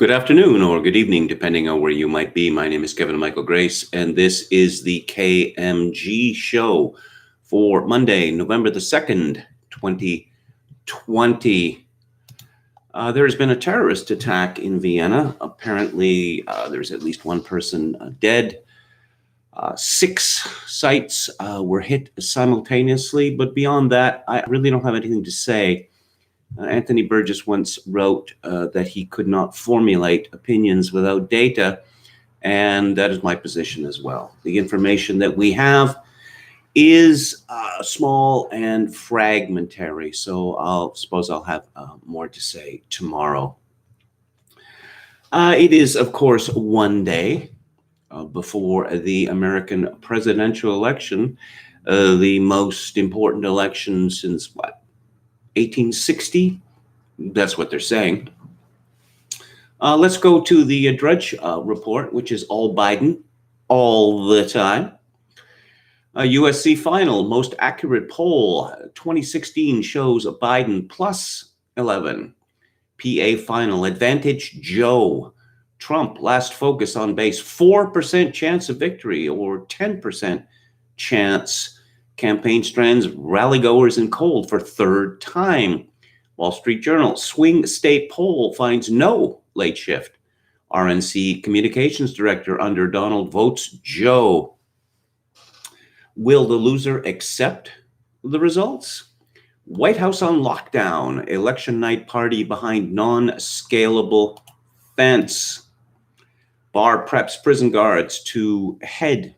Good afternoon or good evening, depending on where you might be. My name is Kevin Michael Grace, and this is the KMG Show for Monday, November the 2nd, 2020. There has been a terrorist attack in Vienna. Apparently, there's at least one person dead. 6 sites were hit simultaneously, but beyond that, I really don't have anything to say. Anthony Burgess once wrote that he could not formulate opinions without data, and that is my position as well. The information that we have is small and fragmentary, so I'll have more to say tomorrow. It is, of course, one day before the American presidential election, the most important election since 1860? That's what they're saying. Let's go to the Drudge report, which is all Biden all the time. USC final, most accurate poll, 2016 shows Biden plus 11. PA final, advantage Joe. Trump, last focus on base, 4% chance of victory or 10% chance. Campaign strands, rally-goers in cold for third time. Wall Street Journal, swing state poll finds no late shift. RNC communications director under Donald votes Joe. Will the loser accept the results? White House on lockdown. Election night party behind non-scalable fence. Barr preps prison guards to head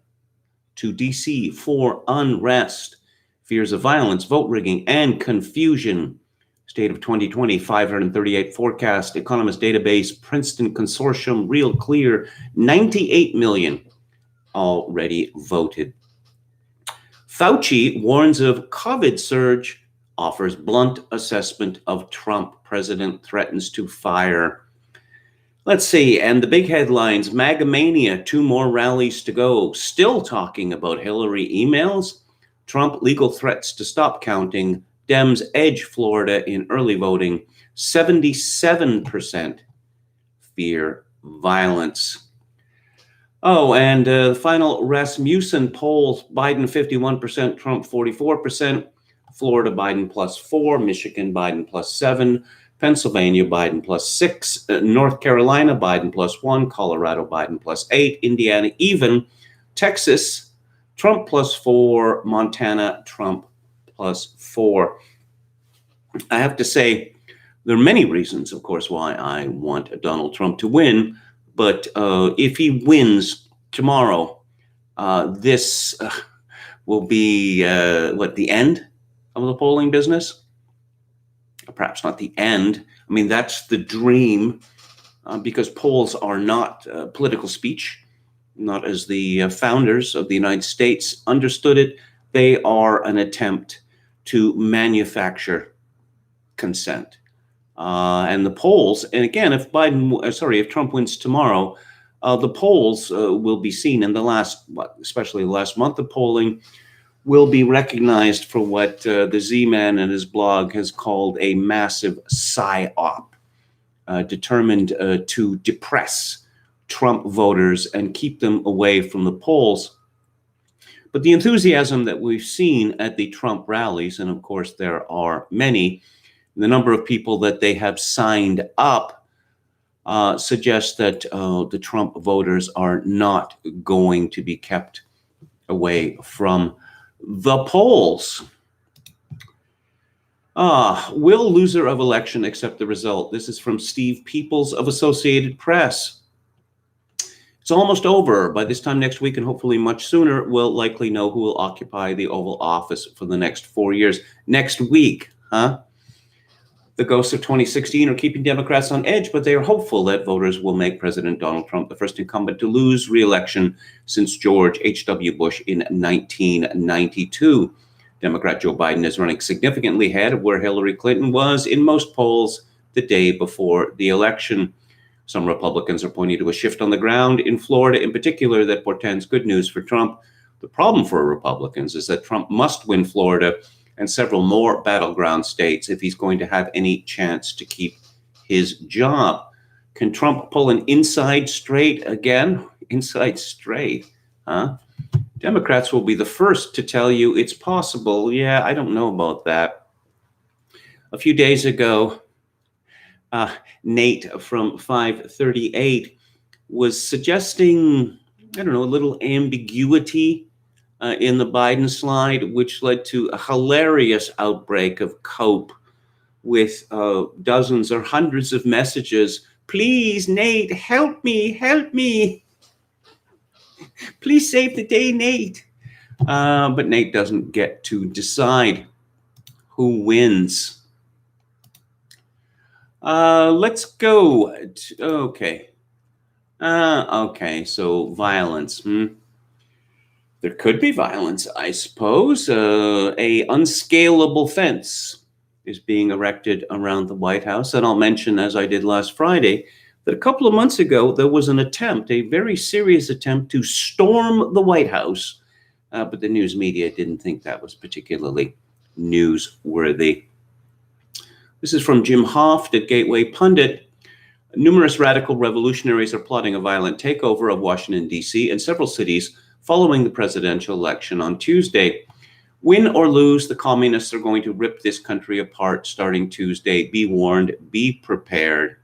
to D.C. for unrest, fears of violence, vote rigging, and confusion. State of 2020, 538 forecast, economist database, Princeton Consortium, real clear, 98 million already voted. Fauci warns of COVID surge, offers blunt assessment of Trump. President threatens to fire. Let's see, and the big headlines, MAGA mania, 2 more rallies to go. Still talking about Hillary emails. Trump legal threats to stop counting. Dems edge Florida in early voting. 77% fear violence. Oh, and the final Rasmussen polls, Biden 51%, Trump 44%. Florida, Biden +4, Michigan, Biden +7. Pennsylvania, Biden +6, North Carolina, Biden +1, Colorado, Biden +8, Indiana even, Texas, Trump +4, Montana, Trump +4. I have to say, there are many reasons, of course, why I want Donald Trump to win, but if he wins tomorrow, this will be, the end of the polling business? Perhaps not the end. I mean, that's the dream, because polls are not political speech, not as the founders of the United States understood it. They are an attempt to manufacture consent. And the polls, and again, if Trump wins tomorrow, the polls will be seen in the last, especially the last month of polling, will be recognized for what the Z-Man and his blog has called a massive psyop, determined to depress Trump voters and keep them away from the polls. But the enthusiasm that we've seen at the Trump rallies, and of course there are many, the number of people that they have signed up suggests that the Trump voters are not going to be kept away from the polls. Will loser of election accept the result? This is from Steve Peoples of Associated Press. It's almost over. By this time next week, and hopefully much sooner, we'll likely know who will occupy the Oval Office for the next 4 years. Next week, huh? The ghosts of 2016 are keeping Democrats on edge, but they are hopeful that voters will make President Donald Trump the first incumbent to lose re-election since George H.W. Bush in 1992. Democrat Joe Biden is running significantly ahead of where Hillary Clinton was in most polls the day before the election. Some Republicans are pointing to a shift on the ground in Florida in particular that portends good news for Trump. The problem for Republicans is that Trump must win Florida and several more battleground states if he's going to have any chance to keep his job. Can Trump pull an inside straight again? Inside straight, huh? Democrats will be the first to tell you it's possible. Yeah, I don't know about that. A few days ago, Nate from 538 was suggesting, I don't know, a little ambiguity in the Biden slide, which led to a hilarious outbreak of cope with dozens or hundreds of messages. Please, Nate, help me, help me. Please save the day, Nate. But Nate doesn't get to decide who wins. Let's go. Okay. Okay, so violence. There could be violence, I suppose. A unscalable fence is being erected around the White House. And I'll mention, as I did last Friday, that a couple of months ago, there was an attempt, a very serious attempt to storm the White House. But the news media didn't think that was particularly newsworthy. This is from Jim Hoft at Gateway Pundit. Numerous radical revolutionaries are plotting a violent takeover of Washington, D.C. and several cities following the presidential election on Tuesday. Win or lose, the communists are going to rip this country apart starting Tuesday. Be warned, be prepared.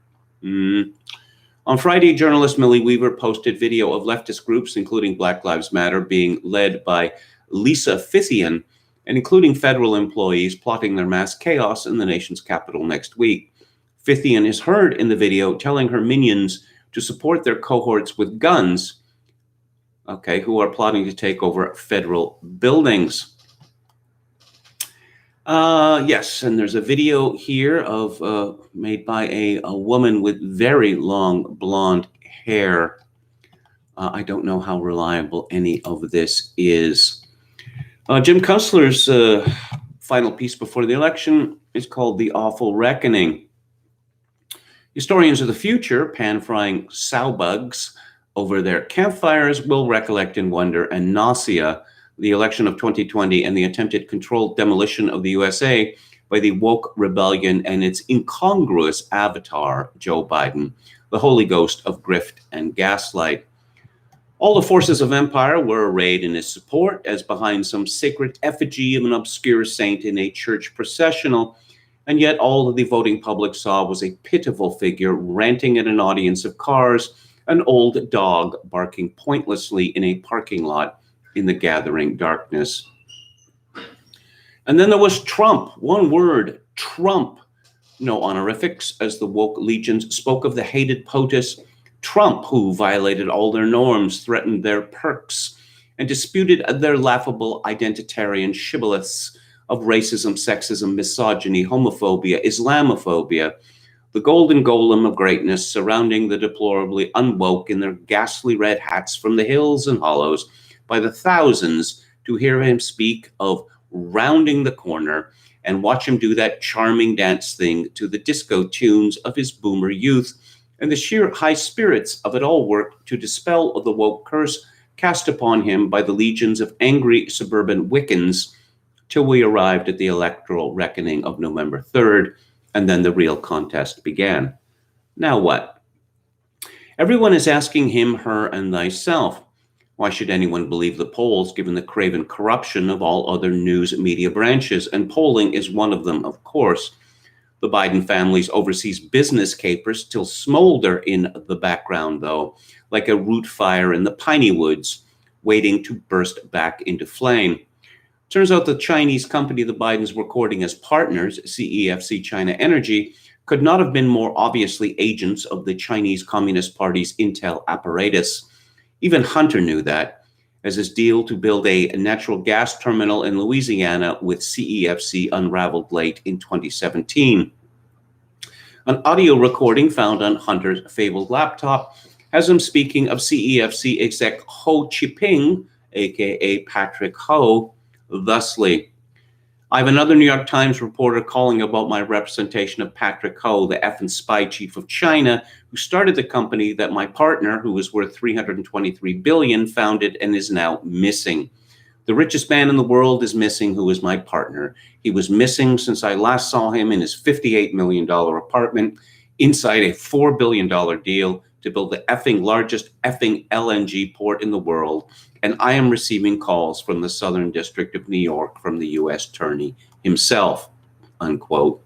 On Friday, journalist Millie Weaver posted video of leftist groups, including Black Lives Matter, being led by Lisa Fithian, and including federal employees plotting their mass chaos in the nation's capital next week. Fithian is heard in the video telling her minions to support their cohorts with guns, who are plotting to take over federal buildings. Yes, and there's a video here of made by a woman with very long blonde hair. I don't know how reliable any of this is. Jim Cussler's final piece before the election is called The Awful Reckoning. Historians of the future, pan-frying sow-bugs over their campfires, will recollect in wonder and nausea the election of 2020 and the attempted controlled demolition of the USA by the woke rebellion and its incongruous avatar, Joe Biden, the holy ghost of grift and gaslight. All the forces of empire were arrayed in his support, as behind some sacred effigy of an obscure saint in a church processional, and yet all that the voting public saw was a pitiful figure ranting at an audience of cars, an old dog barking pointlessly in a parking lot in the gathering darkness. And then there was Trump. One word, Trump. No honorifics, as the woke legions spoke of the hated POTUS. Trump, who violated all their norms, threatened their perks, and disputed their laughable identitarian shibboleths of racism, sexism, misogyny, homophobia, Islamophobia, the golden golem of greatness surrounding the deplorably unwoke in their ghastly red hats from the hills and hollows by the thousands to hear him speak of rounding the corner and watch him do that charming dance thing to the disco tunes of his boomer youth. And the sheer high spirits of it all worked to dispel the woke curse cast upon him by the legions of angry suburban Wiccans till we arrived at the electoral reckoning of November 3rd, and then the real contest began. Now what? Everyone is asking him, her, and thyself. Why should anyone believe the polls, given the craven corruption of all other news media branches? And polling is one of them, of course. The Biden family's overseas business capers still smolder in the background, though, like a root fire in the piney woods, waiting to burst back into flame. Turns out the Chinese company the Bidens were courting as partners, CEFC China Energy, could not have been more obviously agents of the Chinese Communist Party's intel apparatus. Even Hunter knew that, as his deal to build a natural gas terminal in Louisiana with CEFC unraveled late in 2017. An audio recording found on Hunter's fabled laptop has him speaking of CEFC exec Ho Chi-ping, aka Patrick Ho, thusly. I have another New York Times reporter calling about my representation of Patrick Ho, the effing spy chief of China, who started the company that my partner, who was worth $323 billion, founded and is now missing. The richest man in the world is missing, who is my partner. He was missing since I last saw him in his $58 million apartment inside a $4 billion deal to build the effing largest effing LNG port in the world. And I am receiving calls from the Southern District of New York from the U.S. Attorney himself, unquote.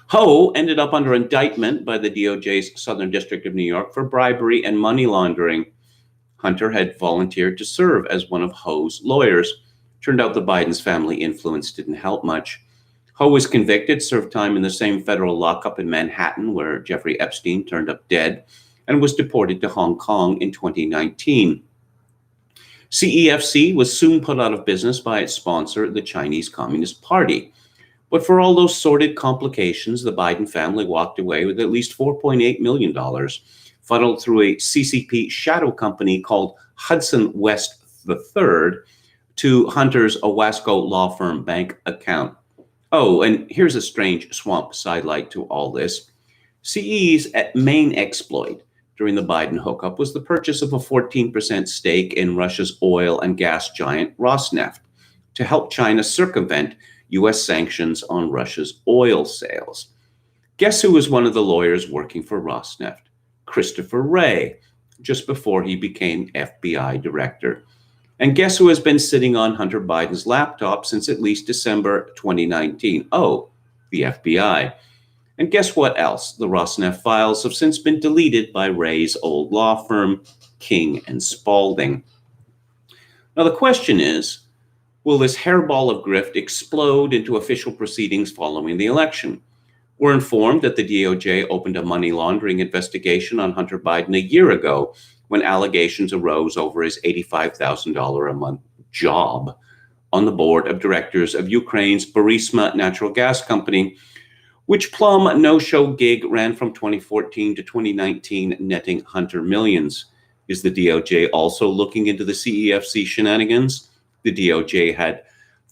Ho ended up under indictment by the DOJ's Southern District of New York for bribery and money laundering. Hunter had volunteered to serve as one of Ho's lawyers. Turned out the Biden's family influence didn't help much. Ho was convicted, served time in the same federal lockup in Manhattan where Jeffrey Epstein turned up dead, and was deported to Hong Kong in 2019. CEFC was soon put out of business by its sponsor, the Chinese Communist Party. But for all those sordid complications, the Biden family walked away with at least $4.8 million, funneled through a CCP shadow company called Hudson West III to Hunter's Owasco law firm bank account. Oh, and here's a strange swamp sidelight to all this. CE's main exploit during the Biden hookup was the purchase of a 14% stake in Russia's oil and gas giant Rosneft to help China circumvent U.S. sanctions on Russia's oil sales. Guess who was one of the lawyers working for Rosneft? Christopher Wray, just before he became FBI director. And guess who has been sitting on Hunter Biden's laptop since at least December 2019? Oh, the FBI. And guess what else? The Rosneft files have since been deleted by Wray's old law firm, King and Spalding. Now the question is, will this hairball of grift explode into official proceedings following the election? We're informed that the DOJ opened a money laundering investigation on Hunter Biden a year ago when allegations arose over his $85,000 a month job on the board of directors of Ukraine's Burisma natural gas company, which plum no-show gig ran from 2014 to 2019, netting Hunter millions. Is the DOJ also looking into the CEFC shenanigans? The DOJ had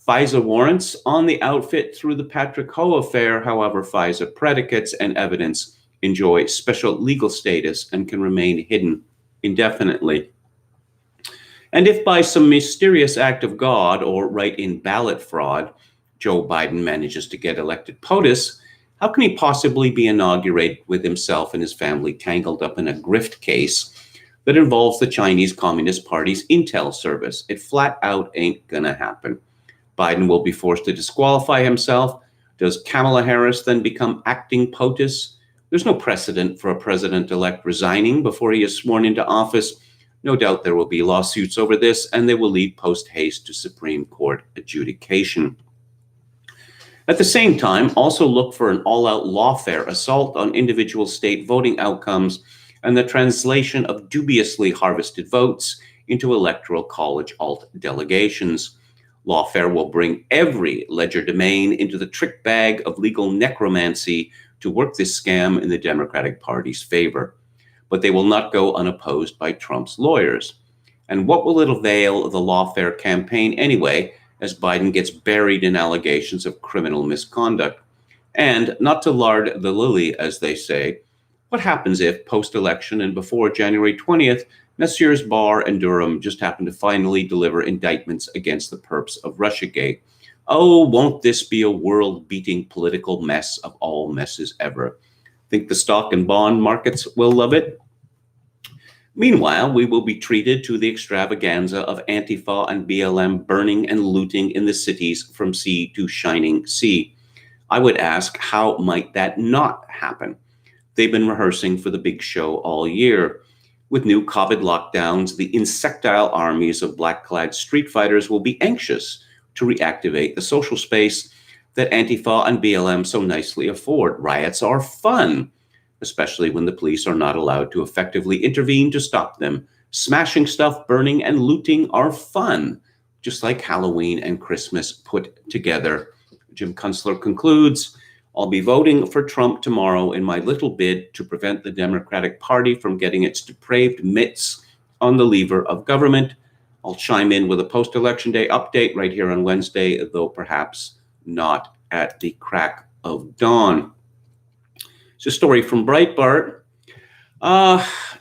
FISA warrants on the outfit through the Patrick Ho affair. However, FISA predicates and evidence enjoy special legal status and can remain hidden indefinitely. And if by some mysterious act of God or write-in ballot fraud, Joe Biden manages to get elected POTUS, how can he possibly be inaugurated with himself and his family tangled up in a grift case that involves the Chinese Communist Party's intel service? It flat out ain't gonna happen. Biden will be forced to disqualify himself. Does Kamala Harris then become acting POTUS? There's no precedent for a president-elect resigning before he is sworn into office. No doubt there will be lawsuits over this, and they will lead post-haste to Supreme Court adjudication. At the same time, also look for an all-out lawfare assault on individual state voting outcomes and the translation of dubiously harvested votes into electoral college alt delegations. Lawfare will bring every legerdemain into the trick bag of legal necromancy to work this scam in the Democratic Party's favor. But they will not go unopposed by Trump's lawyers. And what will it avail of the lawfare campaign anyway, as Biden gets buried in allegations of criminal misconduct? And not to lard the lily, as they say, what happens if post-election and before January 20th, Messrs. Barr and Durham just happen to finally deliver indictments against the perps of Russiagate? Oh, won't this be a world-beating political mess of all messes ever? Think the stock and bond markets will love it? Meanwhile, we will be treated to the extravaganza of Antifa and BLM burning and looting in the cities from sea to shining sea. I would ask, how might that not happen? They've been rehearsing for the big show all year. With new COVID lockdowns, the insectile armies of black-clad street fighters will be anxious to reactivate the social space that Antifa and BLM so nicely afford. Riots are fun, especially when the police are not allowed to effectively intervene to stop them. Smashing stuff, burning, and looting are fun, just like Halloween and Christmas put together. Jim Kunstler concludes, I'll be voting for Trump tomorrow in my little bid to prevent the Democratic Party from getting its depraved mitts on the lever of government. I'll chime in with a post-election day update right here on Wednesday, though perhaps not at the crack of dawn. It's a story from Breitbart.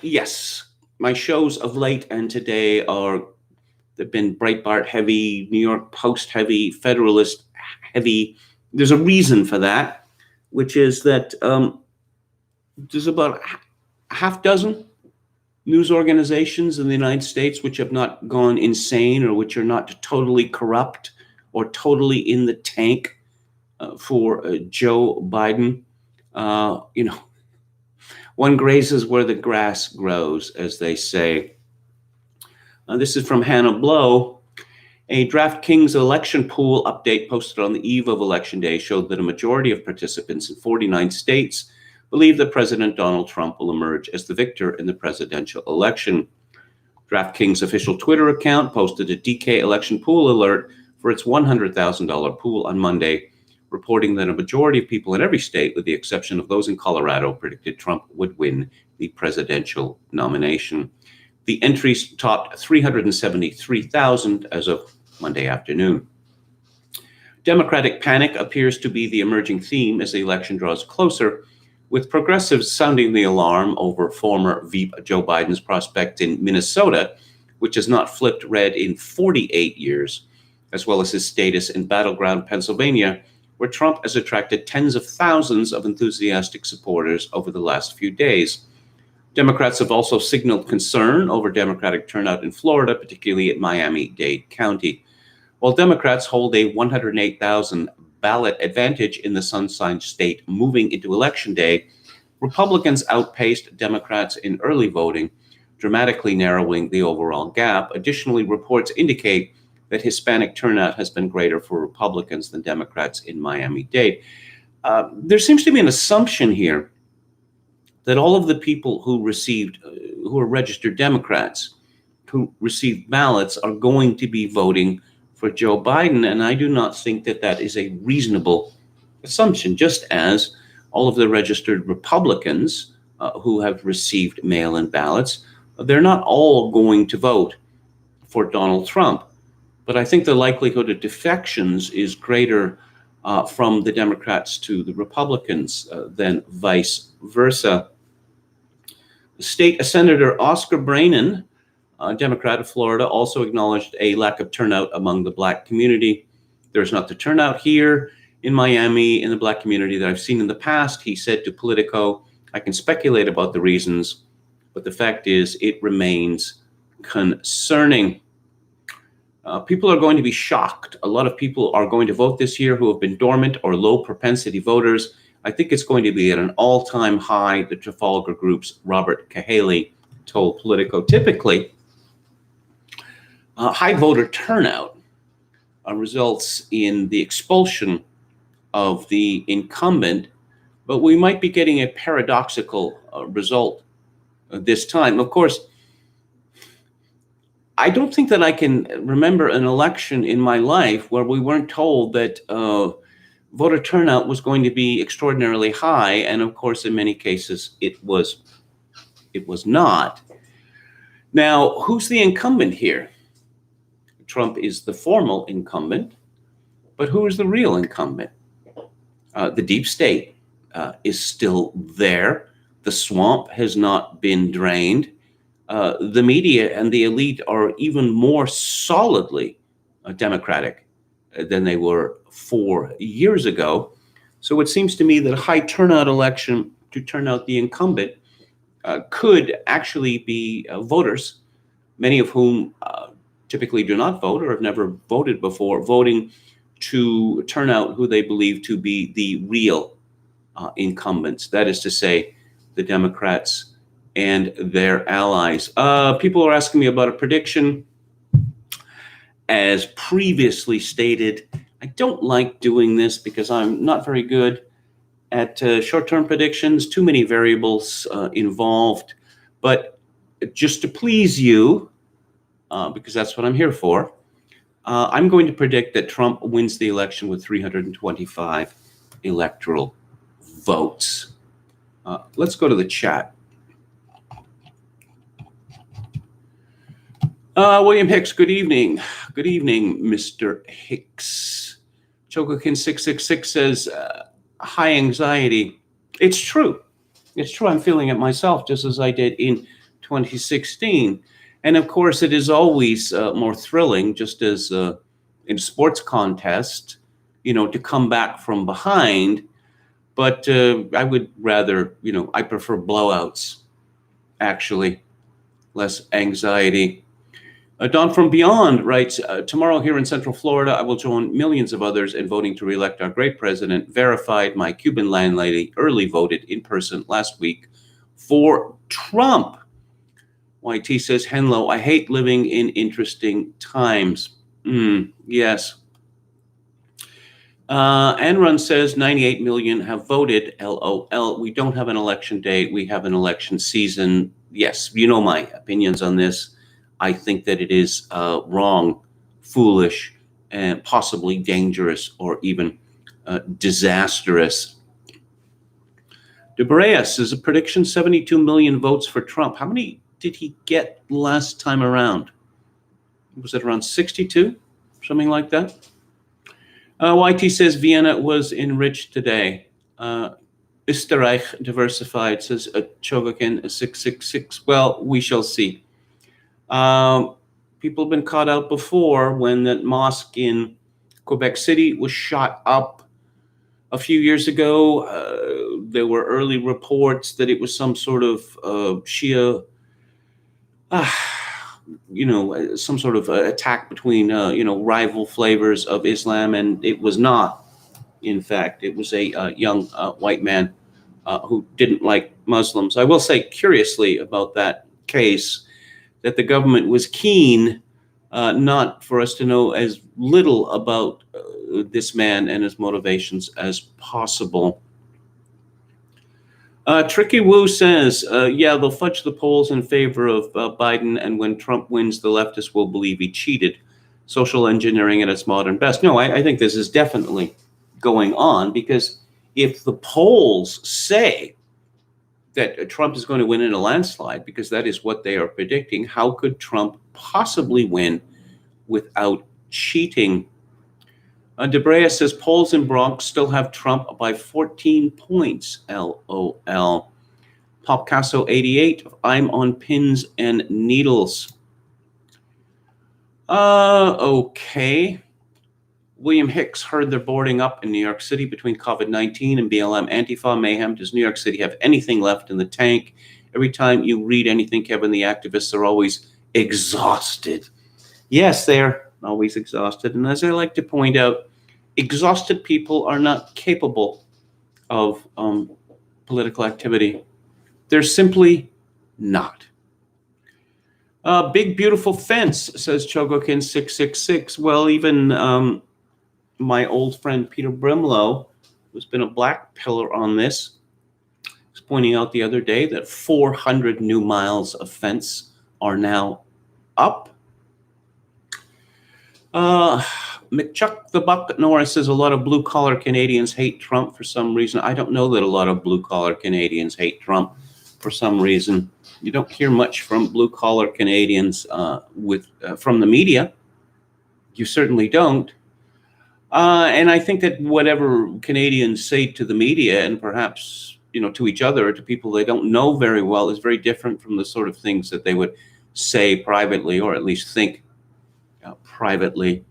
Yes, my shows of late and today they've been Breitbart heavy, New York Post heavy, Federalist heavy. There's a reason for that, which is that There's about a half dozen news organizations in the United States which have not gone insane or which are not totally corrupt or totally in the tank for Joe Biden. One grazes where the grass grows, as they say. This is from Hannah Blow. A DraftKings election pool update posted on the eve of Election Day showed that a majority of participants in 49 states believe that President Donald Trump will emerge as the victor in the presidential election. DraftKings' official Twitter account posted a DK election pool alert for its $100,000 pool on Monday, reporting that a majority of people in every state, with the exception of those in Colorado, predicted Trump would win the presidential nomination. The entries topped 373,000 as of Monday afternoon. Democratic panic appears to be the emerging theme as the election draws closer, with progressives sounding the alarm over former Veep Joe Biden's prospect in Minnesota, which has not flipped red in 48 years, as well as his status in battleground Pennsylvania, where Trump has attracted tens of thousands of enthusiastic supporters over the last few days. Democrats have also signaled concern over Democratic turnout in Florida, particularly at Miami-Dade County. While Democrats hold a 108,000 ballot advantage in the Sunshine State moving into Election Day, Republicans outpaced Democrats in early voting, dramatically narrowing the overall gap. Additionally, reports indicate that Hispanic turnout has been greater for Republicans than Democrats in Miami-Dade. There seems to be an assumption here that all of the people who are registered Democrats, who received ballots, are going to be voting for Joe Biden, and I do not think that that is a reasonable assumption, just as all of the registered Republicans who have received mail-in ballots, they're not all going to vote for Donald Trump. But I think the likelihood of defections is greater from the Democrats to the Republicans than vice versa. State Senator Oscar Brannen, Democrat of Florida, also acknowledged a lack of turnout among the Black community. There's not the turnout here in Miami in the Black community that I've seen in the past. He said to Politico, I can speculate about the reasons, but the fact is it remains concerning. People are going to be shocked. A lot of people are going to vote this year who have been dormant or low propensity voters. I think it's going to be at an all-time high, the Trafalgar Group's Robert Cahaley told Politico. Typically, high voter turnout results in the expulsion of the incumbent, but we might be getting a paradoxical result this time. Of course, I don't think that I can remember an election in my life where we weren't told that voter turnout was going to be extraordinarily high, and of course, in many cases, it was not. Now, who's the incumbent here? Trump is the formal incumbent, but who is the real incumbent? The deep state is still there. The swamp has not been drained. The media and the elite are even more solidly Democratic than they were 4 years ago. So it seems to me that a high turnout election to turn out the incumbent could actually be voters, many of whom typically do not vote or have never voted before, voting to turn out who they believe to be the real incumbents. That is to say, the Democrats and their allies. People are asking me about a prediction. As previously stated, I don't like doing this because I'm not very good at short-term predictions, too many variables involved. But just to please you, because that's what I'm here for, I'm going to predict that Trump wins the election with 325 electoral votes. Let's go to the chat. William Hicks, good evening. Good evening, Mr. Hicks. Chokokin666 says, high anxiety. It's true. It's true. I'm feeling it myself, just as I did in 2016. And of course, it is always more thrilling, just as in sports contest, to come back from behind. But I would rather, I prefer blowouts, actually, less anxiety. Don from Beyond writes, tomorrow here in Central Florida, I will join millions of others in voting to reelect our great president. Verified my Cuban landlady early voted in person last week for Trump. YT says, Henlo, I hate living in interesting times. Yes. Enron says 98 million have voted, LOL. We don't have an election day. We have an election season. Yes, you know my opinions on this. I think that it is wrong, foolish, and possibly dangerous or even disastrous. Debreas is a prediction 72 million votes for Trump. How many did he get last time around? Was it around 62? Something like that? YT says Vienna was enriched today. Österreich diversified, says Chogokin 666. Well, we shall see. People have been caught out before when that mosque in Quebec City was shot up a few years ago. There were early reports that it was some sort of Shia, some sort of attack between, rival flavors of Islam, and it was not. In fact, it was a young white man who didn't like Muslims. I will say, curiously about that case, that the government was keen not for us to know as little about this man and his motivations as possible. Tricky Woo says, they'll fudge the polls in favor of Biden, and when Trump wins, the leftists will believe he cheated. Social engineering at its modern best. No, I think this is definitely going on, because if the polls say that Trump is going to win in a landslide, because that is what they are predicting, how could Trump possibly win without cheating? Debrea says polls in Bronx still have Trump by 14 points, LOL. Popcasso 88, I'm on pins and needles. Okay. William Hicks heard they're boarding up in New York City between COVID-19 and BLM Antifa mayhem. Does New York City have anything left in the tank? Every time you read anything, Kevin, the activists are always exhausted. Yes, they're always exhausted. And as I like to point out, exhausted people are not capable of political activity. They're simply not. Big beautiful fence, says Chogokin 666. Well, even my old friend Peter Brimlow, who's been a black pillar on this, was pointing out the other day that 400 new miles of fence are now up. McChuck the Buck Norris says a lot of blue-collar Canadians hate Trump for some reason. I don't know that a lot of blue-collar Canadians hate Trump for some reason. You don't hear much from blue-collar Canadians from the media. You certainly don't. And I think that whatever Canadians say to the media, and perhaps, to each other or to people they don't know very well, is very different from the sort of things that they would say privately, or at least think privately.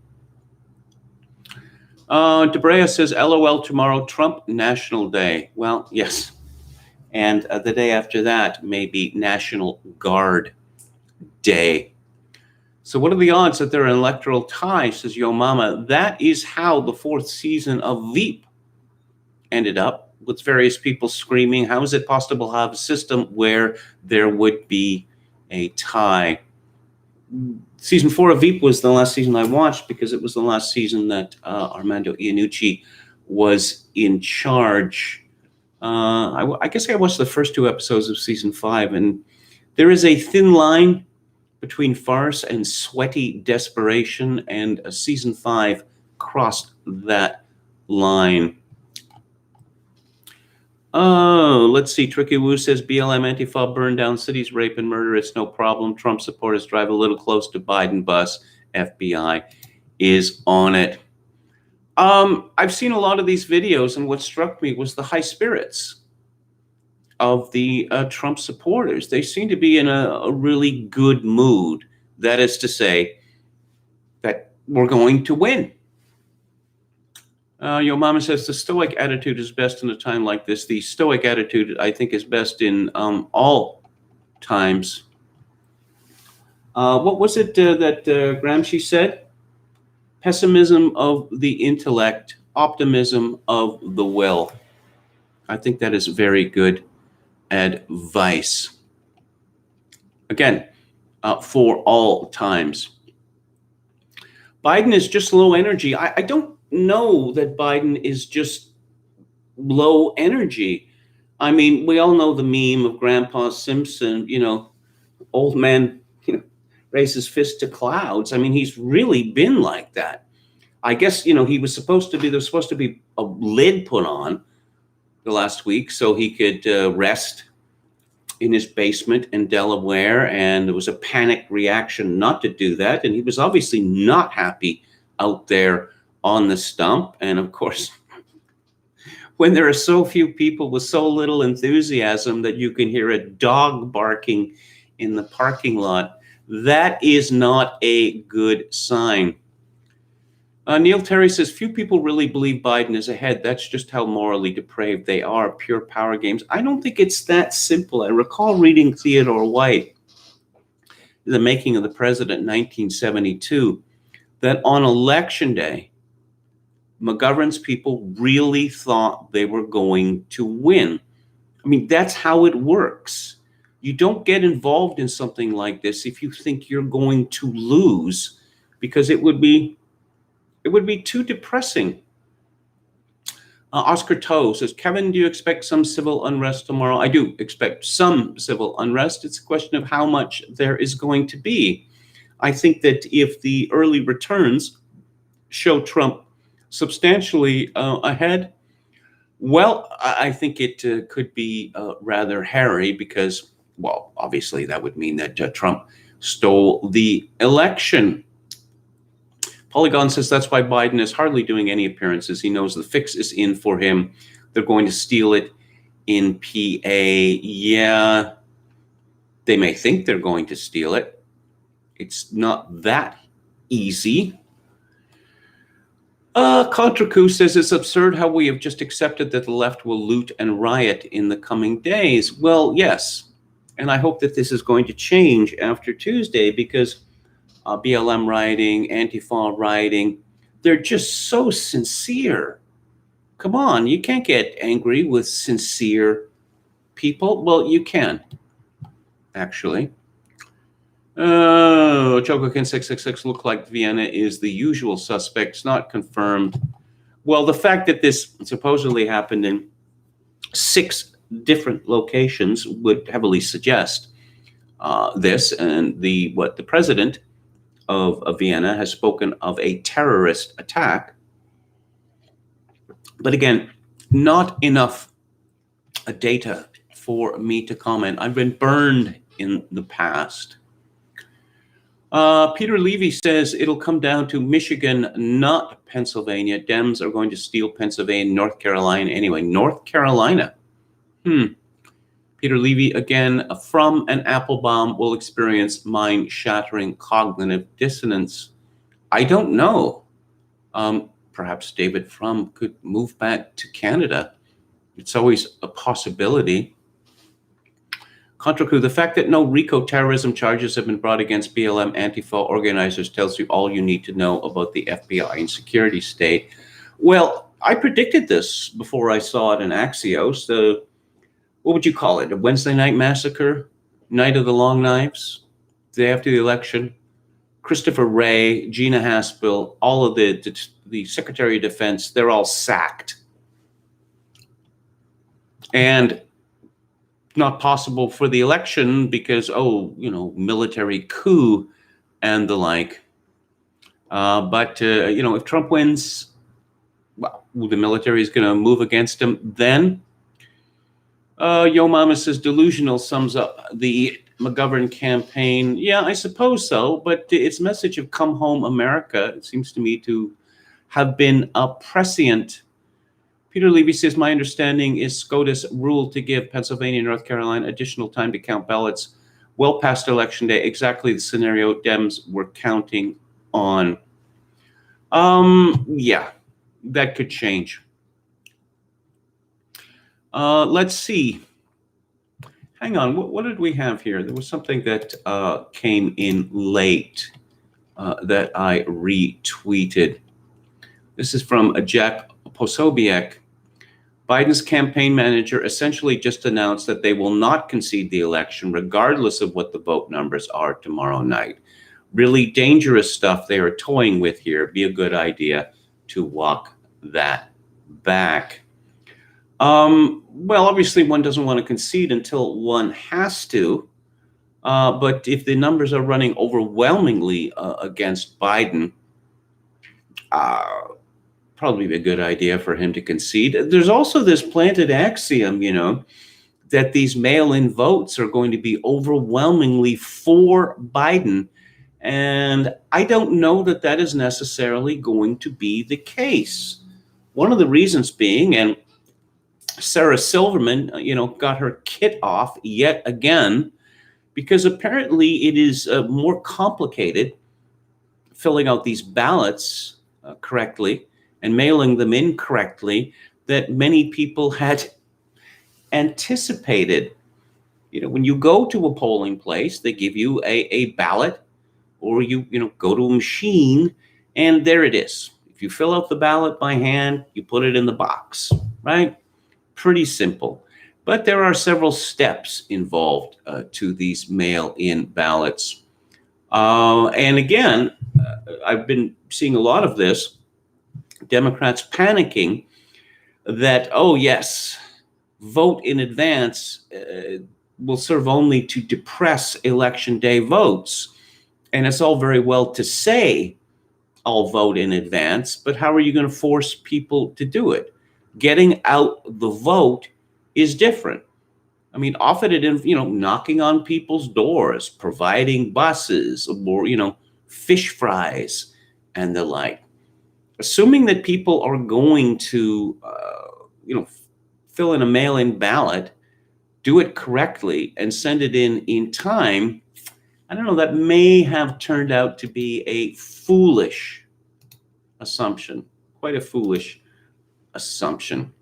Debrea says, LOL tomorrow, Trump National Day. Well, yes. And the day after that may be National Guard Day. So what are the odds that they're an electoral tie, says Yo Mama? That is how the fourth season of Veep ended up, with various people screaming, how is it possible to have a system where there would be a tie? Season 4 of Veep was the last season I watched, because it was the last season that Armando Iannucci was in charge. I guess I watched the first 2 episodes of season 5, and there is a thin line between farce and sweaty desperation, and season 5 crossed that line. Oh, let's see. Tricky Woo says BLM Antifa burn down cities, rape and murder. It's no problem. Trump supporters drive a little close to Biden bus. FBI is on it. I've seen a lot of these videos, and what struck me was the high spirits of the Trump supporters. They seem to be in a really good mood. That is to say, that we're going to win. Your mama says the stoic attitude is best in a time like this. The stoic attitude, I think, is best in all times. What was it that Gramsci said? Pessimism of the intellect, optimism of the will. I think that is very good advice. Again, for all times. Biden is just low energy. I don't know that Biden is just low energy. I mean, we all know the meme of Grandpa Simpson, old man, raise his fist to clouds. I mean, he's really been like that. I guess, there's supposed to be a lid put on the last week so he could rest in his basement in Delaware, and there was a panic reaction not to do that. And he was obviously not happy out there on the stump. And of course, when there are so few people with so little enthusiasm that you can hear a dog barking in the parking lot, that is not a good sign. Neil Terry says, few people really believe Biden is ahead. That's just how morally depraved they are. Pure power games. I don't think it's that simple. I recall reading Theodore White, The Making of the President, 1972, that on election day, McGovern's people really thought they were going to win. I mean, that's how it works. You don't get involved in something like this if you think you're going to lose, because it would be too depressing. Oscar Toe says, Kevin, do you expect some civil unrest tomorrow? I do expect some civil unrest. It's a question of how much there is going to be. I think that if the early returns show Trump substantially ahead, well, I think it could be rather hairy because, well, obviously that would mean that Trump stole the election. Polygon says that's why Biden is hardly doing any appearances. He knows the fix is in for him. They're going to steal it in PA. Yeah, they may think they're going to steal it. It's not that easy. Contracoup says it's absurd how we have just accepted that the left will loot and riot in the coming days. Well, yes. And I hope that this is going to change after Tuesday, because BLM rioting, Antifa rioting, they're just so sincere. Come on, you can't get angry with sincere people. Well, you can, actually. Chocokin 666 look like Vienna is the usual suspects, not confirmed. Well, the fact that this supposedly happened in 6 different locations would heavily suggest this. And the president of Vienna has spoken of a terrorist attack. But again, not enough data for me to comment. I've been burned in the past. Peter Levy says it'll come down to Michigan, not Pennsylvania. Dems are going to steal Pennsylvania, North Carolina anyway. North Carolina. Peter Levy, again, from an Applebaum, will experience mind-shattering cognitive dissonance. I don't know. Perhaps David Frum could move back to Canada. It's always a possibility. Contracoup, the fact that no RICO terrorism charges have been brought against BLM Antifa organizers tells you all you need to know about the FBI and security state. Well, I predicted this before I saw it in Axios. What would you call it? A Wednesday night massacre? Night of the Long Knives? The day after the election? Christopher Wray, Gina Haspel, all of the Secretary of Defense, they're all sacked. And not possible for the election because, military coup and the like. But if Trump wins, well, the military is going to move against him then. Yo Mama says delusional sums up the McGovern campaign. Yeah, I suppose so. But its message of come home America, it seems to me to have been prescient. Peter Levy says, my understanding is SCOTUS ruled to give Pennsylvania and North Carolina additional time to count ballots well past Election Day. Exactly the scenario Dems were counting on. Yeah. that could change. Let's see. Hang on. What did we have here? There was something that came in late that I retweeted. This is from Jack Posobiec. Biden's campaign manager essentially just announced that they will not concede the election, regardless of what the vote numbers are tomorrow night. Really dangerous stuff they are toying with here. Be a good idea to walk that back. Well, obviously, one doesn't want to concede until one has to. But if the numbers are running overwhelmingly against Biden, probably be a good idea for him to concede. There's also this planted axiom, that these mail-in votes are going to be overwhelmingly for Biden. And I don't know that that is necessarily going to be the case. One of the reasons being, and Sarah Silverman, got her kit off yet again, because apparently it is more complicated filling out these ballots correctly and mailing them in correctly that many people had anticipated. When you go to a polling place, they give you a ballot, or you go to a machine, and there it is. If you fill out the ballot by hand, you put it in the box, right? Pretty simple. But there are several steps involved to these mail-in ballots. And again, I've been seeing a lot of this. Democrats panicking that, oh yes, vote in advance will serve only to depress election day votes. And it's all very well to say, I'll vote in advance, but how are you going to force people to do it? Getting out the vote is different. I mean, often it, knocking on people's doors, providing buses, or, fish fries and the like. Assuming that people are going to, fill in a mail-in ballot, do it correctly, and send it in time, I don't know, that may have turned out to be a foolish assumption, quite a foolish assumption.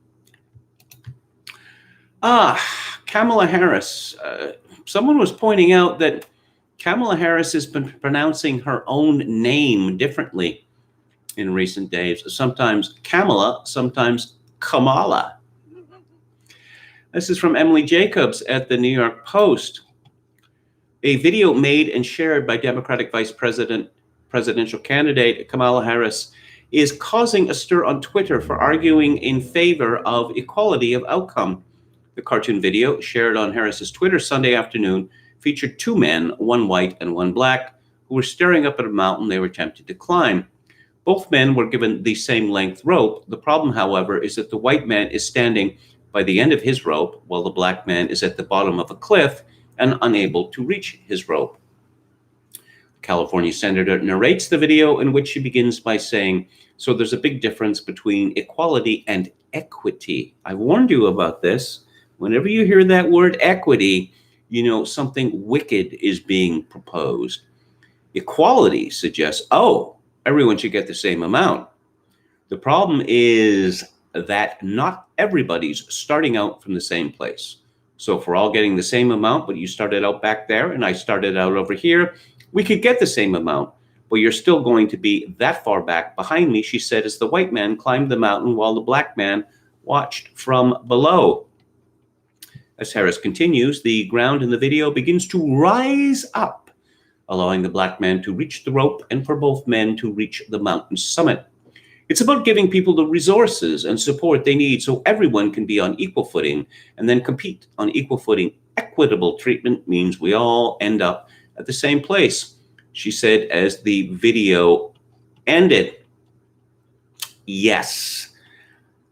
Kamala Harris. Someone was pointing out that Kamala Harris has been pronouncing her own name differently in recent days. Sometimes Kamala, sometimes Kamala. This is from Emily Jacobs at the New York Post. A video made and shared by Democratic presidential candidate Kamala Harris is causing a stir on Twitter for arguing in favor of equality of outcome. The cartoon video, shared on Harris's Twitter Sunday afternoon, featured two men, one white and one black, who were staring up at a mountain they were attempting to climb. Both men were given the same length rope. The problem, however, is that the white man is standing by the end of his rope, while the black man is at the bottom of a cliff and unable to reach his rope. California senator narrates the video, in which she begins by saying, "So there's a big difference between equality and equity. I warned you about this. Whenever you hear that word equity, something wicked is being proposed. Equality suggests, everyone should get the same amount. The problem is that not everybody's starting out from the same place. So if we're all getting the same amount, but you started out back there and I started out over here, we could get the same amount, but you're still going to be that far back behind me," she said, as the white man climbed the mountain while the black man watched from below. As Harris continues, the ground in the video begins to rise up, allowing the black man to reach the rope and for both men to reach the mountain summit. "It's about giving people the resources and support they need so everyone can be on equal footing and then compete on equal footing. Equitable treatment means we all end up at the same place," she said as the video ended. Yes.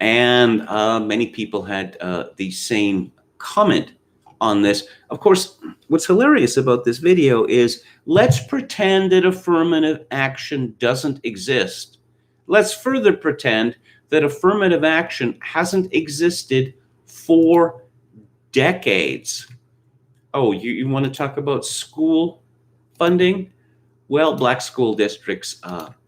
And many people had the same comment on this. Of course, what's hilarious about this video is, let's pretend that affirmative action doesn't exist. Let's further pretend that affirmative action hasn't existed for decades. Oh, you want to talk about school funding? Well, black school districts,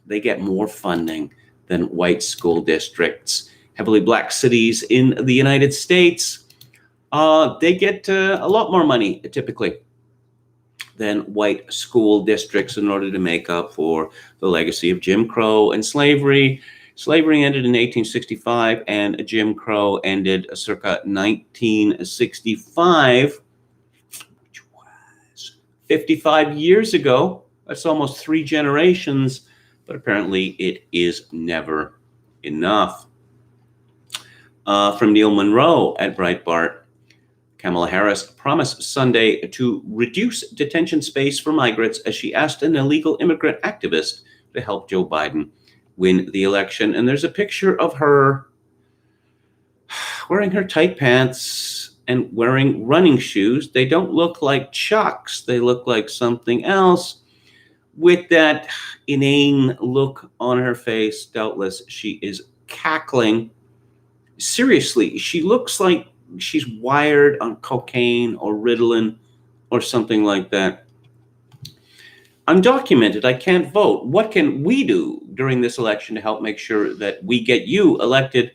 they get more funding than white school districts. Heavily black cities in the United States, they get a lot more money typically than white school districts in order to make up for the legacy of Jim Crow and slavery. Slavery ended in 1865 and Jim Crow ended circa 1965, which was 55 years ago. That's almost 3 generations, but apparently it is never enough. From Neil Monroe at Breitbart, Kamala Harris promised Sunday to reduce detention space for migrants as she asked an illegal immigrant activist to help Joe Biden win the election. And there's a picture of her wearing her tight pants and wearing running shoes. They don't look like Chucks. They look like something else. With that inane look on her face, doubtless she is cackling. Seriously, she looks like she's wired on cocaine or Ritalin or something like that. Undocumented, I can't vote. What can we do during this election to help make sure that we get you elected?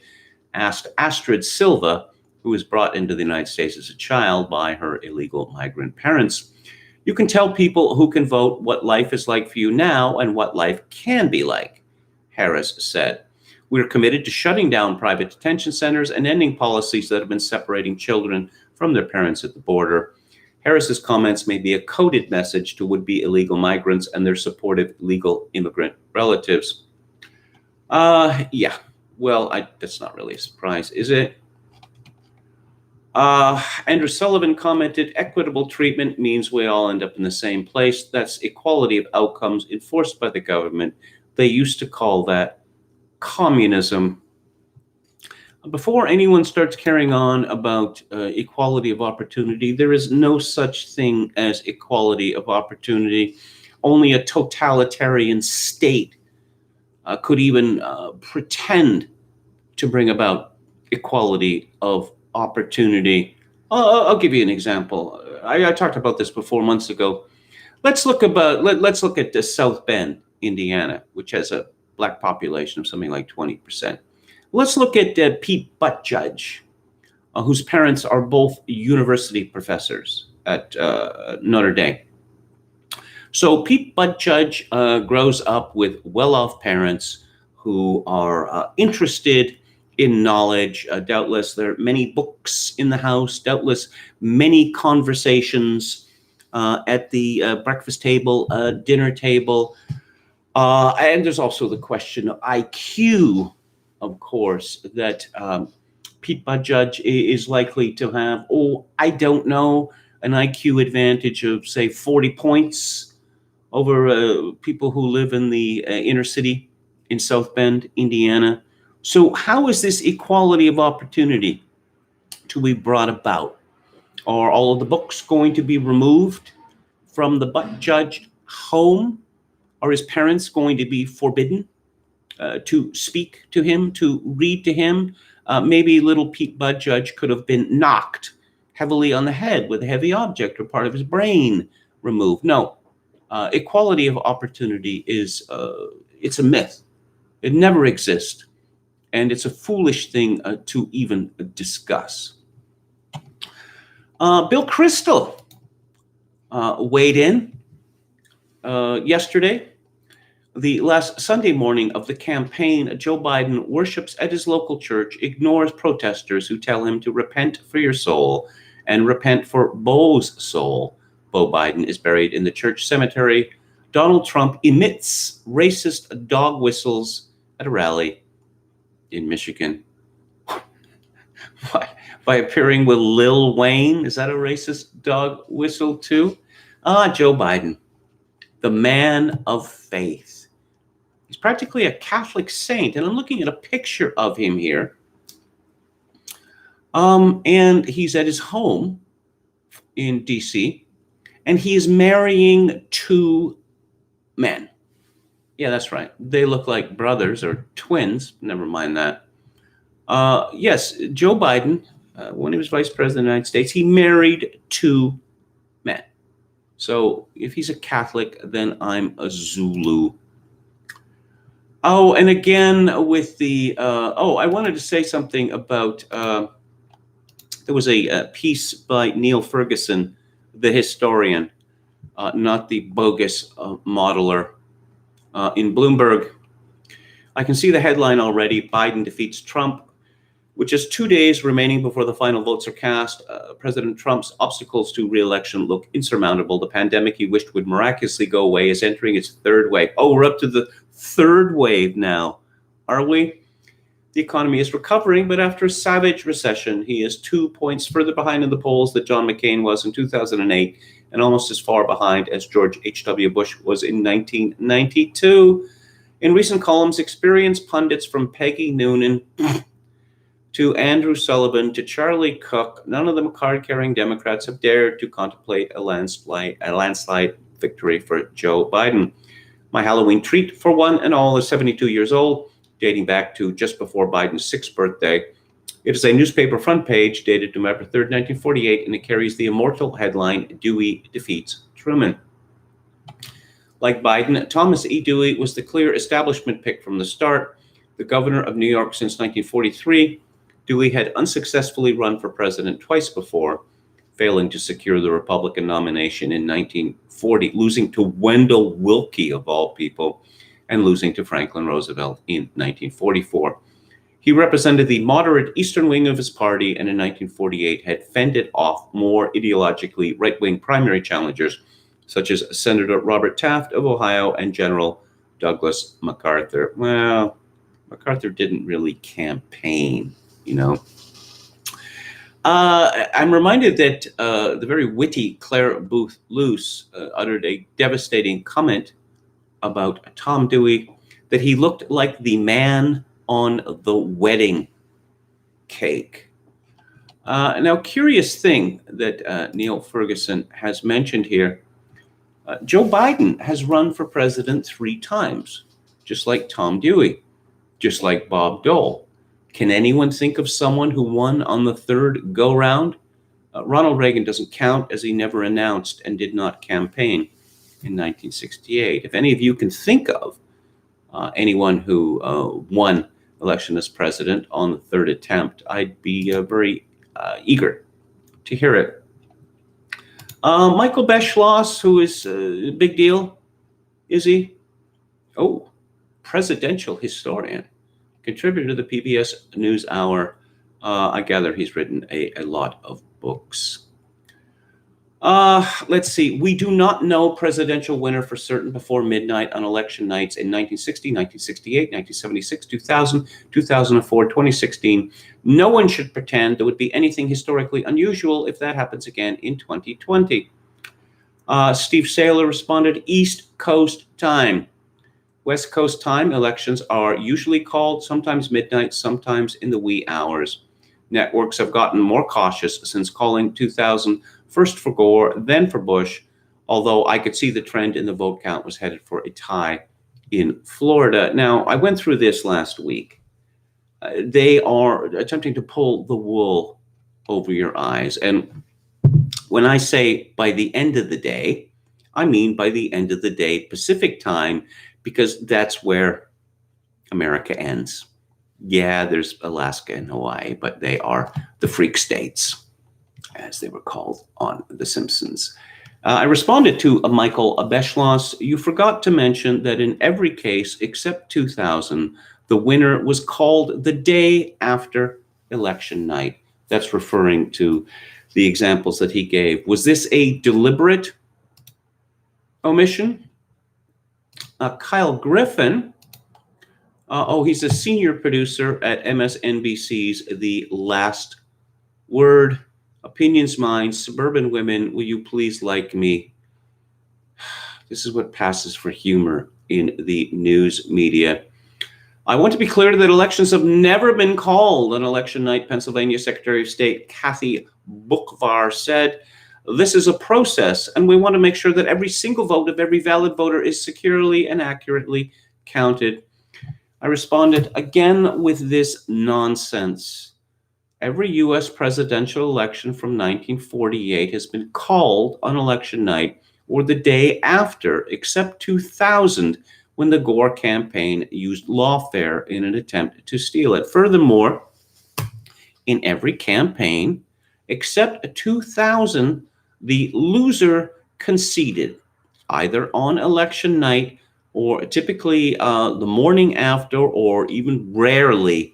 Asked Astrid Silva, who was brought into the United States as a child by her illegal migrant parents. You can tell people who can vote what life is like for you now and what life can be like, Harris said. We're committed to shutting down private detention centers and ending policies that have been separating children from their parents at the border. Harris's comments may be a coded message to would-be illegal migrants and their supportive legal immigrant relatives. Yeah, well, that's not really a surprise, is it? Andrew Sullivan commented, equitable treatment means we all end up in the same place. That's equality of outcomes enforced by the government. They used to call that communism. Before anyone starts carrying on about equality of opportunity, there is no such thing as equality of opportunity. Only a totalitarian state could even pretend to bring about equality of opportunity. I'll give you an example. I talked about this before months ago. Let's look at South Bend, Indiana, which has a black population of something like 20%. Let's look at Pete Buttigieg, whose parents are both university professors at Notre Dame. So Pete Buttigieg grows up with well-off parents who are interested in knowledge. Doubtless there are many books in the house, doubtless many conversations at the breakfast table, dinner table. And there's also the question of IQ, of course, that Pete Buttigieg is likely to have, I don't know, an IQ advantage of, say, 40 points over people who live in the inner city in South Bend, Indiana. So how is this equality of opportunity to be brought about? Are all of the books going to be removed from the Buttigieg home? Are his parents going to be forbidden to speak to him, to read to him? Maybe little Pete Buttigieg could have been knocked heavily on the head with a heavy object or part of his brain removed. No, equality of opportunity is it's a myth. It never exists. And it's a foolish thing to even discuss. Bill Kristol weighed in yesterday. The last Sunday morning of the campaign, Joe Biden worships at his local church, ignores protesters who tell him to repent for your soul and repent for Beau's soul. Beau Biden is buried in the church cemetery. Donald Trump emits racist dog whistles at a rally in Michigan. By appearing with Lil Wayne? Is that a racist dog whistle too? Joe Biden, the man of faith. He's practically a Catholic saint, and I'm looking at a picture of him here. And he's at his home in D.C., and he is marrying 2 men. Yeah, that's right. They look like brothers or twins. Never mind that. Yes, Joe Biden, when he was vice president of the United States, he married 2 men. So if he's a Catholic, then I'm a Zulu. Oh, and again with the, I wanted to say something about, there was a piece by Neil Ferguson, the historian, not the bogus modeler, in Bloomberg. I can see the headline already: Biden defeats Trump. With just 2 days remaining before the final votes are cast, President Trump's obstacles to re-election look insurmountable. The pandemic he wished would miraculously go away is entering its third wave. Oh, we're up to the third wave now, are we? The economy is recovering, but after a savage recession, he is 2 points further behind in the polls that John McCain was in 2008, and almost as far behind as George H.W. Bush was in 1992. In recent columns, experienced pundits from Peggy Noonan to Andrew Sullivan to Charlie Cook, none of them card-carrying Democrats, have dared to contemplate a landslide victory for Joe Biden. My Halloween treat for one and all is 72 years old, dating back to just before Biden's 6th birthday. It is a newspaper front page dated November 3rd, 1948, and it carries the immortal headline, Dewey defeats Truman. Like Biden, Thomas E. Dewey was the clear establishment pick from the start. The governor of New York since 1943, Dewey had unsuccessfully run for president twice before, failing to secure the Republican nomination in 1940, losing to Wendell Willkie, of all people, and losing to Franklin Roosevelt in 1944. He represented the moderate eastern wing of his party, and in 1948 had fended off more ideologically right-wing primary challengers, such as Senator Robert Taft of Ohio and General Douglas MacArthur. Well, MacArthur didn't really campaign, you know. I'm reminded that the very witty Claire Booth Luce uttered a devastating comment about Tom Dewey, that he looked like the man on the wedding cake. Now, curious thing that Neil Ferguson has mentioned here, Joe Biden has run for president 3 times, just like Tom Dewey, just like Bob Dole. Can anyone think of someone who won on the 3rd go-round? Ronald Reagan doesn't count, as he never announced and did not campaign in 1968. If any of you can think of anyone who won election as president on the 3rd attempt, I'd be very eager to hear it. Michael Beschloss, who is a big deal, is he? Oh, presidential historian, contributor to the PBS NewsHour. I gather he's written a lot of books. Let's see. We do not know presidential winner for certain before midnight on election nights in 1960, 1968, 1976, 2000, 2004, 2016. No one should pretend there would be anything historically unusual if that happens again in 2020. Steve Saylor responded, East Coast time. West Coast time elections are usually called sometimes midnight, sometimes in the wee hours. Networks have gotten more cautious since calling 2000 first for Gore, then for Bush, although I could see the trend in the vote count was headed for a tie in Florida. Now, I went through this last week. They are attempting to pull the wool over your eyes. And when I say by the end of the day, I mean by the end of the day Pacific time, because that's where America ends. Yeah, there's Alaska and Hawaii, but they are the freak states, as they were called on The Simpsons. I responded to Michael Beschloss. You forgot to mention that in every case except 2000, the winner was called the day after election night. That's referring to the examples that he gave. Was this a deliberate omission? Kyle Griffin, he's a senior producer at MSNBC's The Last Word. Opinions mine, suburban women, will you please like me? This is what passes for humor in the news media. I want to be clear that elections have never been called on election night, Pennsylvania Secretary of State Kathy Boockvar said. This is a process, and we want to make sure that every single vote of every valid voter is securely and accurately counted. I responded again with this nonsense. Every U.S. presidential election from 1948 has been called on election night or the day after, except 2000, when the Gore campaign used Lawfare in an attempt to steal it. Furthermore, in every campaign, except 2000, the loser conceded, either on election night or typically the morning after, or even rarely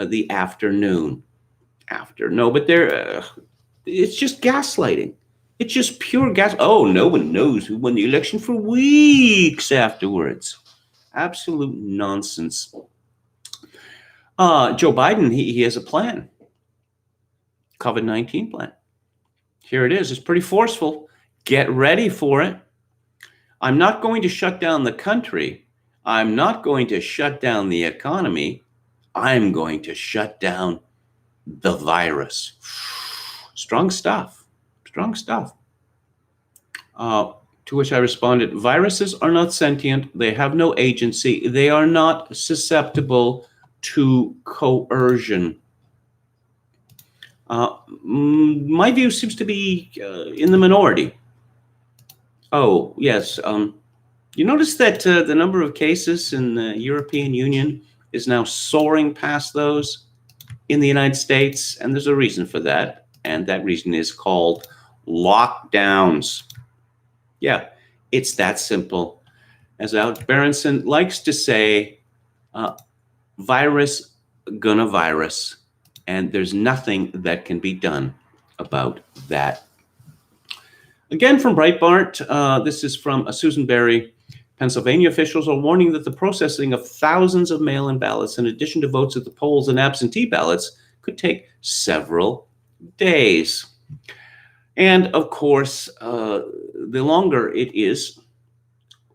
the afternoon after. No, but it's just gaslighting. It's just pure gas. Oh, no one knows who won the election for weeks afterwards. Absolute nonsense. Joe Biden, he has a plan. COVID-19 plan. Here it is. It's pretty forceful. Get ready for it. I'm not going to shut down the country. I'm not going to shut down the economy. I'm going to shut down the virus. Strong stuff. Strong stuff. To which I responded, viruses are not sentient. They have no agency. They are not susceptible to coercion. My view seems to be in the minority. Oh, yes. You notice that the number of cases in the European Union is now soaring past those in the United States, and there's a reason for that, and that reason is called lockdowns. Yeah, it's that simple. As Alex Berenson likes to say, virus gonna virus, and there's nothing that can be done about that. Again, from Breitbart, this is from Susan Berry. Pennsylvania officials are warning that the processing of thousands of mail-in ballots, in addition to votes at the polls and absentee ballots, could take several days. And of course, the longer it is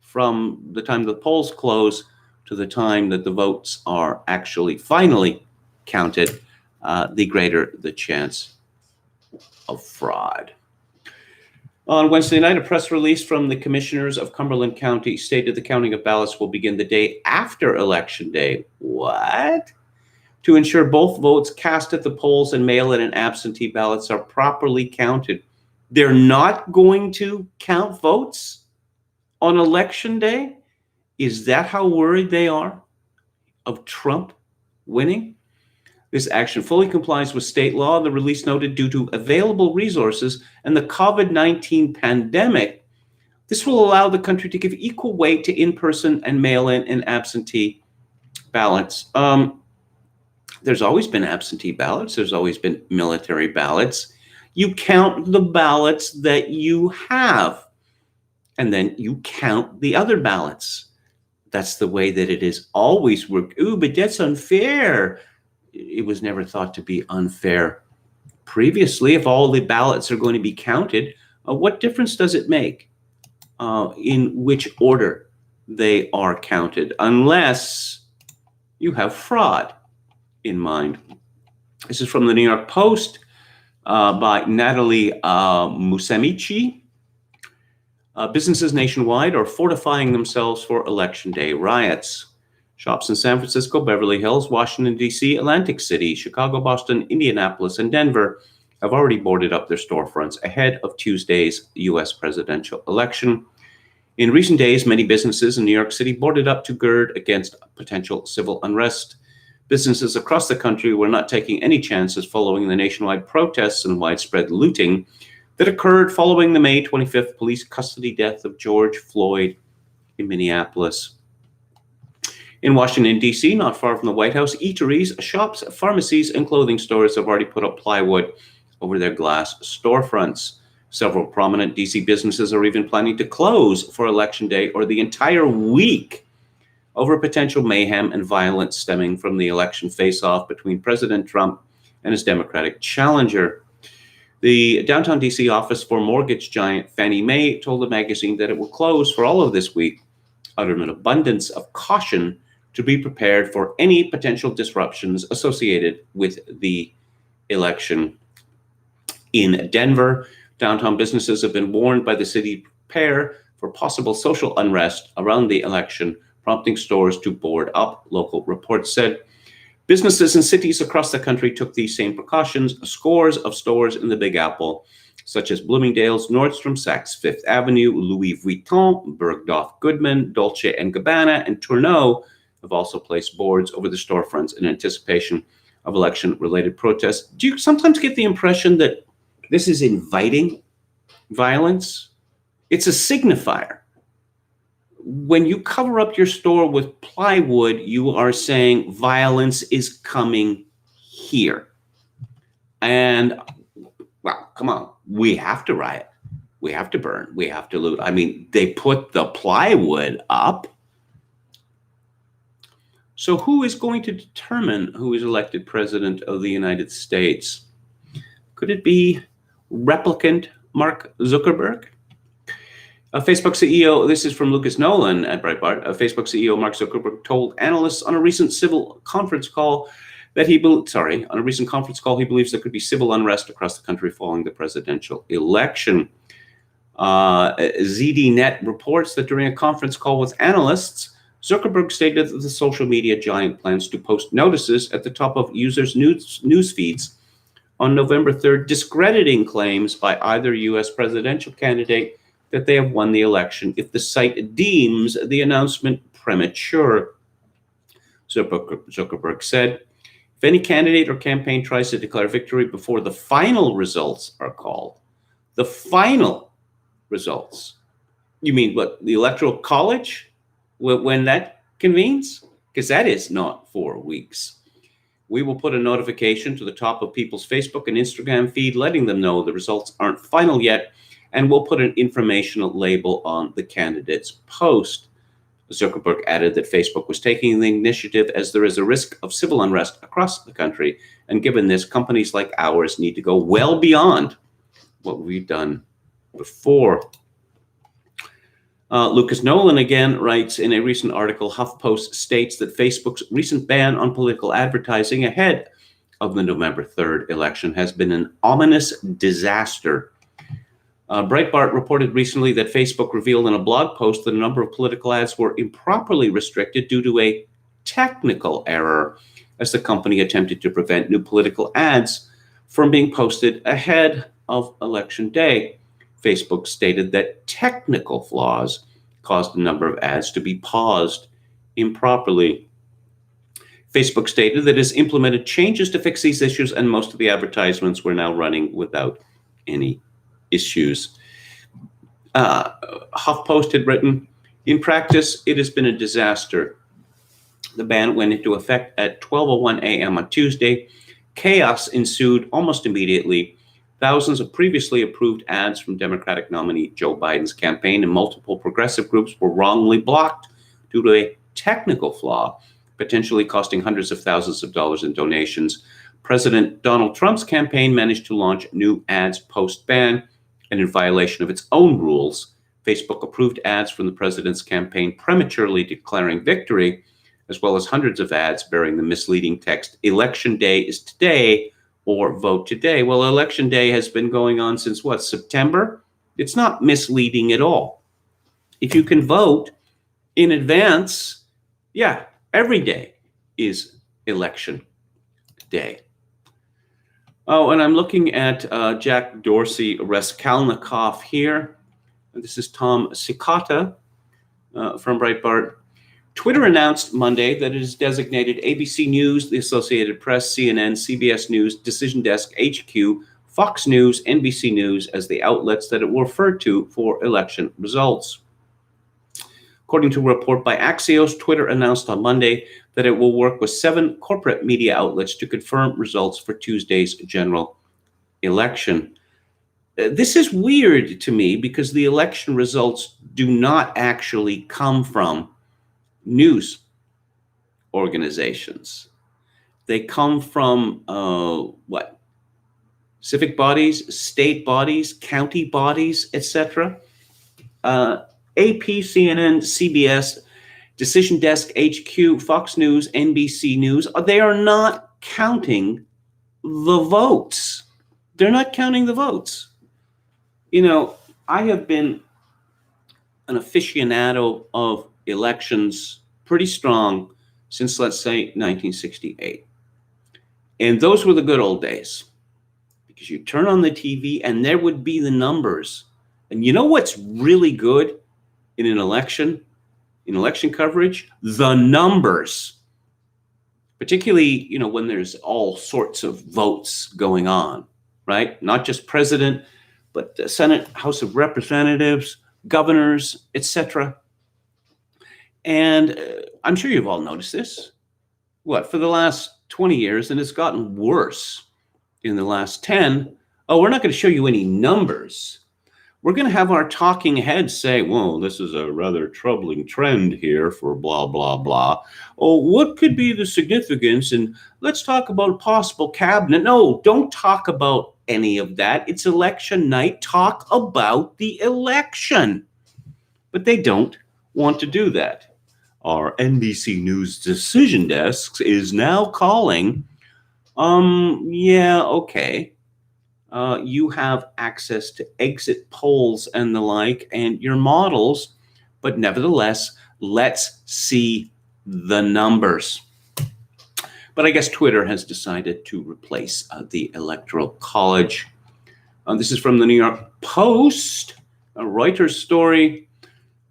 from the time the polls close to the time that the votes are actually finally counted, the greater the chance of fraud. On Wednesday night, a press release from the commissioners of Cumberland County stated the counting of ballots will begin the day after Election Day. What? To ensure both votes cast at the polls and mail-in and absentee ballots are properly counted. They're not going to count votes on Election Day? Is that how worried they are of Trump winning? This action fully complies with state law, the release noted, due to available resources and the COVID-19 pandemic. This will allow the country to give equal weight to in-person and mail-in and absentee ballots. There's always been absentee ballots. There's always been military ballots. You count the ballots that you have, and then you count the other ballots. That's the way that it has always worked. Ooh, but that's unfair. It was never thought to be unfair previously. If all the ballots are going to be counted, what difference does it make in which order they are counted, unless you have fraud in mind? This is from the New York Post by Natalie Musamichi. Businesses nationwide are fortifying themselves for Election Day riots. Shops in San Francisco, Beverly Hills, Washington, D.C., Atlantic City, Chicago, Boston, Indianapolis, and Denver have already boarded up their storefronts ahead of Tuesday's U.S. presidential election. In recent days, many businesses in New York City boarded up to gird against potential civil unrest. Businesses across the country were not taking any chances following the nationwide protests and widespread looting that occurred following the May 25th police custody death of George Floyd in Minneapolis. In Washington, D.C., not far from the White House, eateries, shops, pharmacies, and clothing stores have already put up plywood over their glass storefronts. Several prominent D.C. businesses are even planning to close for Election Day or the entire week over potential mayhem and violence stemming from the election face-off between President Trump and his Democratic challenger. The downtown D.C. office for mortgage giant Fannie Mae told the magazine that it will close for all of this week out of an abundance of caution to be prepared for any potential disruptions associated with the election. In Denver, downtown businesses have been warned by the city to prepare for possible social unrest around the election, prompting stores to board up, local reports said. Businesses in cities across the country took these same precautions. Scores of stores in the Big Apple such as Bloomingdale's, Nordstrom, Saks Fifth Avenue, Louis Vuitton, Bergdorf Goodman, Dolce & Gabbana, and Turnout have also placed boards over the storefronts in anticipation of election-related protests. Do you sometimes get the impression that this is inviting violence? It's a signifier. When you cover up your store with plywood, you are saying violence is coming here. And, well, come on, we have to riot. We have to burn. We have to loot. I mean, they put the plywood up. So who is going to determine who is elected president of the United States? Could it be replicant Mark Zuckerberg? Facebook CEO, this is from Lucas Nolan at Breitbart. Facebook CEO Mark Zuckerberg told analysts on a recent conference call he believes there could be civil unrest across the country following the presidential election. ZDNet reports that during a conference call with analysts, Zuckerberg stated that the social media giant plans to post notices at the top of users' news feeds on November 3rd, discrediting claims by either U.S. presidential candidate that they have won the election if the site deems the announcement premature. Zuckerberg said, if any candidate or campaign tries to declare victory before the final results are called, the final results, you mean what, the Electoral College, when that convenes? Because that is not 4 weeks. We will put a notification to the top of people's Facebook and Instagram feed, letting them know the results aren't final yet, and we'll put an informational label on the candidate's post. Zuckerberg added that Facebook was taking the initiative as there is a risk of civil unrest across the country, and given this, companies like ours need to go well beyond what we've done before. Lucas Nolan again writes in a recent article, HuffPost states that Facebook's recent ban on political advertising ahead of the November 3rd election has been an ominous disaster. Breitbart reported recently that Facebook revealed in a blog post that a number of political ads were improperly restricted due to a technical error, as the company attempted to prevent new political ads from being posted ahead of Election Day. Facebook stated that technical flaws caused a number of ads to be paused improperly. Facebook stated that it has implemented changes to fix these issues, and most of the advertisements were now running without any issues. HuffPost had written, in practice, it has been a disaster. The ban went into effect at 12:01 a.m. on Tuesday. Chaos ensued almost immediately. Thousands of previously approved ads from Democratic nominee Joe Biden's campaign and multiple progressive groups were wrongly blocked due to a technical flaw, potentially costing hundreds of thousands of dollars in donations. President Donald Trump's campaign managed to launch new ads post-ban, and in violation of its own rules, Facebook approved ads from the president's campaign prematurely declaring victory, as well as hundreds of ads bearing the misleading text, "Election Day is today," or "Vote today." Well, Election Day has been going on since what, September? It's not misleading at all. If you can vote in advance, yeah, every day is Election Day. Oh, and I'm looking at Jack Dorsey Raskolnikov here. This is Tom Sikata from Breitbart. Twitter announced Monday that it has designated ABC News, the Associated Press, CNN, CBS News, Decision Desk, HQ, Fox News, NBC News as the outlets that it will refer to for election results. According to a report by Axios, Twitter announced on Monday that it will work with 7 corporate media outlets to confirm results for Tuesday's general election. This is weird to me because the election results do not actually come from news organizations. They come from civic bodies, state bodies, county bodies, etc. AP, CNN, CBS, Decision Desk, HQ, Fox News, NBC News, they are not counting the votes. They're not counting the votes. You know, I have been an aficionado of elections pretty strong since, let's say, 1968. And those were the good old days. because you turn on the TV and there would be the numbers. And you know what's really good in an election, in election coverage? The numbers. Particularly, when there's all sorts of votes going on, right? Not just president, but the Senate, House of Representatives, governors, etc. And I'm sure you've all noticed this. For the last 20 years, and it's gotten worse in the last 10. Oh, we're not going to show you any numbers. We're going to have our talking heads say, well, this is a rather troubling trend here for blah, blah, blah. Oh, what could be the significance? And let's talk about possible cabinet. No, don't talk about any of that. It's election night. Talk about the election. But they don't want to do that. Our NBC News decision desk is now calling. Yeah, okay. You have access to exit polls and the like and your models, but nevertheless, let's see the numbers. But I guess Twitter has decided to replace the Electoral College. This is from the New York Post, a Reuters story.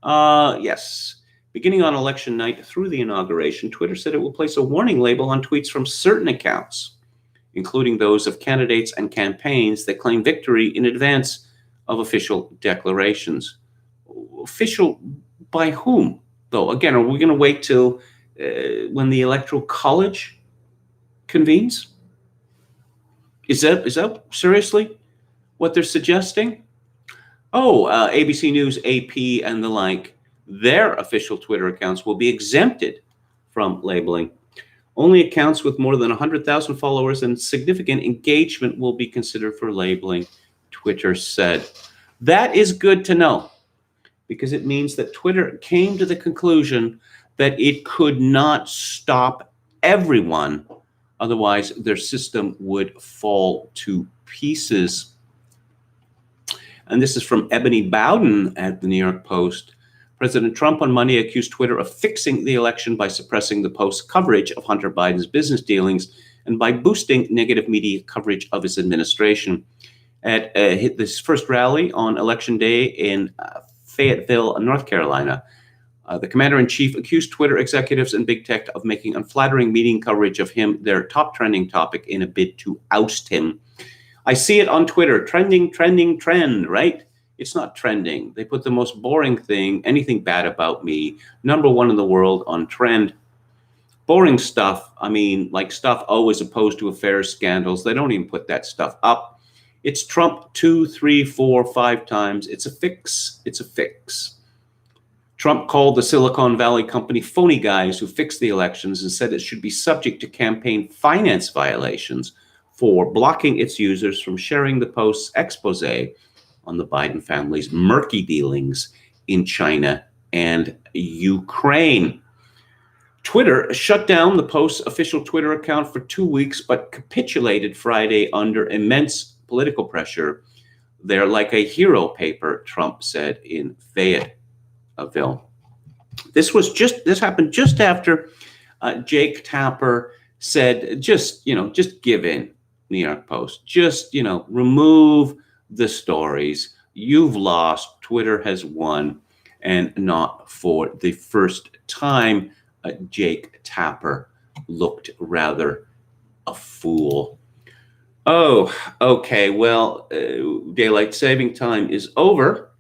Yes. Beginning on election night through the inauguration, Twitter said it will place a warning label on tweets from certain accounts, including those of candidates and campaigns that claim victory in advance of official declarations. Official by whom, though? Again, are we going to wait till when the Electoral College convenes? Is that seriously what they're suggesting? Oh, ABC News, AP, and the like, their official Twitter accounts will be exempted from labeling. Only accounts with more than 100,000 followers and significant engagement will be considered for labeling, Twitter said. That is good to know, because it means that Twitter came to the conclusion that it could not stop everyone. Otherwise, their system would fall to pieces. And this is from Ebony Bowden at the New York Post. President Trump on Monday accused Twitter of fixing the election by suppressing the Post's coverage of Hunter Biden's business dealings and by boosting negative media coverage of his administration. At this first rally on Election Day in Fayetteville, North Carolina, the commander-in-chief accused Twitter executives and big tech of making unflattering media coverage of him their top trending topic in a bid to oust him. I see it on Twitter, trending, trend, right? It's not trending. They put the most boring thing, anything bad about me, #1 in the world on trend. Boring stuff. I mean, like stuff always opposed to affairs, scandals. They don't even put that stuff up. It's Trump 2, 3, 4, 5 times. It's a fix. It's a fix. Trump called the Silicon Valley company phony guys who fixed the elections and said it should be subject to campaign finance violations for blocking its users from sharing the Post's expose on the Biden family's murky dealings in China and Ukraine. Twitter shut down the Post's official Twitter account for 2 weeks, but capitulated Friday under immense political pressure. They're like a hero paper, Trump said in Fayetteville. This happened just after Jake Tapper said, just give in, New York Post. Just, remove the stories. You've lost. Twitter has won. And not for the first time, Jake Tapper looked rather a fool. Oh, okay. Well, daylight saving time is over.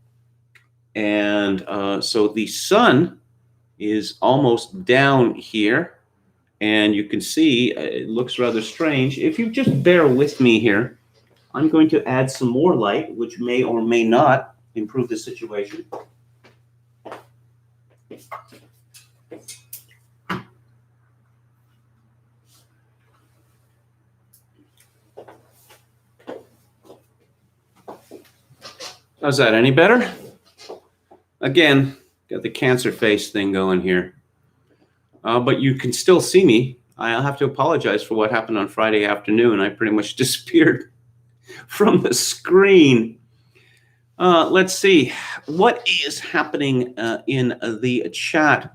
And so the sun is almost down here. And you can see it looks rather strange. If you just bear with me here, I'm going to add some more light, which may or may not improve the situation. How's that? Any better? Again, got the cancer face thing going here. But you can still see me. I'll have to apologize for what happened on Friday afternoon. I pretty much disappeared from the screen. Let's see. What is happening in the chat?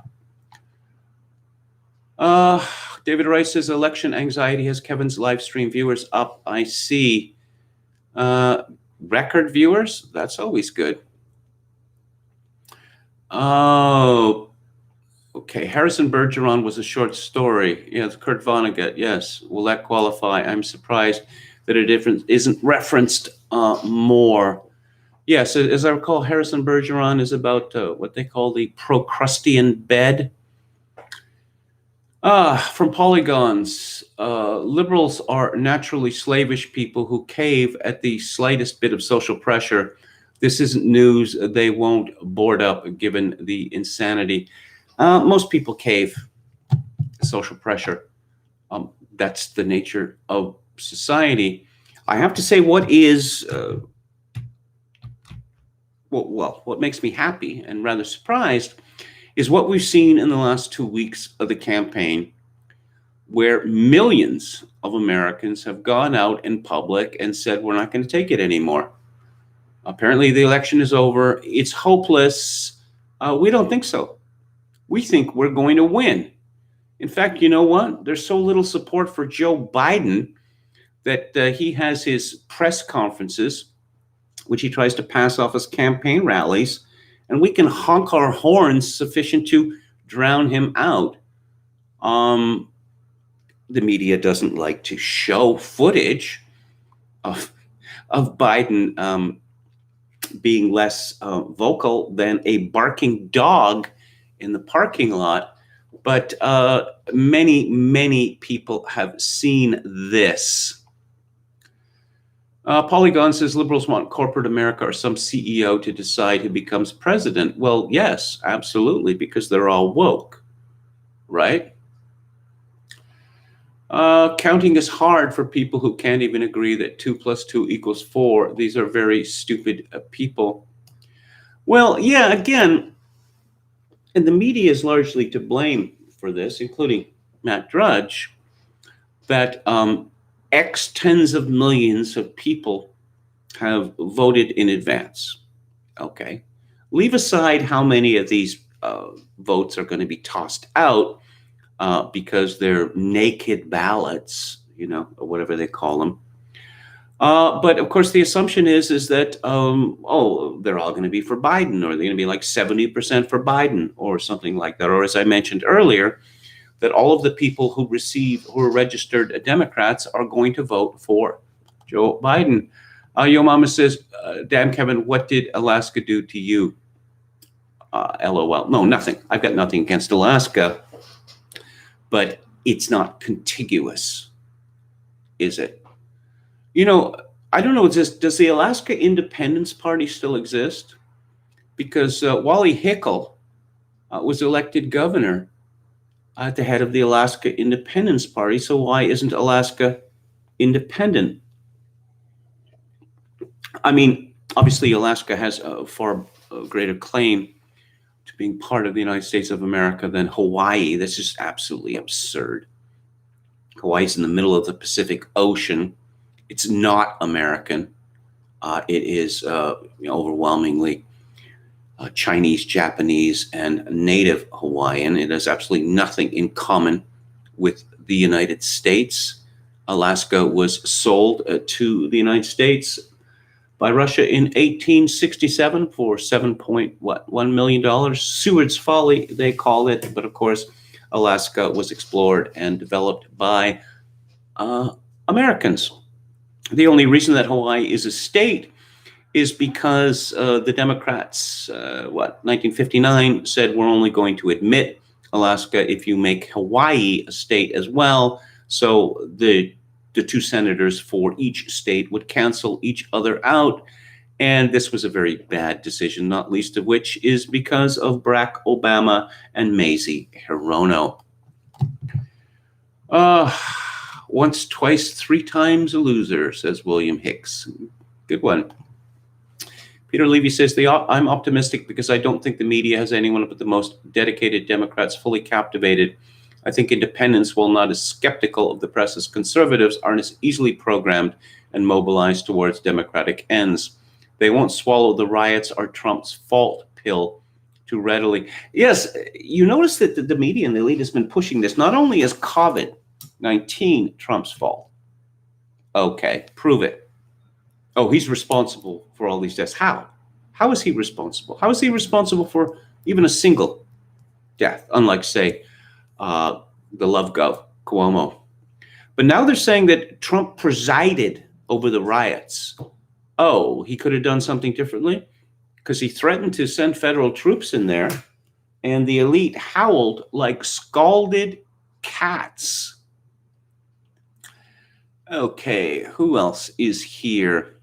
David Rice says election anxiety has Kevin's live stream viewers up. I see. Record viewers, that's always good. Oh, okay. Harrison Bergeron was a short story. Yes, Kurt Vonnegut. Yes, will that qualify? I'm surprised that a difference isn't referenced more. Yes, as I recall, Harrison Bergeron is about what they call the Procrustean bed. From Polygons, liberals are naturally slavish people who cave at the slightest bit of social pressure. This isn't news. They won't board up given the insanity. Most people cave to social pressure. That's the nature of society. I have to say, what makes me happy and rather surprised is what we've seen in the last 2 weeks of the campaign, where millions of Americans have gone out in public and said, we're not going to take it anymore. Apparently, the election is over. It's hopeless. We don't think so. We think we're going to win. In fact, you know what? There's so little support for Joe Biden that he has his press conferences, which he tries to pass off as campaign rallies, and we can honk our horns sufficient to drown him out. The media doesn't like to show footage of Biden being less vocal than a barking dog in the parking lot. But many, many people have seen this. Polygon says liberals want corporate America or some CEO to decide who becomes president. Well, yes, absolutely, because they're all woke, right? Counting is hard for people who can't even agree that 2 + 2 = 4. These are very stupid people. Well, yeah, again, and the media is largely to blame for this, including Matt Drudge, that X tens of millions of people have voted in advance. Okay. Leave aside how many of these votes are going to be tossed out because they're naked ballots, or whatever they call them. But of course, the assumption is that, they're all going to be for Biden, or they're going to be like 70% for Biden or something like that. Or as I mentioned earlier, that all of the people who are registered Democrats are going to vote for Joe Biden. Yo Mama says, damn, Kevin, what did Alaska do to you? LOL. No, nothing. I've got nothing against Alaska, but it's not contiguous, is it? I don't know, does the Alaska Independence Party still exist? Because Wally Hickel was elected governor at the head of the Alaska Independence Party, so why isn't Alaska independent? I mean, obviously, Alaska has a far greater claim to being part of the United States of America than Hawaii. That's just absolutely absurd. Hawaii's in the middle of the Pacific Ocean. It's not American. It is overwhelmingly Chinese, Japanese, and Native Hawaiian. It has absolutely nothing in common with the United States. Alaska was sold to the United States by Russia in 1867 for $7.1 million. Seward's Folly, they call it. But of course, Alaska was explored and developed by Americans. The only reason that Hawaii is a state is because the Democrats, 1959, said we're only going to admit Alaska if you make Hawaii a state as well. So the two senators for each state would cancel each other out. And this was a very bad decision, not least of which is because of Barack Obama and Mazie Hirono. Once, twice, 3 times a loser, says William Hicks. Good one. Peter Levy says, I'm optimistic because I don't think the media has anyone but the most dedicated Democrats fully captivated. I think independents, while not as skeptical of the press as conservatives, aren't as easily programmed and mobilized towards Democratic ends. They won't swallow the riots or Trump's fault pill too readily. Yes, you notice that the media and the elite has been pushing this, not only as COVID-19 Trump's fault. Okay, prove it. Oh, he's responsible for all these deaths. How? How is he responsible? How is he responsible for even a single death, unlike, say, the Love Gov, Cuomo? But now they're saying that Trump presided over the riots. Oh, he could have done something differently? Because he threatened to send federal troops in there, and the elite howled like scalded cats. Okay, who else is here?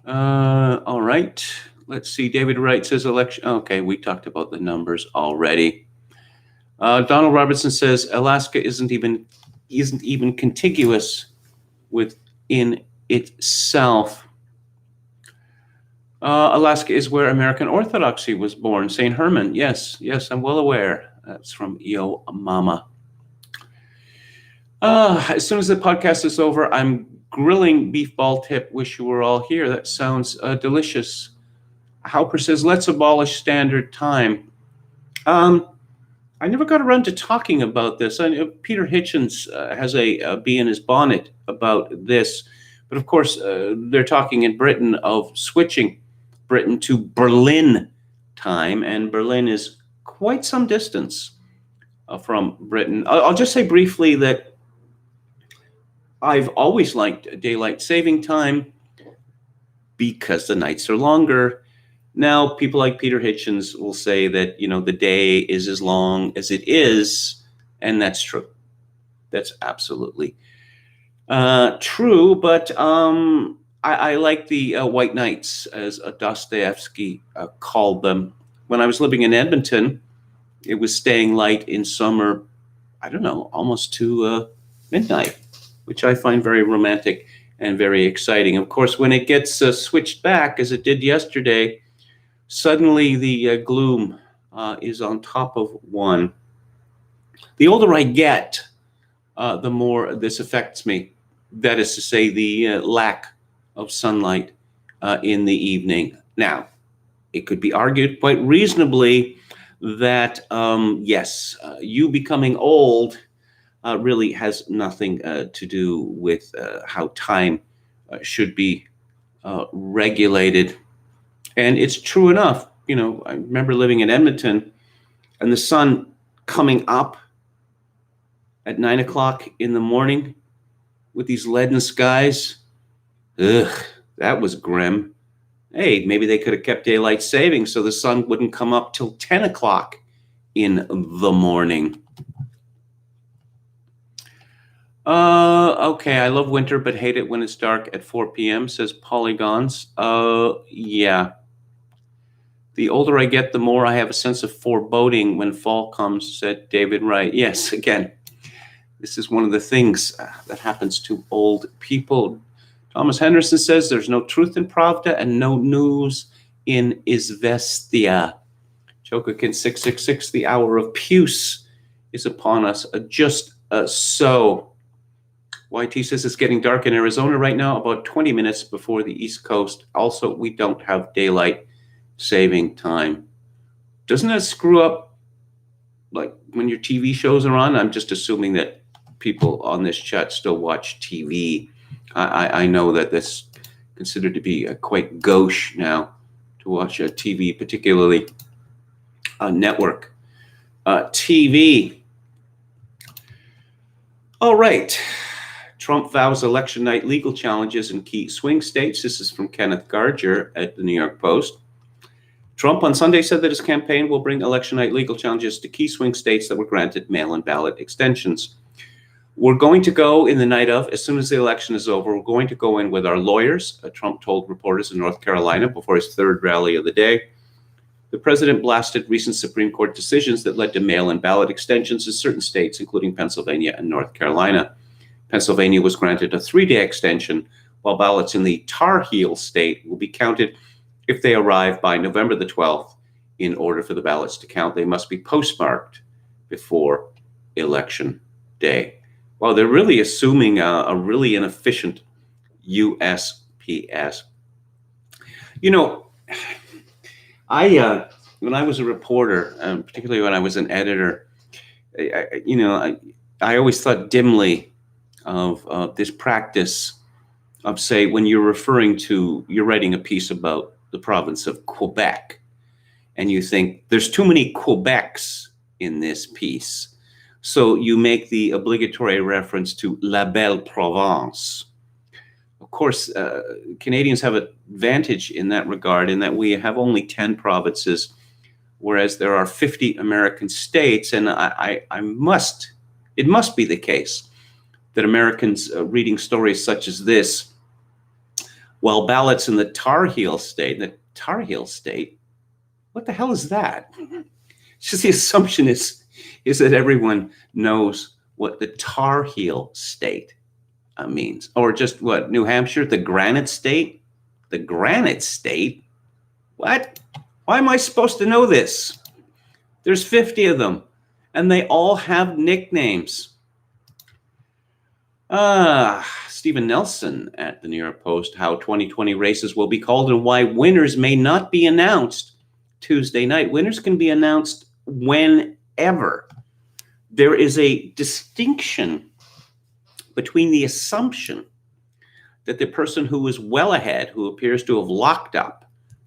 All right. Let's see. David Wright says election. Okay, we talked about the numbers already. Donald Robertson says Alaska isn't even contiguous within itself. Alaska is where American Orthodoxy was born. St. Herman. Yes, I'm well aware. That's from Yo Mama. As soon as the podcast is over, I'm grilling beef ball tip. Wish you were all here. That sounds delicious. Hauper says, let's abolish standard time. I never got around to talking about this. I know Peter Hitchens has a bee in his bonnet about this. But of course, they're talking in Britain of switching Britain to Berlin time. And Berlin is quite some distance from Britain. I'll just say briefly that I've always liked daylight saving time because the nights are longer. Now, people like Peter Hitchens will say that, the day is as long as it is, and that's true. That's absolutely true, but I like the white nights, as Dostoevsky called them. When I was living in Edmonton, it was staying light in summer, I don't know, almost to midnight, which I find very romantic and very exciting. Of course, when it gets switched back, as it did yesterday, suddenly the gloom is on top of one. The older I get, the more this affects me. That is to say, the lack of sunlight in the evening. Now, it could be argued quite reasonably that, yes, you becoming old really has nothing to do with how time should be regulated. And it's true enough. I remember living in Edmonton and the sun coming up at 9 o'clock in the morning with these leaden skies. Ugh, that was grim. Hey, maybe they could have kept daylight saving so the sun wouldn't come up till 10 o'clock in the morning. Okay, I love winter, but hate it when it's dark at 4 p.m., says Polygons. Yeah. The older I get, the more I have a sense of foreboding when fall comes, said David Wright. Yes, again, this is one of the things that happens to old people. Thomas Henderson says there's no truth in Pravda and no news in Izvestia. Chokakin 666, the hour of puce is upon us. Just so. YT says it's getting dark in Arizona right now, about 20 minutes before the East Coast. Also, we don't have daylight saving time. Doesn't that screw up, like, when your TV shows are on? I'm just assuming that people on this chat still watch TV. I know that that's considered to be quite gauche now to watch TV, particularly network TV. All right. Trump vows election night legal challenges in key swing states. This is from Kenneth Garger at the New York Post. Trump on Sunday said that his campaign will bring election night legal challenges to key swing states that were granted mail-in ballot extensions. We're going to go in the night of, as soon as the election is over, we're going to go in with our lawyers, Trump told reporters in North Carolina before his third rally of the day. The president blasted recent Supreme Court decisions that led to mail-in ballot extensions in certain states, including Pennsylvania and North Carolina. Pennsylvania was granted a 3-day extension, while ballots in the Tar Heel state will be counted if they arrive by November the 12th. In order for the ballots to count, they must be postmarked before Election Day. Well, they're really assuming a really inefficient USPS. When I was a reporter, particularly when I was an editor, I always thought dimly of this practice of, say, when you're writing a piece about the province of Quebec, and you think there's too many Quebecs in this piece. So you make the obligatory reference to La Belle Province. Of course, Canadians have an advantage in that regard, in that we have only 10 provinces, whereas there are 50 American states. And it must be the case that Americans reading stories such as this, while ballots in the Tar Heel state, what the hell is that? It's just the assumption is that everyone knows what the Tar Heel state means. Or just what, New Hampshire, the Granite State? The Granite State? What? Why am I supposed to know this? There's 50 of them, and they all have nicknames. Stephen Nelson at the New York Post, how 2020 races will be called and why winners may not be announced Tuesday night. Winners can be announced whenever. There is a distinction between the assumption that the person who is well ahead, who appears to have locked up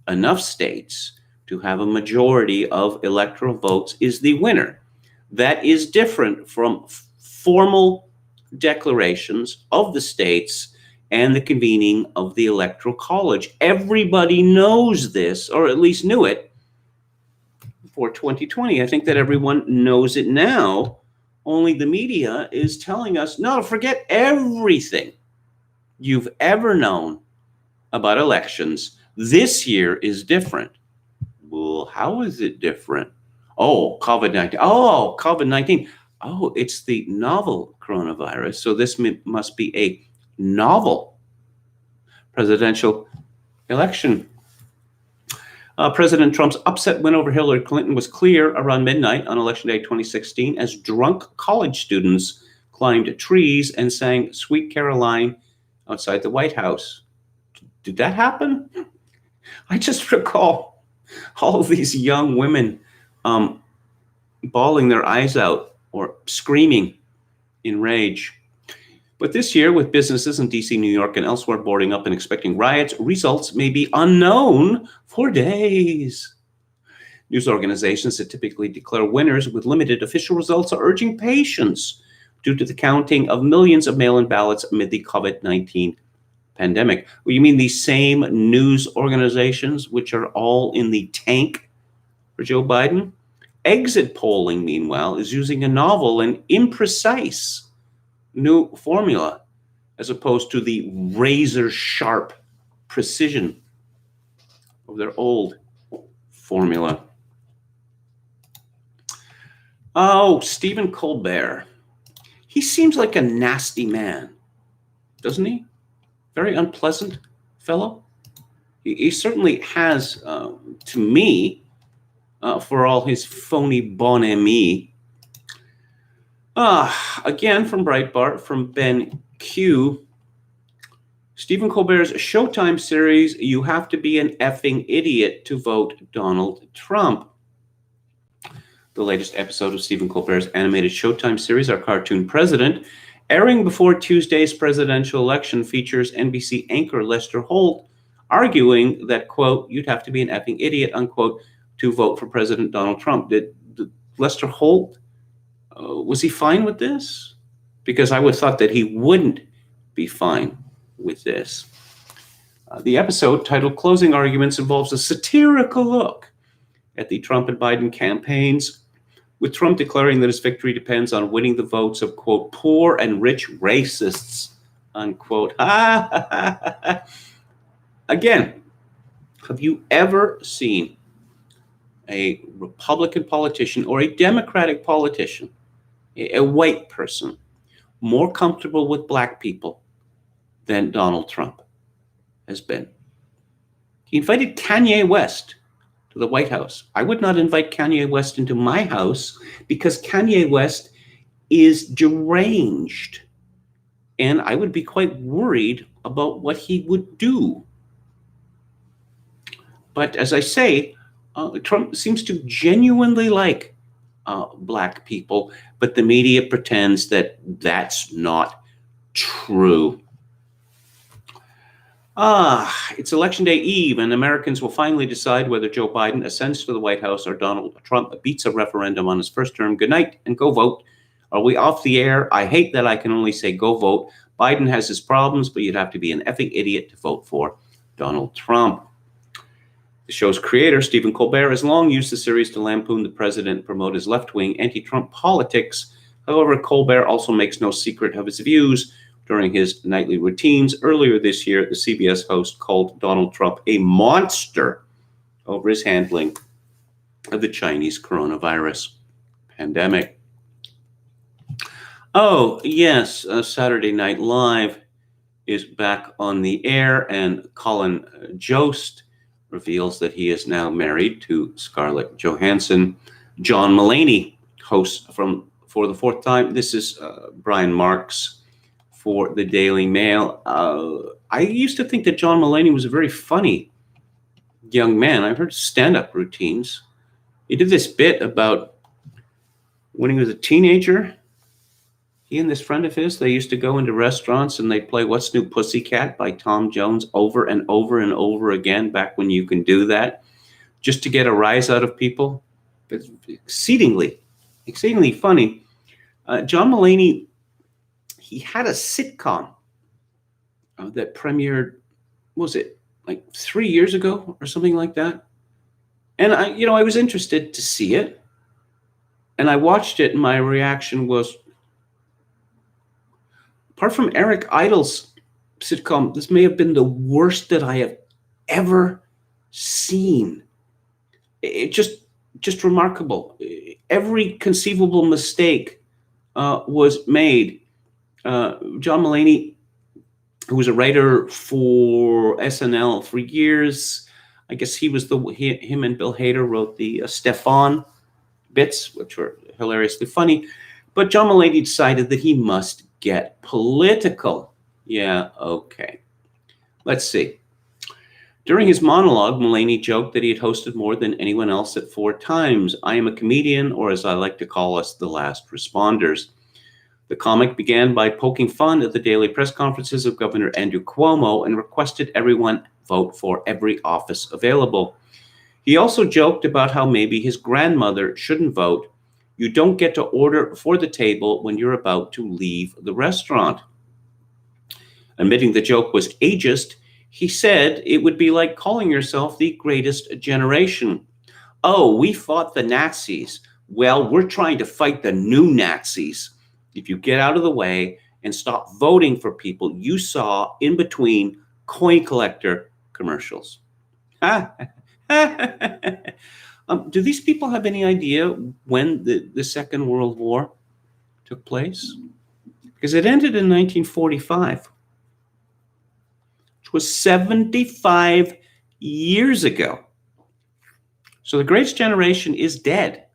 enough states to have a majority of electoral votes, is the winner. That is different from formal declarations of the states and the convening of the Electoral College. Everybody knows this, or at least knew it for 2020. I think that everyone knows it now, only the media is telling us, no, forget everything you've ever known about elections. This year is different. Well, how is it different? Oh, COVID-19. Oh, COVID-19. Oh, it's the novel coronavirus. So this must be a novel presidential election. President Trump's upset win over Hillary Clinton was clear around midnight on Election Day 2016 as drunk college students climbed trees and sang Sweet Caroline outside the White House. Did that happen? I just recall all of these young women bawling their eyes out or screaming in rage. But this year, with businesses in DC, New York, and elsewhere boarding up and expecting riots, results may be unknown for days. News organizations that typically declare winners with limited official results are urging patience due to the counting of millions of mail-in ballots amid the COVID-19 pandemic. Well, you mean these same news organizations, which are all in the tank for Joe Biden? Exit polling, meanwhile, is using a novel and imprecise new formula as opposed to the razor-sharp precision of their old formula. Oh, Stephen Colbert. He seems like a nasty man, doesn't he? Very unpleasant fellow. He certainly has, to me, for all his phony bonhomie. Again from Breitbart, from Ben Q. Stephen Colbert's Showtime series, You Have to Be an Effing Idiot to Vote Donald Trump. The latest episode of Stephen Colbert's animated Showtime series, Our Cartoon President, airing before Tuesday's presidential election, features NBC anchor Lester Holt arguing that, quote, you'd have to be an effing idiot, unquote, to vote for President Donald Trump. Did Lester Holt, was he fine with this? Because I would have thought that he wouldn't be fine with this. The episode, titled Closing Arguments, involves a satirical look at the Trump and Biden campaigns, with Trump declaring that his victory depends on winning the votes of, quote, poor and rich racists, unquote. Again, have you ever seen a Republican politician or a Democratic politician, a white person, more comfortable with black people than Donald Trump has been? He invited Kanye West to the White House. I would not invite Kanye West into my house because Kanye West is deranged, and I would be quite worried about what he would do. But as I say, Trump seems to genuinely like black people, but the media pretends that that's not true. It's Election Day Eve, and Americans will finally decide whether Joe Biden ascends to the White House or Donald Trump beats a referendum on his first term. Good night and go vote. Are we off the air? I hate that I can only say go vote. Biden has his problems, but you'd have to be an effing idiot to vote for Donald Trump. The show's creator, Stephen Colbert, has long used the series to lampoon the president and promote his left-wing anti-Trump politics. However, Colbert also makes no secret of his views. During his nightly routines earlier this year, the CBS host called Donald Trump a monster over his handling of the Chinese coronavirus pandemic. Oh, yes, Saturday Night Live is back on the air, and Colin Jost reveals that he is now married to Scarlett Johansson. John Mulaney hosts for the fourth time. This is Brian Marks for the Daily Mail. I used to think that John Mulaney was a very funny young man. I've heard stand-up routines. He did this bit about when he was a teenager. He and this friend of his, they used to go into restaurants and they'd play What's New Pussycat by Tom Jones over and over and over again, back when you can do that, just to get a rise out of people. It's exceedingly funny. John Mulaney, he had a sitcom that premiered, what was it, like 3 years ago or something like that? And I was interested to see it. And I watched it, and my reaction was, apart from Eric Idle's sitcom, this may have been the worst that I have ever seen. It just remarkable. Every conceivable mistake was made. John Mulaney, who was a writer for SNL for years, I guess him and Bill Hader wrote the Stefan bits, which were hilariously funny. But John Mulaney decided that he must get political. Yeah, okay. Let's see. During his monologue, Mulaney joked that he had hosted more than anyone else at 4 times. I am a comedian, or as I like to call us, the last responders. The comic began by poking fun at the daily press conferences of Governor Andrew Cuomo and requested everyone vote for every office available. He also joked about how maybe his grandmother shouldn't vote. You don't get to order for the table when you're about to leave the restaurant. Admitting the joke was ageist, he said it would be like calling yourself the greatest generation. Oh, we fought the Nazis. Well, we're trying to fight the new Nazis. If you get out of the way and stop voting for people you saw in between coin collector commercials. Do these people have any idea when the Second World War took place? Because it ended in 1945, which was 75 years ago. So the Greatest Generation is dead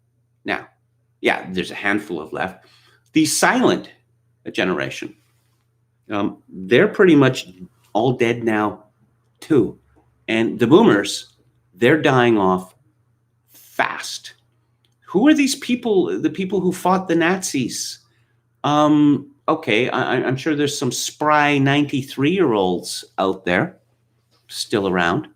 now. Yeah, there's a handful of left. The silent generation, they're pretty much all dead now too. And the boomers, they're dying off fast. Who are these people, the people who fought the Nazis? Okay, I'm sure there's some spry 93-year-olds out there still around.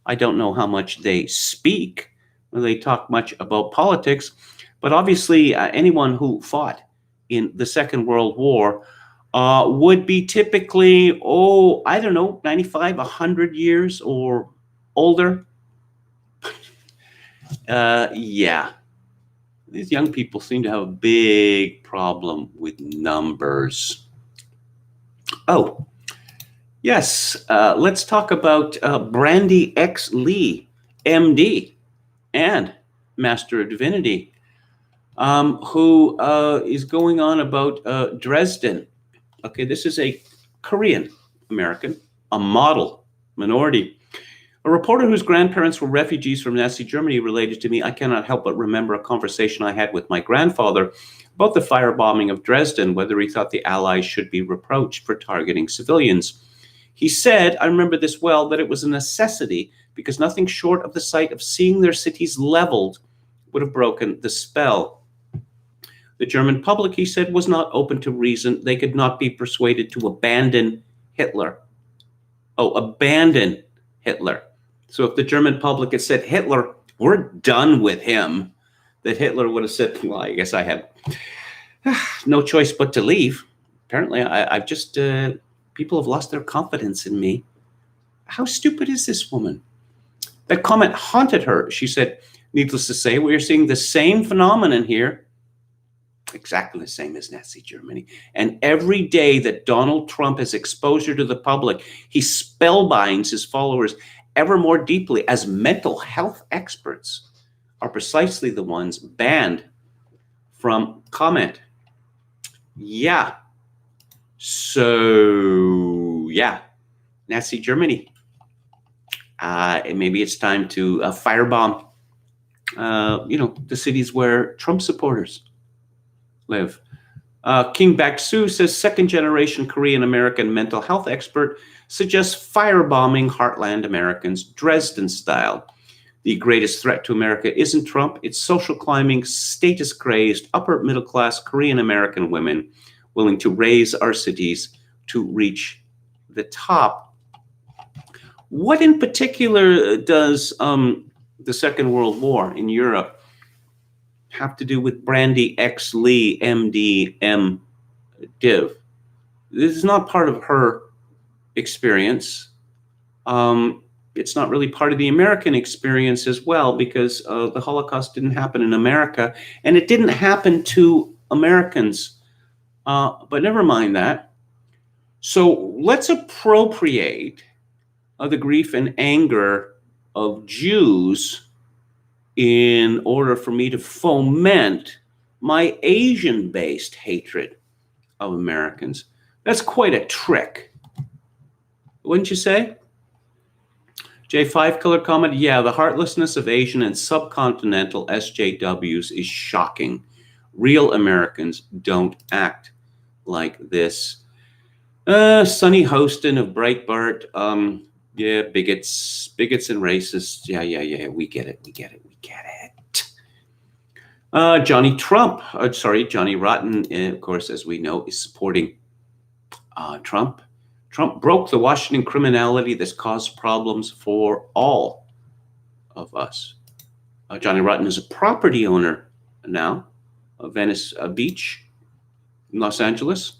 I don't know how much they speak, or they talk much about politics, but obviously anyone who fought in the Second World War would be typically, 95, 100 years or older. Yeah. These young people seem to have a big problem with numbers. Oh, yes. Let's talk about Brandy X. Lee, MD, and Master of Divinity, who is going on about Dresden. Okay, this is a Korean American, a model minority. A reporter whose grandparents were refugees from Nazi Germany related to me, I cannot help but remember a conversation I had with my grandfather about the firebombing of Dresden, whether he thought the Allies should be reproached for targeting civilians. He said, I remember this well, that it was a necessity because nothing short of the sight of seeing their cities leveled would have broken the spell. The German public, he said, was not open to reason. They could not be persuaded to abandon Hitler. Oh, abandon Hitler. So if the German public had said, Hitler, we're done with him, that Hitler would have said, well, I guess I have no choice but to leave. Apparently, I've just, people have lost their confidence in me. How stupid is this woman? That comment haunted her. She said, needless to say, we are seeing the same phenomenon here, exactly the same as Nazi Germany. And every day that Donald Trump has exposure to the public, he spellbinds his followers ever more deeply, as mental health experts are precisely the ones banned from comment. Yeah. So, yeah, Nazi Germany. Maybe it's time to firebomb, the cities where Trump supporters live. King Baksu says second-generation Korean-American mental health expert suggests firebombing heartland Americans Dresden style. The greatest threat to America isn't Trump, it's social climbing, status-crazed, upper-middle-class Korean-American women willing to raise our cities to reach the top. What in particular does the Second World War in Europe have to do with Brandy X. Lee, MD, M. Div? This is not part of her experience. It's not really part of the American experience as well, because the Holocaust didn't happen in America, and it didn't happen to Americans. But never mind that. So let's appropriate the grief and anger of Jews in order for me to foment my Asian-based hatred of Americans. That's quite a trick, wouldn't you say? J5 color comment, yeah, the heartlessness of Asian and subcontinental SJWs is shocking. Real Americans don't act like this. Sonny Hostin of Breitbart, yeah, bigots and racists. Yeah, we get it. Johnny Rotten, of course, as we know, is supporting Trump. Trump broke the Washington criminality that's caused problems for all of us. Johnny Rotten is a property owner now of Venice Beach in Los Angeles.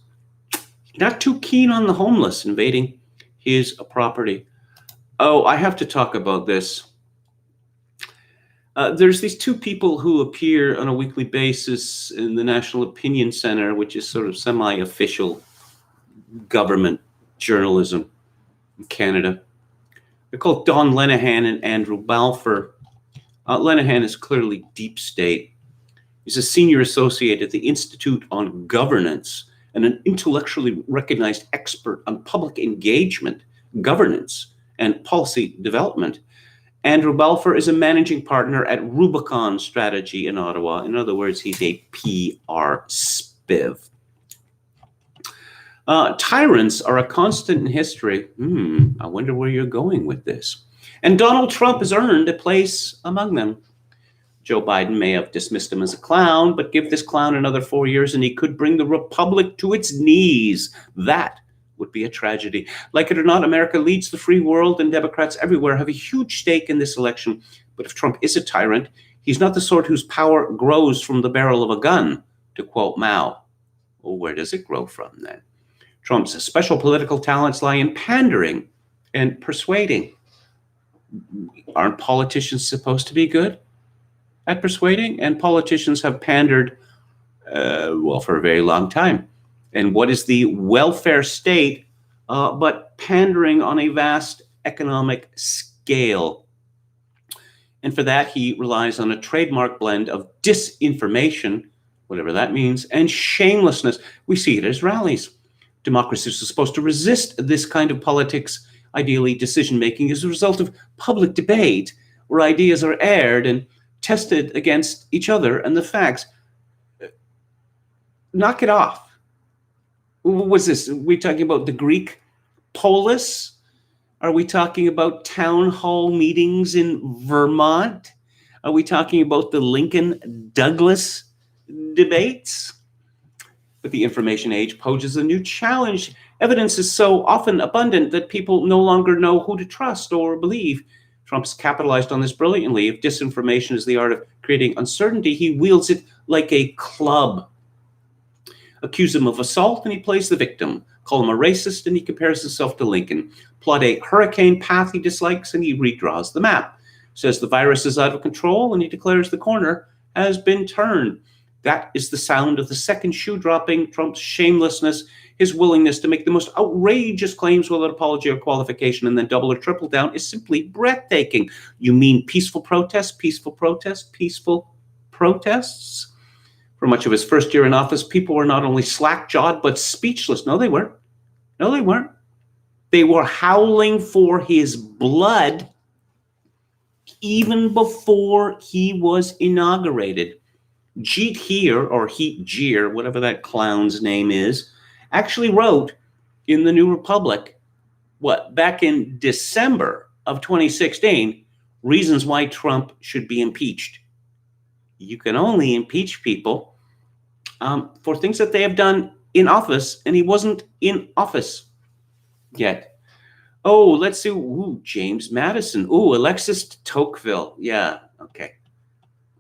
Not too keen on the homeless invading his property. Oh, I have to talk about this. There's these two people who appear on a weekly basis in the National Opinion Center, which is sort of semi-official government journalism in Canada. They're called Don Lenihan and Andrew Balfour. Lenihan is clearly deep state. He's a senior associate at the Institute on Governance and an intellectually recognized expert on public engagement, governance, and policy development. Andrew Balfour is a managing partner at Rubicon Strategy in Ottawa. In other words, he's a PR spiv. Tyrants are a constant in history. I wonder where you're going with this. And Donald Trump has earned a place among them. Joe Biden may have dismissed him as a clown, but give this clown another 4 years and he could bring the republic to its knees. That would be a tragedy. Like it or not, America leads the free world, and Democrats everywhere have a huge stake in this election. But if Trump is a tyrant, he's not the sort whose power grows from the barrel of a gun, to quote Mao. Well, where does it grow from then? Trump's special political talents lie in pandering and persuading. Aren't politicians supposed to be good at persuading? And politicians have pandered, for a very long time. And what is the welfare state but pandering on a vast economic scale? And for that, he relies on a trademark blend of disinformation, whatever that means, and shamelessness. We see it as rallies. Democracies are supposed to resist this kind of politics. Ideally, decision-making is a result of public debate where ideas are aired and tested against each other and the facts. Knock it off. What was this? Are we talking about the Greek polis? Are we talking about town hall meetings in Vermont? Are we talking about the Lincoln-Douglas debates? But the information age poses a new challenge. Evidence is so often abundant that people no longer know who to trust or believe. Trump's capitalized on this brilliantly. If disinformation is the art of creating uncertainty, he wields it like a club. Accuse him of assault and he plays the victim. Call him a racist and he compares himself to Lincoln. Plot a hurricane path he dislikes and he redraws the map. Says the virus is out of control and he declares the corner has been turned. That is the sound of the second shoe dropping. Trump's shamelessness, his willingness to make the most outrageous claims without apology or qualification and then double or triple down is simply breathtaking. You mean peaceful protests, peaceful protests, peaceful protests? For much of his first year in office, people were not only slack-jawed, but speechless. No, they weren't. No, they weren't. They were howling for his blood even before he was inaugurated. Jeet Heer, or Heat Jeer, whatever that clown's name is, actually wrote in the New Republic, back in December of 2016, reasons why Trump should be impeached. You can only impeach people for things that they have done in office, and he wasn't in office yet. Oh, let's see. Ooh, James Madison. Ooh, Alexis de Tocqueville. Yeah, okay.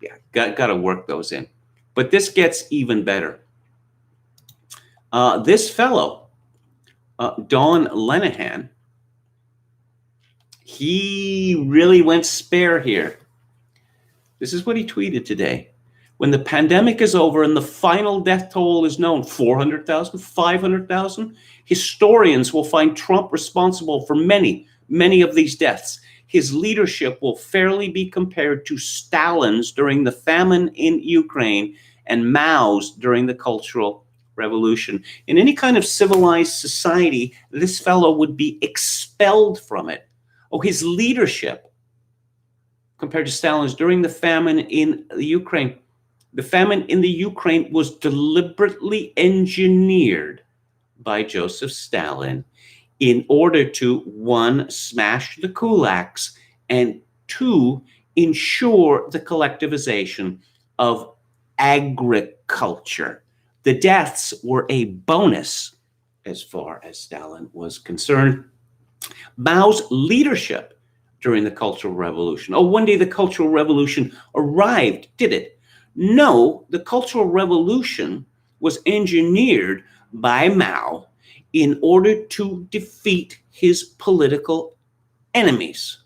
Yeah, got to work those in. But this gets even better. This fellow, Don Lenihan, he really went spare here. This is what he tweeted today. When the pandemic is over and the final death toll is known, 400,000, 500,000, historians will find Trump responsible for many, many of these deaths. His leadership will fairly be compared to Stalin's during the famine in Ukraine and Mao's during the Cultural Revolution. In any kind of civilized society, this fellow would be expelled from it. Oh, his leadership compared to Stalin's during the famine in the Ukraine. The famine in the Ukraine was deliberately engineered by Joseph Stalin in order to, one, smash the kulaks, and two, ensure the collectivization of agriculture. The deaths were a bonus as far as Stalin was concerned. Mao's leadership during the Cultural Revolution. Oh, one day the Cultural Revolution arrived, did it? No, the Cultural Revolution was engineered by Mao in order to defeat his political enemies.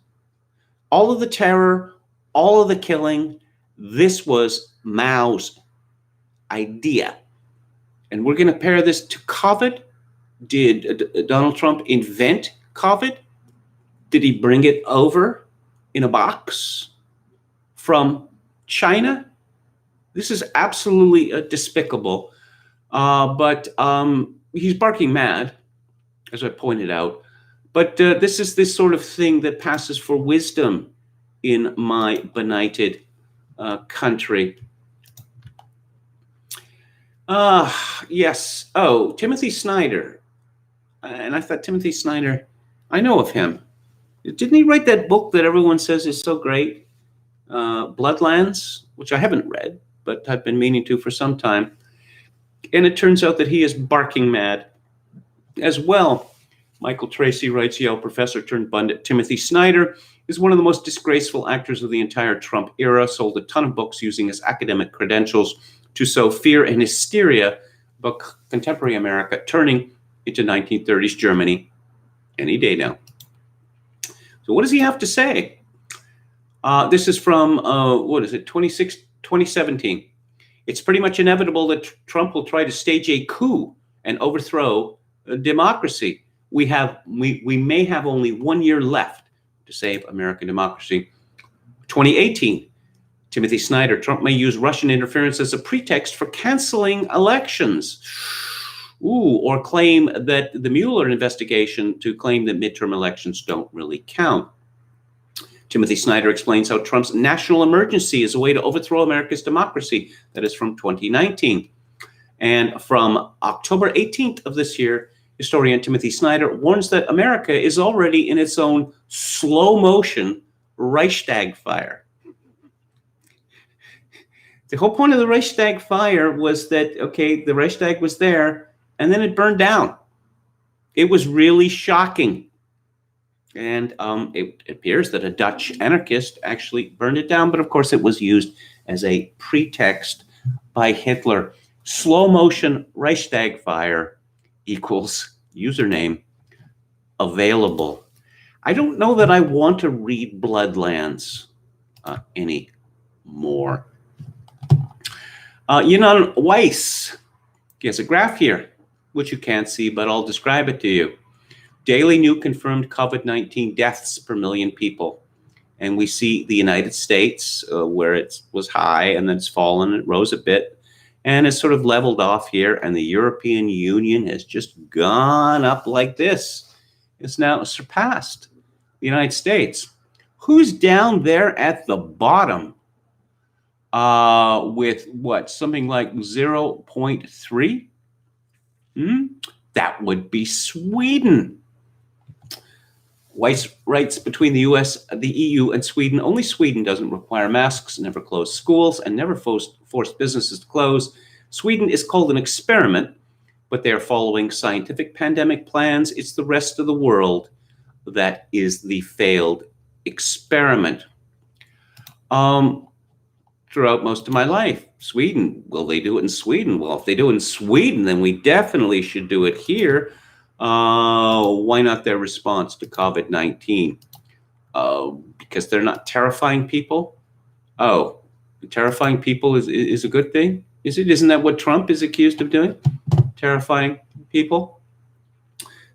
All of the terror, all of the killing, this was Mao's idea. And we're going to pair this to COVID. Did Donald Trump invent COVID? Did he bring it over in a box from China? This is absolutely despicable. But he's barking mad, as I pointed out. But this is this sort of thing that passes for wisdom in my benighted country. Yes. Oh, Timothy Snyder. And I thought Timothy Snyder, I know of him. Didn't he write that book that everyone says is so great? Bloodlands, which I haven't read, but I've been meaning to for some time. And it turns out that he is barking mad as well. Michael Tracy writes, Yale professor turned pundit Timothy Snyder is one of the most disgraceful actors of the entire Trump era, sold a ton of books using his academic credentials to sow fear and hysteria about contemporary America, turning into 1930s Germany any day now. So what does he have to say? This is from, 2017. It's pretty much inevitable that Trump will try to stage a coup and overthrow democracy. We may have only 1 year left to save American democracy. 2018, Timothy Snyder, Trump may use Russian interference as a pretext for canceling elections. Or claim that the Mueller investigation to claim that midterm elections don't really count. Timothy Snyder explains how Trump's national emergency is a way to overthrow America's democracy. That is from 2019. And from October 18th of this year, historian Timothy Snyder warns that America is already in its own slow motion Reichstag fire. The whole point of the Reichstag fire was that, okay, the Reichstag was there and then it burned down. It was really shocking. And it appears that a Dutch anarchist actually burned it down, but of course it was used as a pretext by Hitler. Slow motion Reichstag fire equals username available. I don't know that I want to read Bloodlands anymore. Jan Weiss, he has a graph here, which you can't see, but I'll describe it to you. Daily new confirmed COVID-19 deaths per million people. And we see the United States where it was high and then it's fallen, it rose a bit and it's sort of leveled off here. And the European Union has just gone up like this. It's now surpassed the United States. Who's down there at the bottom with what, something like 0.3? That would be Sweden. Weiss writes, between the US, the EU, and Sweden, only Sweden doesn't require masks, never closed schools, and never forced businesses to close. Sweden is called an experiment, but they are following scientific pandemic plans. It's the rest of the world that is the failed experiment. Throughout most of my life, Sweden, will they do it in Sweden? Well, if they do it in Sweden, then we definitely should do it here. Why not their response to COVID-19? Because they're not terrifying people? Oh, terrifying people is a good thing? Is it? Isn't that what Trump is accused of doing? Terrifying people?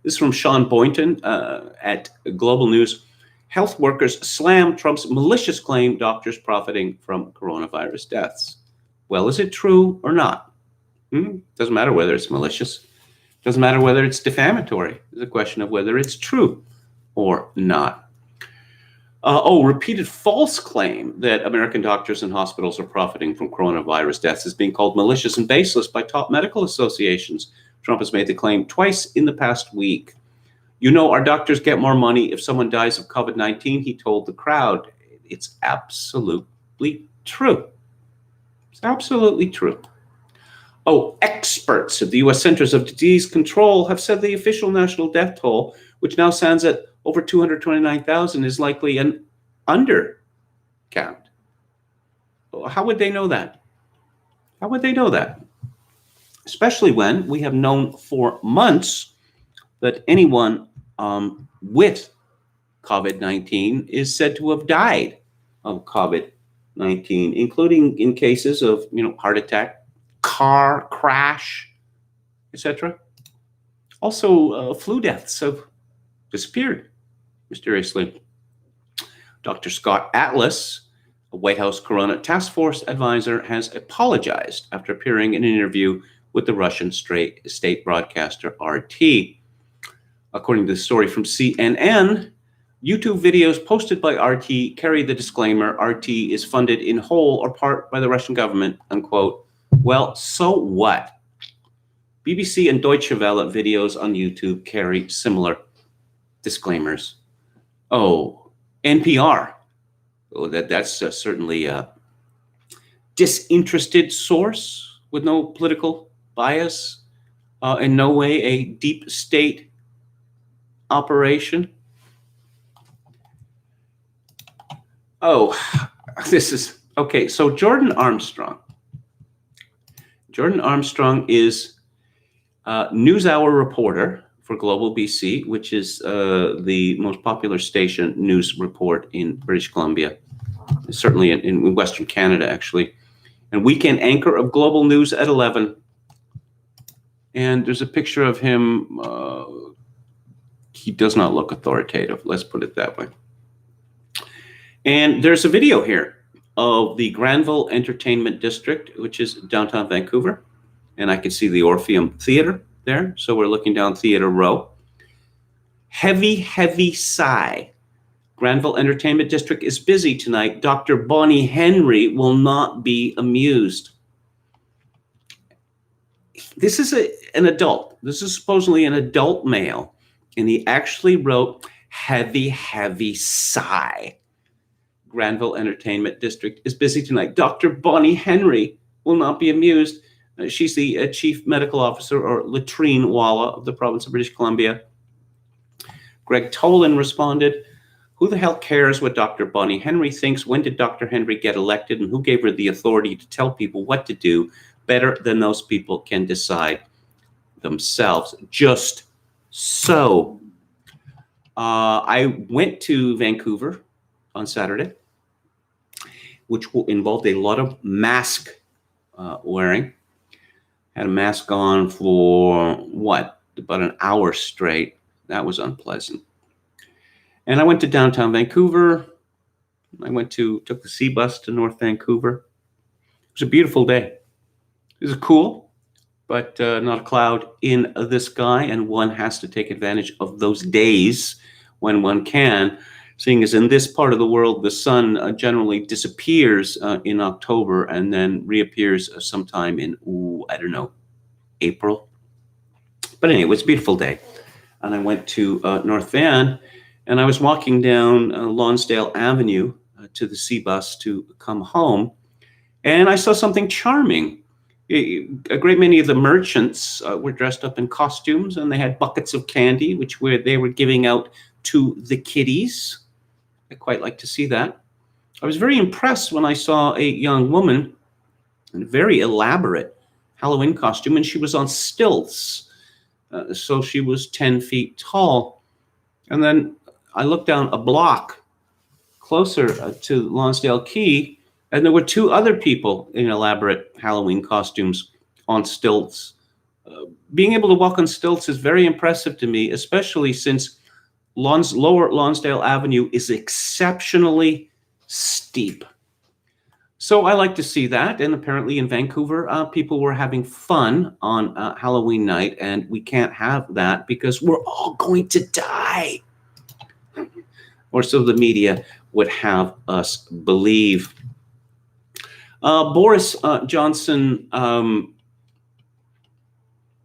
This is from Sean Boynton at Global News. Health workers slam Trump's malicious claim doctors profiting from coronavirus deaths. Well, is it true or not? Doesn't matter whether it's malicious. Doesn't matter whether it's defamatory. It's a question of whether it's true or not. Repeated false claim that American doctors and hospitals are profiting from coronavirus deaths is being called malicious and baseless by top medical associations. Trump has made the claim twice in the past week. You know, our doctors get more money if someone dies of COVID-19, he told the crowd. It's absolutely true. It's absolutely true. Experts at the U.S. Centers of Disease Control have said the official national death toll, which now stands at over 229,000, is likely an undercount. How would they know that? How would they know that? Especially when we have known for months that anyone with COVID-19 is said to have died of COVID-19, including in cases of, heart attack, car crash, etc. Also, flu deaths have disappeared mysteriously. Dr. Scott Atlas, a White House Corona Task Force advisor, has apologized after appearing in an interview with the Russian state broadcaster RT. According to the story from CNN, YouTube videos posted by RT carry the disclaimer, RT is funded in whole or part by the Russian government, unquote. Well, so what? BBC and Deutsche Welle videos on YouTube carry similar disclaimers. NPR. That's certainly a disinterested source with no political bias, in no way a deep state operation. This is okay. So Jordan Armstrong is a NewsHour reporter for Global BC, which is the most popular station news report in British Columbia, certainly in Western Canada, actually. And weekend anchor of Global News at 11. And there's a picture of him. He does not look authoritative, let's put it that way. And there's a video here of the Granville Entertainment District, which is downtown Vancouver. And I can see the Orpheum Theater there. So we're looking down Theater Row. Heavy, heavy sigh. Granville Entertainment District is busy tonight. Dr. Bonnie Henry will not be amused. This is an adult. This is supposedly an adult male. And he actually wrote, heavy, heavy sigh. Granville Entertainment District is busy tonight. Dr. Bonnie Henry will not be amused. She's the chief medical officer, or latrine walla, of the province of British Columbia. Greg Tolan responded, "Who the hell cares what Dr. Bonnie Henry thinks? When did Dr. Henry get elected, and who gave her the authority to tell people what to do better than those people can decide themselves?" Just so. I went to Vancouver on Saturday, which involved a lot of mask wearing. Had a mask on for about an hour straight. That was unpleasant. And I went to downtown Vancouver. I took the sea bus to North Vancouver. It was a beautiful day. It was cool, but not a cloud in the sky. And one has to take advantage of those days when one can, seeing as in this part of the world, the sun generally disappears in October and then reappears sometime in, April. But anyway, it was a beautiful day. And I went to North Van, and I was walking down Lonsdale Avenue to the sea bus to come home, and I saw something charming. A great many of the merchants were dressed up in costumes, and they had buckets of candy, which they were giving out to the kiddies. I quite like to see that. I was very impressed when I saw a young woman in a very elaborate Halloween costume, and she was on stilts. So she was 10 feet tall. And then I looked down a block closer to Lonsdale Quay, and there were two other people in elaborate Halloween costumes on stilts. Being able to walk on stilts is very impressive to me, especially since Lower Lonsdale Avenue is exceptionally steep. So I like to see that, and apparently in Vancouver, people were having fun on Halloween night, and we can't have that because we're all going to die. Or so the media would have us believe. Boris Johnson,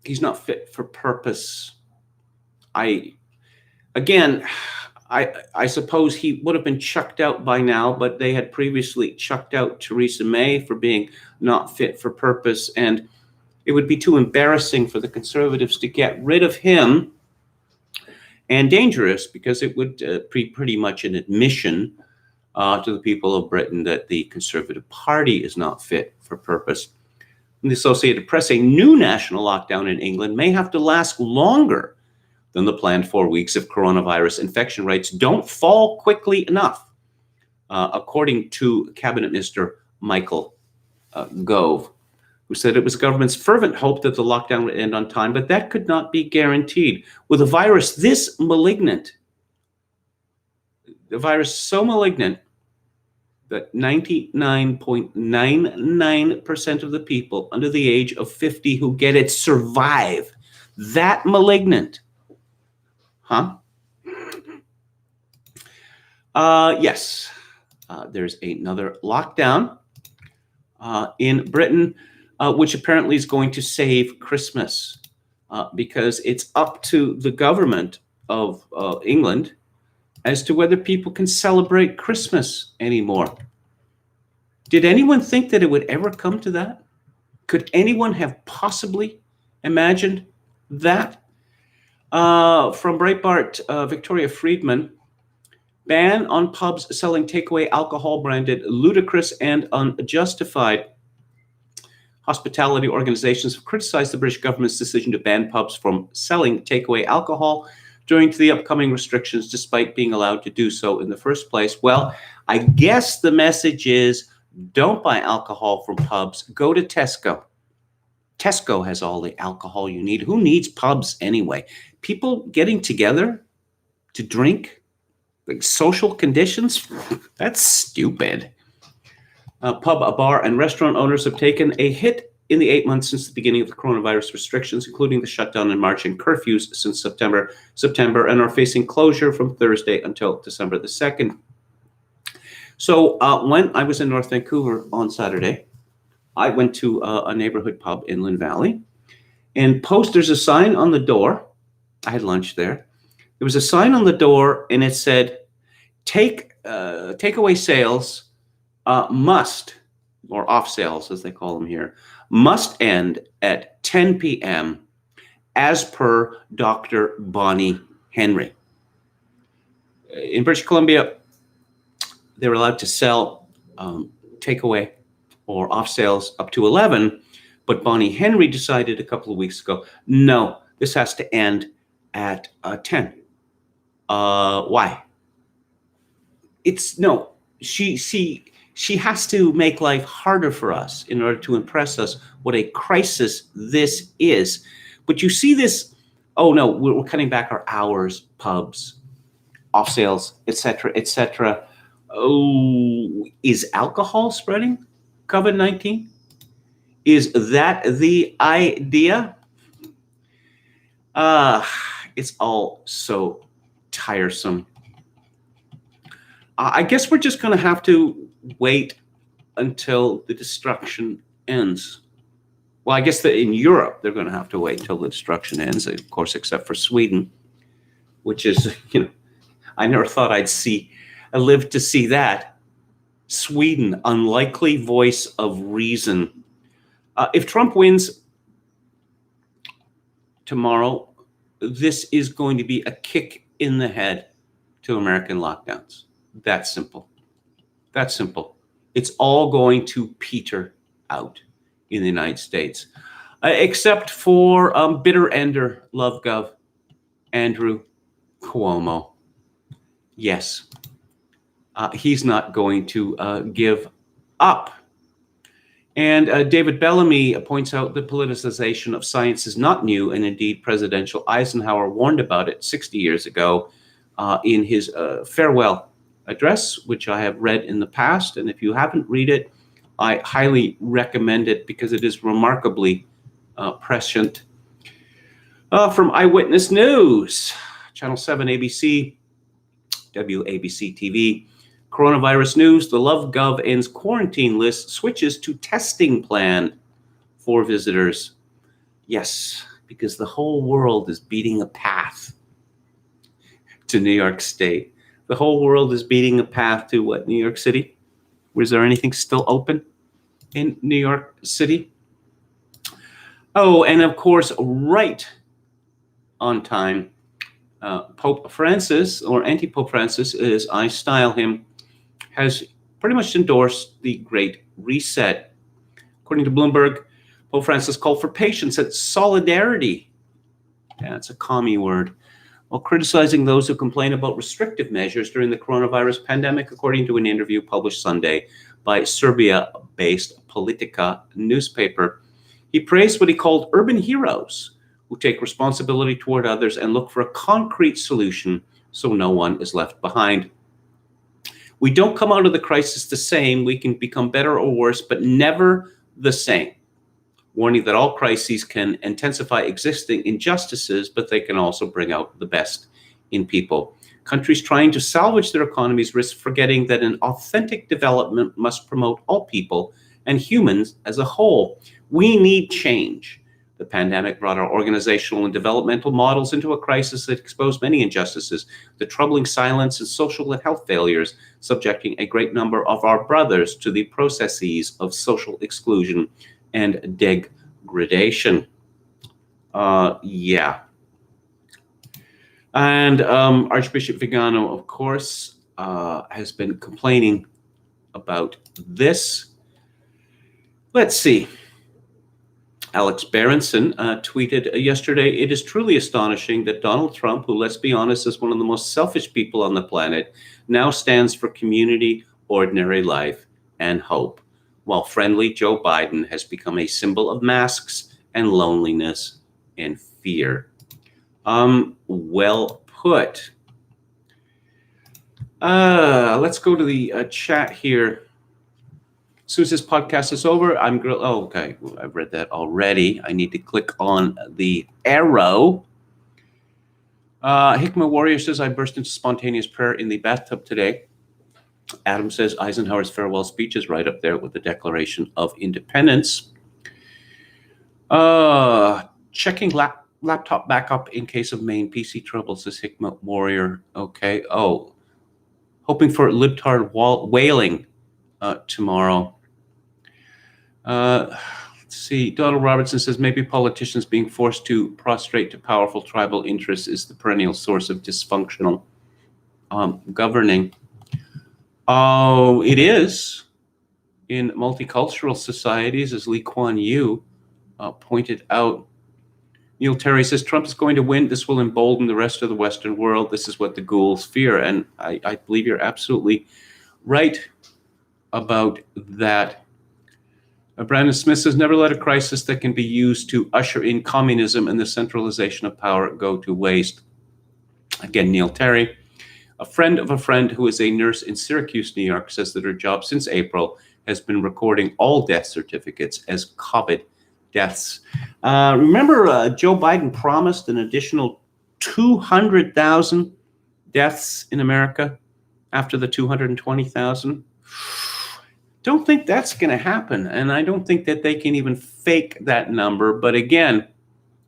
he's not fit for purpose. I suppose he would have been chucked out by now, but they had previously chucked out Theresa May for being not fit for purpose, and it would be too embarrassing for the Conservatives to get rid of him, and dangerous because it would be pretty much an admission to the people of Britain that the Conservative Party is not fit for purpose. In the Associated Press, a new national lockdown in England may have to last longer than the planned 4 weeks if coronavirus infection rates don't fall quickly enough, according to Cabinet Minister Michael Gove, who said it was the government's fervent hope that the lockdown would end on time, but that could not be guaranteed. With a virus this malignant, the virus so malignant that 99.99% of the people under the age of 50 who get it survive. That malignant. Huh? Yes, there's another lockdown in Britain, which apparently is going to save Christmas because it's up to the government of England as to whether people can celebrate Christmas anymore. Did anyone think that it would ever come to that? Could anyone have possibly imagined that? From Breitbart, Victoria Friedman, ban on pubs selling takeaway alcohol branded ludicrous and unjustified. Hospitality organizations have criticized the British government's decision to ban pubs from selling takeaway alcohol during the upcoming restrictions, despite being allowed to do so in the first place. Well, I guess the message is don't buy alcohol from pubs. Go to Tesco. Tesco has all the alcohol you need. Who needs pubs anyway? People getting together to drink, like social conditions, that's stupid. Pub, bar, and restaurant owners have taken a hit in the 8 months since the beginning of the coronavirus restrictions, including the shutdown in March and curfews since September, and are facing closure from Thursday until December the 2nd. So when I was in North Vancouver on Saturday, I went to a neighborhood pub in Lynn Valley, and there's a sign on the door. I had lunch there. There was a sign on the door, and it said, takeaway sales must, or off sales as they call them here, must end at 10 p.m. as per Dr. Bonnie Henry. In British Columbia, they're allowed to sell takeaway or off sales up to 11, but Bonnie Henry decided a couple of weeks ago, no, this has to end at 10. Why? She has to make life harder for us in order to impress us what a crisis this is. But you see this, oh no, we're cutting back our hours, pubs, off sales, etc., etc. Oh, is alcohol spreading COVID-19? Is that the idea? It's all so tiresome. I guess we're just going to have to wait until the destruction ends. Well, I guess that in Europe, they're going to have to wait until the destruction ends, of course, except for Sweden, which is, I never thought I'd live to see that. Sweden, unlikely voice of reason. If Trump wins tomorrow, this is going to be a kick in the head to American lockdowns. That's simple. That's simple. It's all going to peter out in the United States, except for bitter ender, love gov, Andrew Cuomo. Yes, he's not going to give up. And David Bellamy points out that politicization of science is not new, and indeed Presidential Eisenhower warned about it 60 years ago in his farewell address, which I have read in the past. And if you haven't read it, I highly recommend it because it is remarkably prescient. From Eyewitness News, Channel 7 ABC, WABC TV, coronavirus news, the LoveGov ends quarantine list, switches to testing plan for visitors. Yes, because the whole world is beating a path to New York State. The whole world is beating a path to what, New York City? Was there anything still open in New York City? Oh, and of course, right on time, Pope Francis, or Anti-Pope Francis, as I style him, has pretty much endorsed the Great Reset. According to Bloomberg, Pope Francis called for patience and solidarity. That's a commie word. While criticizing those who complain about restrictive measures during the coronavirus pandemic, according to an interview published Sunday by Serbia-based Politika newspaper. He praised what he called urban heroes who take responsibility toward others and look for a concrete solution so no one is left behind. We don't come out of the crisis the same. We can become better or worse, but never the same. Warning that all crises can intensify existing injustices, but they can also bring out the best in people. Countries trying to salvage their economies risk forgetting that an authentic development must promote all people and humans as a whole. We need change. The pandemic brought our organizational and developmental models into a crisis that exposed many injustices, the troubling silence and social and health failures, subjecting a great number of our brothers to the processes of social exclusion and degradation. Yeah. And Archbishop Vigano, of course, has been complaining about this. Let's see. Alex Berenson tweeted yesterday, "It is truly astonishing that Donald Trump, who, let's be honest, is one of the most selfish people on the planet, now stands for community, ordinary life, and hope, while friendly Joe Biden has become a symbol of masks and loneliness and fear." Well put. Let's go to the chat here. As soon as this podcast is over, okay, I've read that already. I need to click on the arrow. Hikmah Warrior says, "I burst into spontaneous prayer in the bathtub today." Adam says, "Eisenhower's farewell speech is right up there with the Declaration of Independence." Checking laptop backup in case of main PC trouble, says Hikmah Warrior. Okay. Oh, hoping for libtard wailing tomorrow. see, Donald Robertson says maybe politicians being forced to prostrate to powerful tribal interests is the perennial source of dysfunctional governing. Oh, it is in multicultural societies, as Lee Kuan Yew pointed out. Neil Terry says Trump is going to win. This will embolden the rest of the Western world. This is what the ghouls fear. And I believe you're absolutely right about that. Brandon Smith says, never let a crisis that can be used to usher in communism and the centralization of power go to waste. Again, Neil Terry, a friend of a friend who is a nurse in Syracuse, New York, says that her job since April has been recording all death certificates as COVID deaths. Remember, Joe Biden promised an additional 200,000 deaths in America after the 220,000. Don't think that's going to happen, and I don't think that they can even fake that number. But again,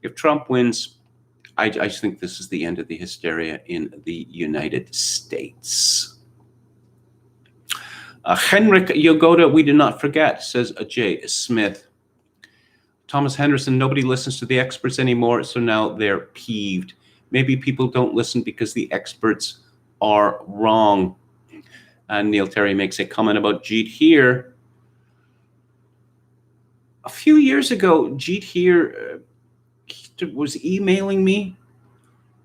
if Trump wins, I think this is the end of the hysteria in the United States. Henrik Yogoda, we do not forget, says Jay Smith. Thomas Henderson, nobody listens to the experts anymore, so now they're peeved. Maybe people don't listen because the experts are wrong. And Neil Terry makes a comment about Jeet Heer. A few years ago, Jeet Heer was emailing me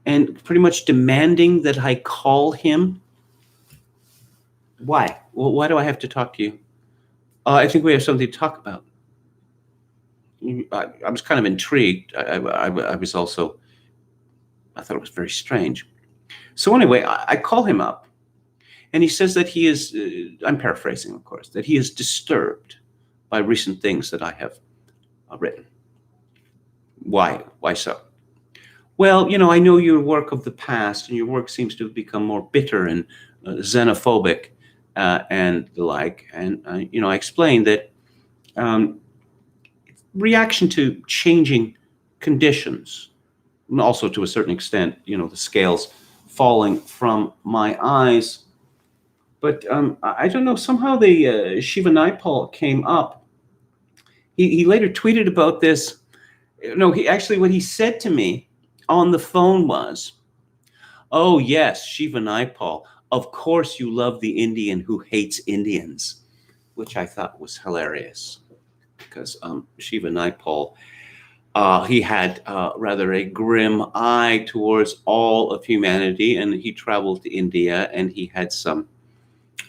and pretty much demanding that I call him. Why? Well, why do I have to talk to you? I think we have something to talk about. I was kind of intrigued. I was also, I thought it was very strange. So anyway, I call him up. And he says that he is, I'm paraphrasing, of course, that he is disturbed by recent things that I have written. Why? Why so? Well, you know, I know your work of the past, and your work seems to have become more bitter and xenophobic and the like. And, you know, I explained that reaction to changing conditions, and also to a certain extent, you know, the scales falling from my eyes. But I don't know, somehow the Shiva Naipaul came up. He later tweeted about this. No, he actually, what he said to me on the phone was, oh, yes, Shiva Naipaul, of course you love the Indian who hates Indians, which I thought was hilarious because Shiva Naipaul, he had rather a grim eye towards all of humanity, and he traveled to India and he had some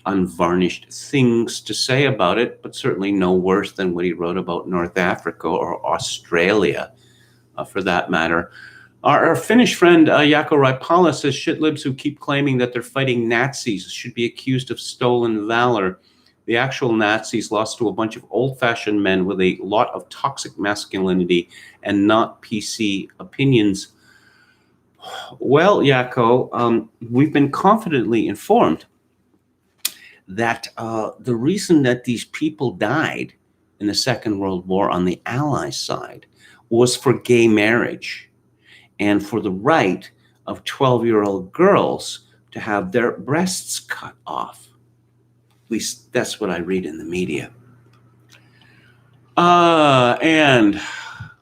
unvarnished things to say about it, but certainly no worse than what he wrote about North Africa or Australia, for that matter. Our Finnish friend, Jaakko Raipala, says shitlibs who keep claiming that they're fighting Nazis should be accused of stolen valor. The actual Nazis lost to a bunch of old-fashioned men with a lot of toxic masculinity and not PC opinions. Well, Jaakko, we've been confidently informed that the reason that these people died in the Second World War on the Allies side was for gay marriage and for the right of 12-year-old girls to have their breasts cut off. At least that's what I read in the media. And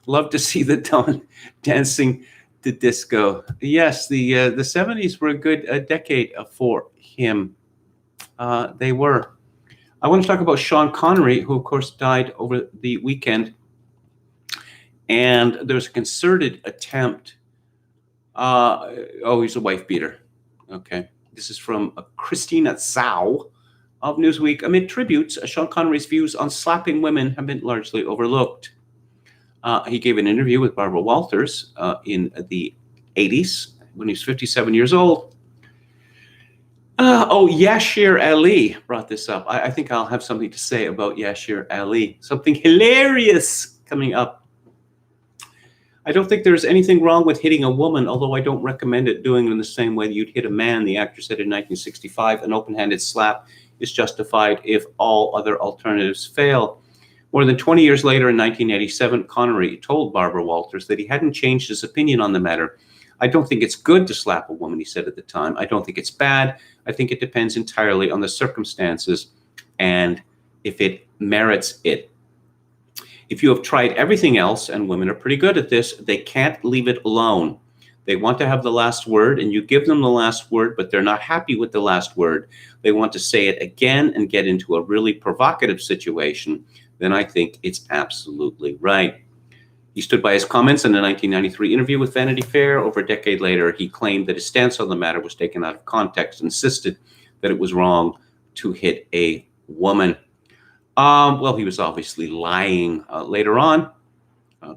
love to see the Don dancing to disco. Yes, the 70s were a good decade for him. They were. I want to talk about Sean Connery, who, of course, died over the weekend. And there's a concerted attempt. He's a wife beater. Okay. This is from Christina Zhao of Newsweek. Amid tributes, Sean Connery's views on slapping women have been largely overlooked. He gave an interview with Barbara Walters in the 80s when he was 57 years old. Yashir Ali brought this up. I think I'll have something to say about Yashir Ali. Something hilarious coming up. I don't think there's anything wrong with hitting a woman, although I don't recommend it doing it in the same way that you'd hit a man, the actor said in 1965. An open-handed slap is justified if all other alternatives fail. More than 20 years later, in 1987, Connery told Barbara Walters that he hadn't changed his opinion on the matter. I don't think it's good to slap a woman, he said at the time. I don't think it's bad. I think it depends entirely on the circumstances and if it merits it. If you have tried everything else, and women are pretty good at this, they can't leave it alone. They want to have the last word, and you give them the last word, but they're not happy with the last word. They want to say it again and get into a really provocative situation. Then I think it's absolutely right. He stood by his comments in a 1993 interview with Vanity Fair. Over a decade later, he claimed that his stance on the matter was taken out of context and insisted that it was wrong to hit a woman. Well, he was obviously lying later on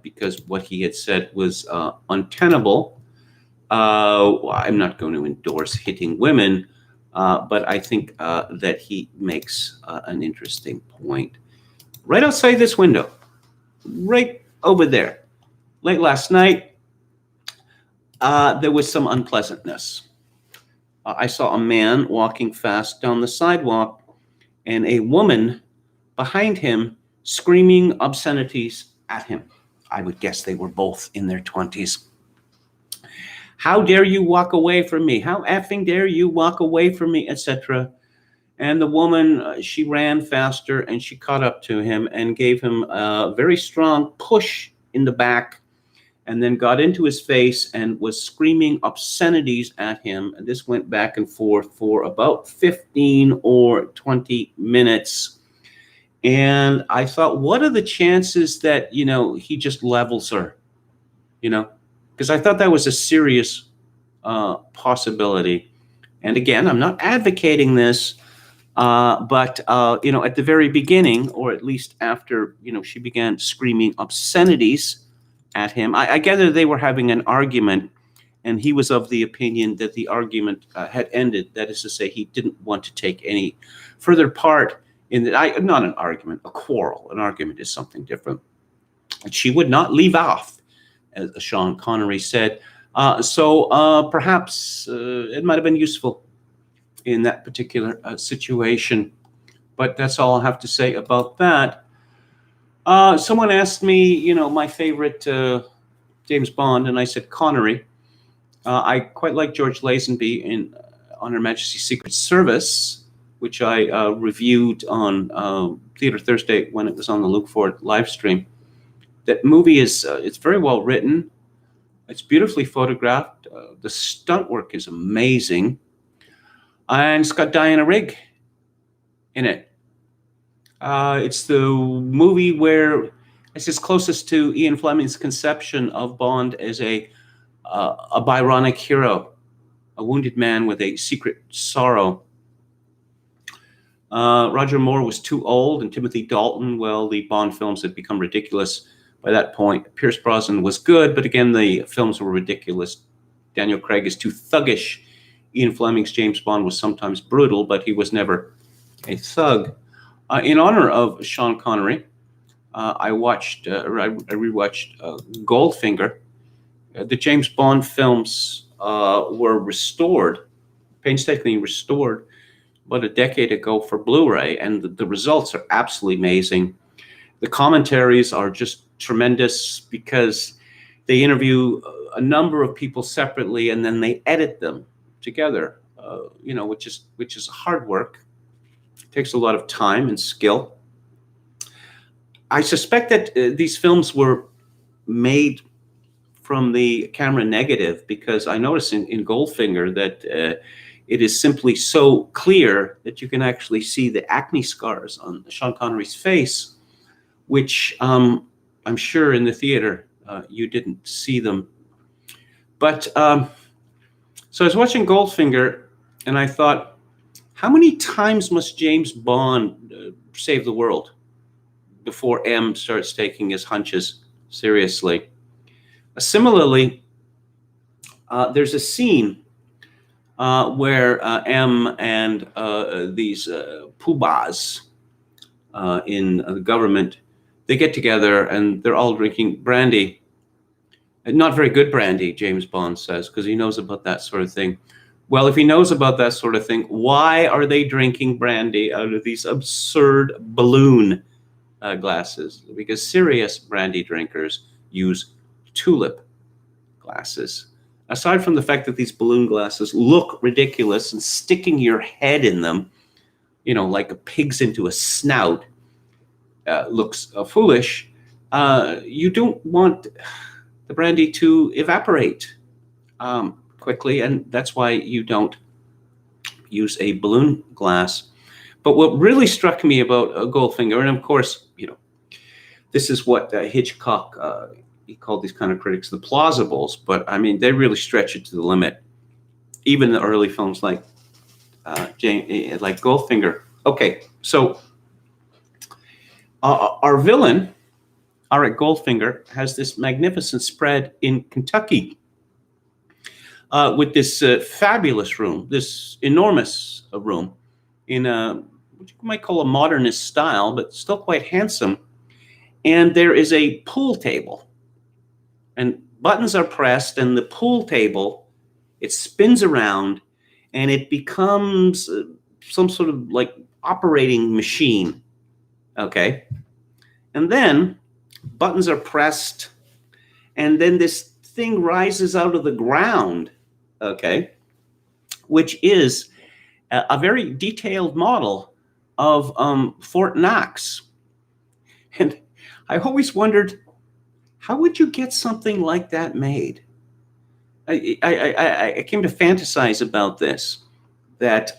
because what he had said was untenable. I'm not going to endorse hitting women, but I think that he makes an interesting point. Right outside this window, right over there, late last night, there was some unpleasantness. I saw a man walking fast down the sidewalk and a woman behind him screaming obscenities at him. I would guess they were both in their 20s. How dare you walk away from me? How effing dare you walk away from me, etc. And the woman, she ran faster and she caught up to him and gave him a very strong push in the back and then got into his face and was screaming obscenities at him. And this went back and forth for about 15 or 20 minutes. And I thought, what are the chances that, he just levels her, because I thought that was a serious possibility. And again, I'm not advocating this, but at the very beginning, or at least after, she began screaming obscenities at him, I gather they were having an argument, and he was of the opinion that the argument had ended. That is to say, he didn't want to take any further part in that. Not an argument, a quarrel. An argument is something different. And she would not leave off, as Sean Connery said. So perhaps it might have been useful in that particular situation. But that's all I have to say about that. Someone asked me, my favorite James Bond, and I said Connery. I quite like George Lazenby in On Her Majesty's Secret Service, which I reviewed on Theatre Thursday when it was on the Luke Ford live stream. That movie is it's very well written. It's beautifully photographed. The stunt work is amazing. And it's got Diana Rigg in it. It's the movie where it's as closest to Ian Fleming's conception of Bond as a Byronic hero, a wounded man with a secret sorrow. Roger Moore was too old, and Timothy Dalton, well, the Bond films had become ridiculous by that point. Pierce Brosnan was good, but again, the films were ridiculous. Daniel Craig is too thuggish. Ian Fleming's James Bond was sometimes brutal, but he was never a thug. In honor of Sean Connery, I rewatched Goldfinger. The James Bond films were restored, painstakingly restored, about a decade ago for Blu-ray, and the results are absolutely amazing. The commentaries are just tremendous because they interview a number of people separately and then they edit them together, which is hard work. It takes a lot of time and skill. I suspect that these films were made from the camera negative because I noticed in Goldfinger that it is simply so clear that you can actually see the acne scars on Sean Connery's face, which I'm sure in the theater you didn't see them. But so I was watching Goldfinger and I thought, how many times must James Bond save the world before M starts taking his hunches seriously? Similarly, there's a scene where M and these poobahs in the government, they get together and they're all drinking brandy. Not very good brandy, James Bond says, because he knows about that sort of thing. Well, if he knows about that sort of thing, why are they drinking brandy out of these absurd balloon glasses? Because serious brandy drinkers use tulip glasses. Aside from the fact that these balloon glasses look ridiculous and sticking your head in them, like a pig's into a snout, looks foolish. You don't want the brandy to evaporate quickly, and that's why you don't use a balloon glass. But what really struck me about Goldfinger, and of course, this is what Hitchcock, he called these kind of critics the plausibles, but I mean, they really stretch it to the limit. Even the early films like Goldfinger. Okay, so our villain, Arik Goldfinger, has this magnificent spread in Kentucky with this fabulous room, this enormous room in what you might call a modernist style, but still quite handsome. And there is a pool table, and buttons are pressed, and the pool table, it spins around, and it becomes some sort of like operating machine. Okay. And then buttons are pressed, and then this thing rises out of the ground. Okay. Which is a very detailed model of Fort Knox. And I always wondered, how would you get something like that made? I came to fantasize about this, that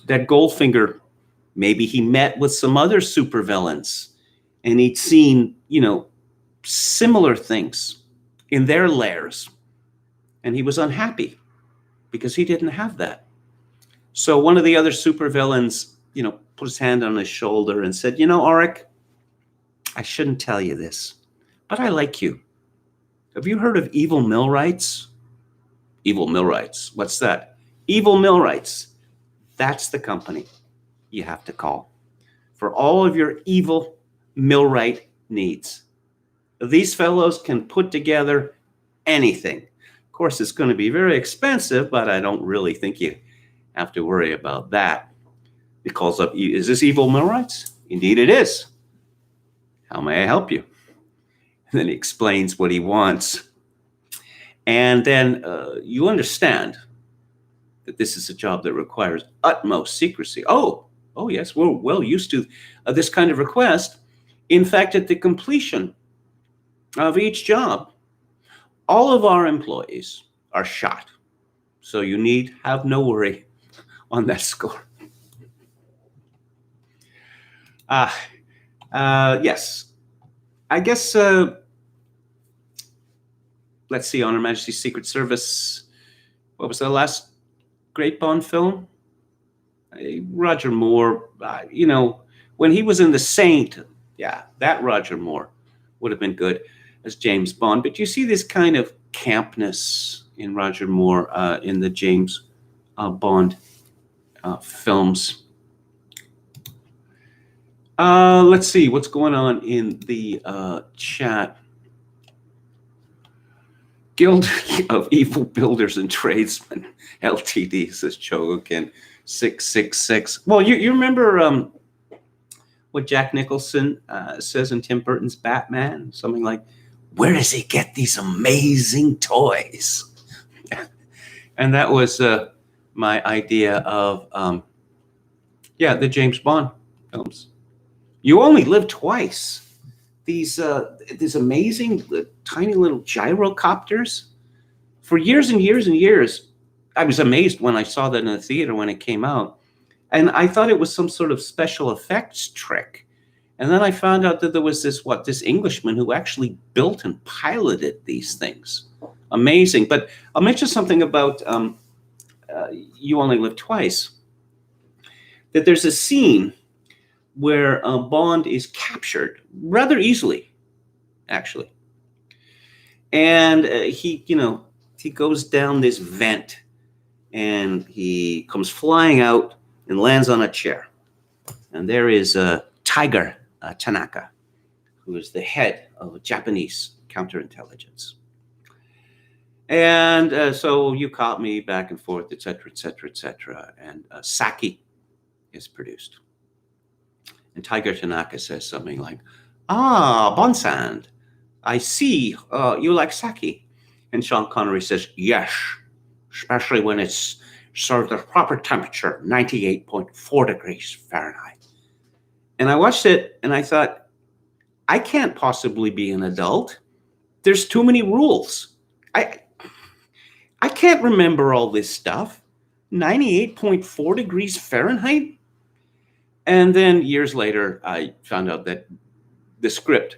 Goldfinger, maybe he met with some other supervillains, and he'd seen, similar things in their lairs, and he was unhappy because he didn't have that. So one of the other supervillains, put his hand on his shoulder and said, Arik, I shouldn't tell you this, but I like you. Have you heard of Evil Millwrights? Evil Millwrights. What's that? Evil Millwrights. That's the company you have to call for all of your evil millwright needs. These fellows can put together anything. Of course, it's going to be very expensive, but I don't really think you have to worry about that. He calls up, is this Evil Millwrights? Indeed it is. How may I help you? And then he explains what he wants. And then you understand that this is a job that requires utmost secrecy. Oh, yes, we're well used to this kind of request. In fact, at the completion of each job, all of our employees are shot. So you need have no worry on that score. Yes. I guess, let's see, On Her Majesty's Secret Service. What was the last great Bond film? Roger Moore, when he was in The Saint, yeah, that Roger Moore would have been good as James Bond. But you see this kind of campness in Roger Moore in the James Bond films. Let's see what's going on in the chat. Guild of Evil Builders and Tradesmen, LTD, says Chogokin 666. Well, you remember what Jack Nicholson says in Tim Burton's Batman? Something like, where does he get these amazing toys? And that was my idea of, the James Bond films. You only live twice. These amazing tiny little gyrocopters. For years and years and years, I was amazed when I saw that in the theater when it came out. And I thought it was some sort of special effects trick. And then I found out that there was this Englishman who actually built and piloted these things. Amazing. But I'll mention something about You Only Live Twice. That there's a scene where Bond is captured rather easily, actually. And he goes down this vent, and he comes flying out and lands on a chair. And there is Tiger Tanaka, who is the head of Japanese counterintelligence. And so you caught me back and forth, et cetera, et cetera, et cetera. And sake is produced. And Tiger Tanaka says something like, Bonsand, I see you like sake. And Sean Connery says, yes, especially when it's served at proper temperature, 98.4 degrees Fahrenheit. And I watched it and I thought, I can't possibly be an adult. There's too many rules. I can't remember all this stuff. 98.4 degrees Fahrenheit? And then years later, I found out that the script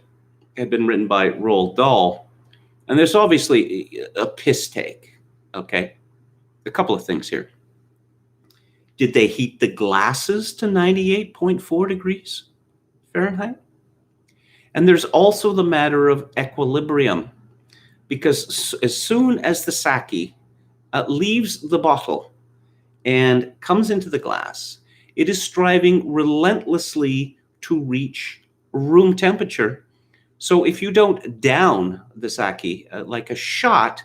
had been written by Roald Dahl. And there's obviously a piss take, okay? A couple of things here. Did they heat the glasses to 98.4 degrees Fahrenheit? And there's also the matter of equilibrium, because as soon as the sake leaves the bottle and comes into the glass, it is striving relentlessly to reach room temperature. So if you don't down the sake like a shot,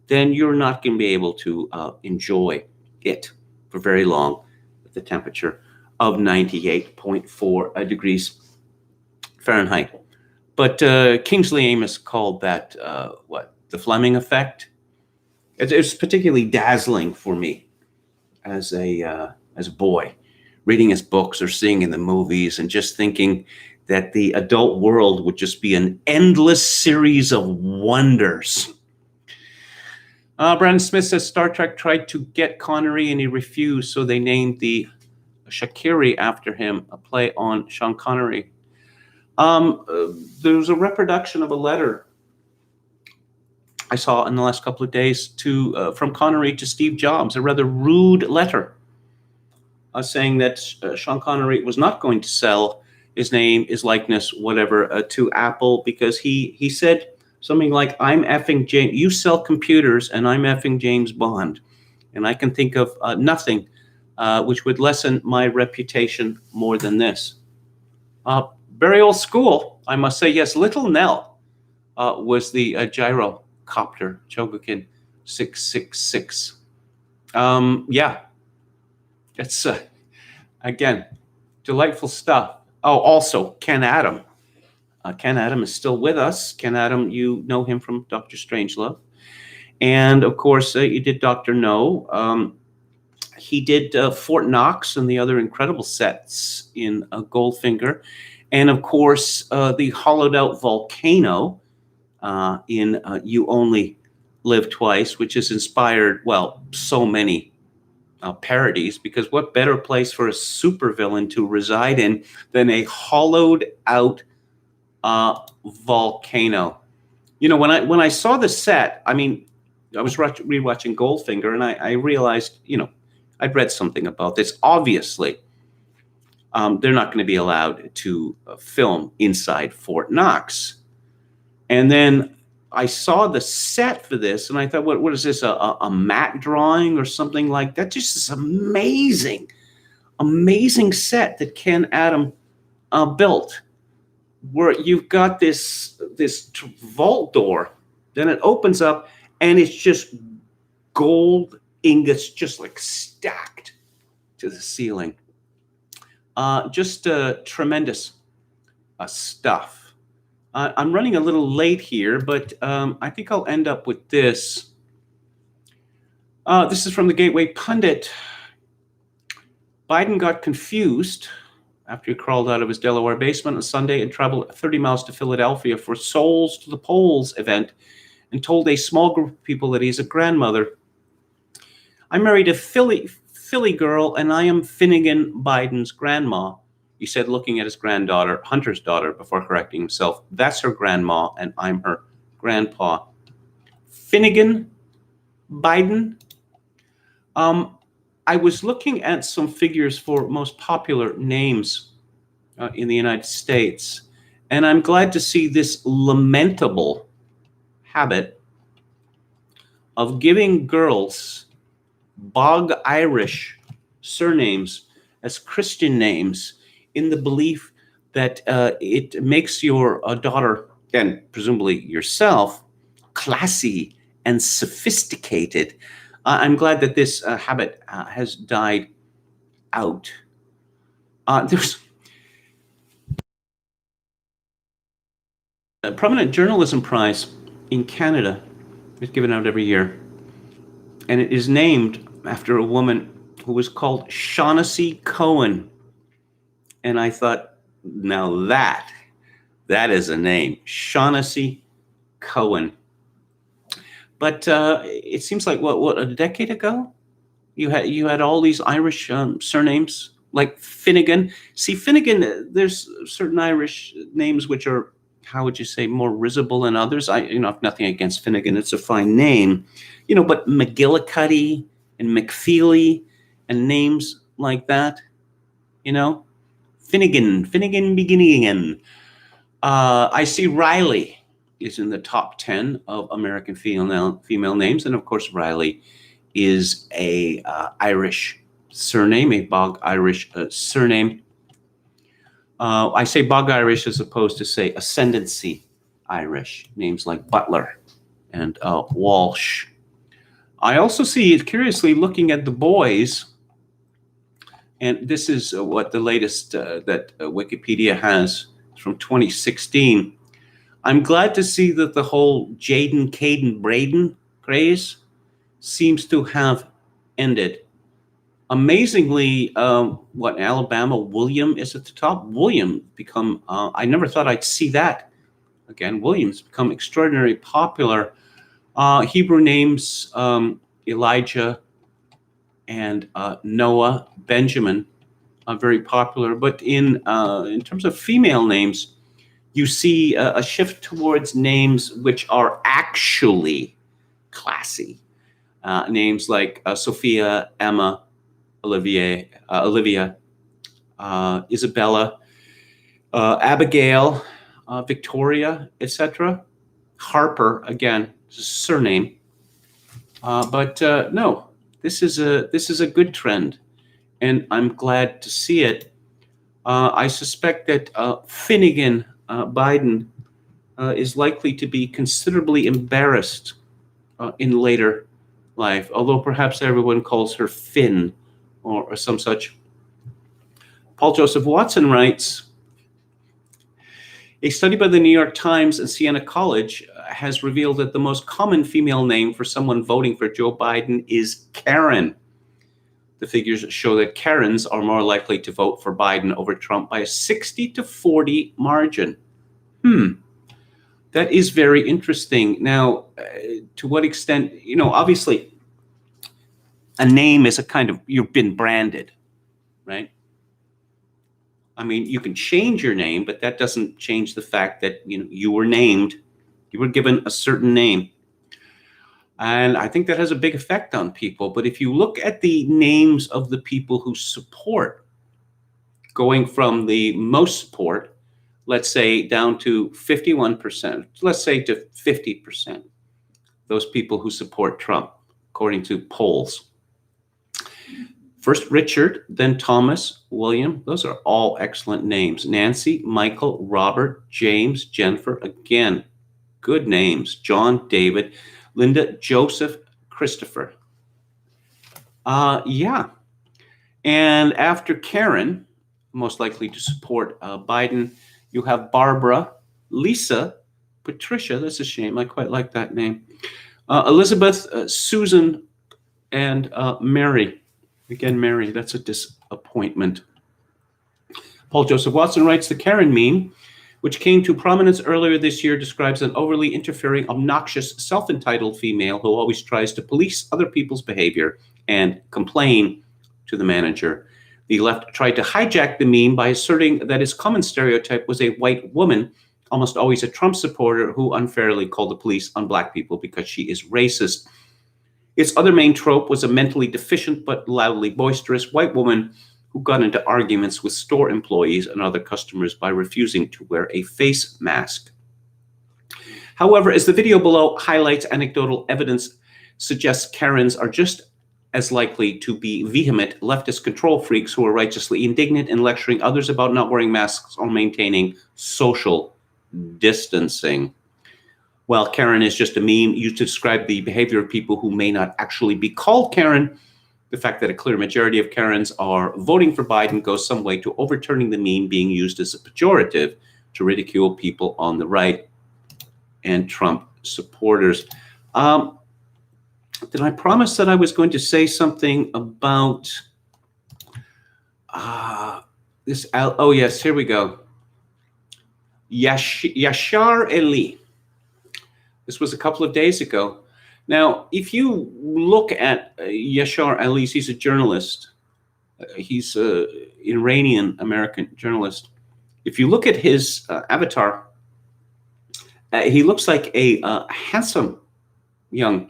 then you're not going to be able to enjoy it for very long at the temperature of 98.4 degrees Fahrenheit. But Kingsley Amis called that, the Fleming effect. It was particularly dazzling for me as a boy, reading his books or seeing in the movies and just thinking that the adult world would just be an endless series of wonders. Brandon Smith says Star Trek tried to get Connery and he refused, so they named the Shakiri after him, a play on Sean Connery. There was a reproduction of a letter I saw in the last couple of days from Connery to Steve Jobs, a rather rude letter saying that Sean Connery was not going to sell his name, his likeness, whatever, to Apple, because he said something like, I'm effing James, you sell computers and I'm effing James Bond. And I can think of nothing which would lessen my reputation more than this. Very old school, I must say. Yes, Little Nell was the gyrocopter, Chogokin 666. Yeah, it's, again, delightful stuff. Oh, also, Ken Adam. Ken Adam is still with us. Ken Adam, you know him from Dr. Strangelove. And, of course, he did Dr. No. He did Fort Knox and the other incredible sets in Goldfinger. And, of course, the hollowed-out volcano in You Only Live Twice, which has inspired, well, so many parodies, because what better place for a supervillain to reside in than a hollowed-out volcano? You know, when I saw the set, I mean, I was rewatching Goldfinger, and I realized, you know, I'd read something about this. Obviously, they're not going to be allowed to film inside Fort Knox. And then I saw the set for this, and I thought, what is this, a matte drawing or something like that? Just this amazing, amazing set that Ken Adam built, where you've got this vault door, then it opens up, and it's just gold ingots just like stacked to the ceiling. Just tremendous stuff. I'm running a little late here, but I think I'll end up with this. This is from the Gateway Pundit. Biden got confused after he crawled out of his Delaware basement on Sunday and traveled 30 miles to Philadelphia for Souls to the Polls event and told a small group of people that he's a grandmother. I married a Philly girl, and I am Finnegan Biden's grandma, he said, looking at his granddaughter, Hunter's daughter, before correcting himself. That's her grandma, and I'm her grandpa. Finnegan Biden. I was looking at some figures for most popular names in the United States, and I'm glad to see this lamentable habit of giving girls bog Irish surnames as Christian names in the belief that it makes your daughter, and presumably yourself, classy and sophisticated. I'm glad that this habit has died out. There's a prominent journalism prize in Canada. It's given out every year, and it is named after a woman who was called Shaughnessy Cohen. And I thought, now that That is a name, Shaughnessy Cohen. But it seems like what a decade ago, you had all these Irish surnames like Finnegan. See, Finnegan, there's certain Irish names which are, how would you say, more risible than others. I have nothing against Finnegan; it's a fine name, But McGillicuddy and McFeely and names like that, Finnegan beginning again. I see Riley is in the top 10 of American female names, and of course Riley is a Irish surname, a Bog Irish surname. I say Bog Irish as opposed to, say, Ascendancy Irish, names like Butler and Walsh. I also see, curiously, looking at the boys, and this is what the latest that Wikipedia has from 2016. I'm glad to see that the whole Jaden, Caden, Braden craze seems to have ended. Amazingly, Alabama, William is at the top. William become, I never thought I'd see that again. William's become extraordinarily popular. Hebrew names, Elijah and Noah, Benjamin, are very popular. But in terms of female names, you see a shift towards names which are actually classy. Names like Sophia, Emma, Olivia, Isabella, Abigail, Victoria, etc. Harper, again, is a surname. But no, this is a good trend, and I'm glad to see it. I suspect that Finnegan Biden is likely to be considerably embarrassed in later life, although perhaps everyone calls her Finn or some such. Paul Joseph Watson writes, a study by the New York Times and Siena College has revealed that the most common female name for someone voting for Joe Biden is Karen. The figures show that Karens are more likely to vote for Biden over Trump by a 60-40 margin. That is very interesting. Now, to what extent, obviously, a name is a kind of, you've been branded, right? I mean, you can change your name, but that doesn't change the fact that, you were named, you were given a certain name. And I think that has a big effect on people. But if you look at the names of the people who support, going from the most support, let's say down to 51%, let's say to 50%, those people who support Trump, according to polls. First Richard, then Thomas, William, those are all excellent names. Nancy, Michael, Robert, James, Jennifer, again, good names. John, David, Linda, Joseph, Christopher. Yeah. And after Karen, most likely to support Biden, you have Barbara, Lisa, Patricia, that's a shame, I quite like that name, Elizabeth, Susan, and Mary. Again, Mary, that's a disappointment. Paul Joseph Watson writes, the Karen meme, which came to prominence earlier this year, describes an overly interfering, obnoxious, self-entitled female who always tries to police other people's behavior and complain to the manager. The left tried to hijack the meme by asserting that its common stereotype was a white woman, almost always a Trump supporter, who unfairly called the police on Black people because she is racist. Its other main trope was a mentally deficient but loudly boisterous white woman who got into arguments with store employees and other customers by refusing to wear a face mask. However, as the video below highlights, anecdotal evidence suggests Karens are just as likely to be vehement leftist control freaks who are righteously indignant and lecturing others about not wearing masks or maintaining social distancing. While Karen is just a meme used to describe the behavior of people who may not actually be called Karen, the fact that a clear majority of Karens are voting for Biden goes some way to overturning the meme being used as a pejorative to ridicule people on the right and Trump supporters. Did I promise that I was going to say something about this? Oh, yes, here we go. Yashar Ali. This was a couple of days ago. Now, if you look at Yashar Ali, he's a journalist. He's an Iranian-American journalist. If you look at his avatar, he looks like a handsome young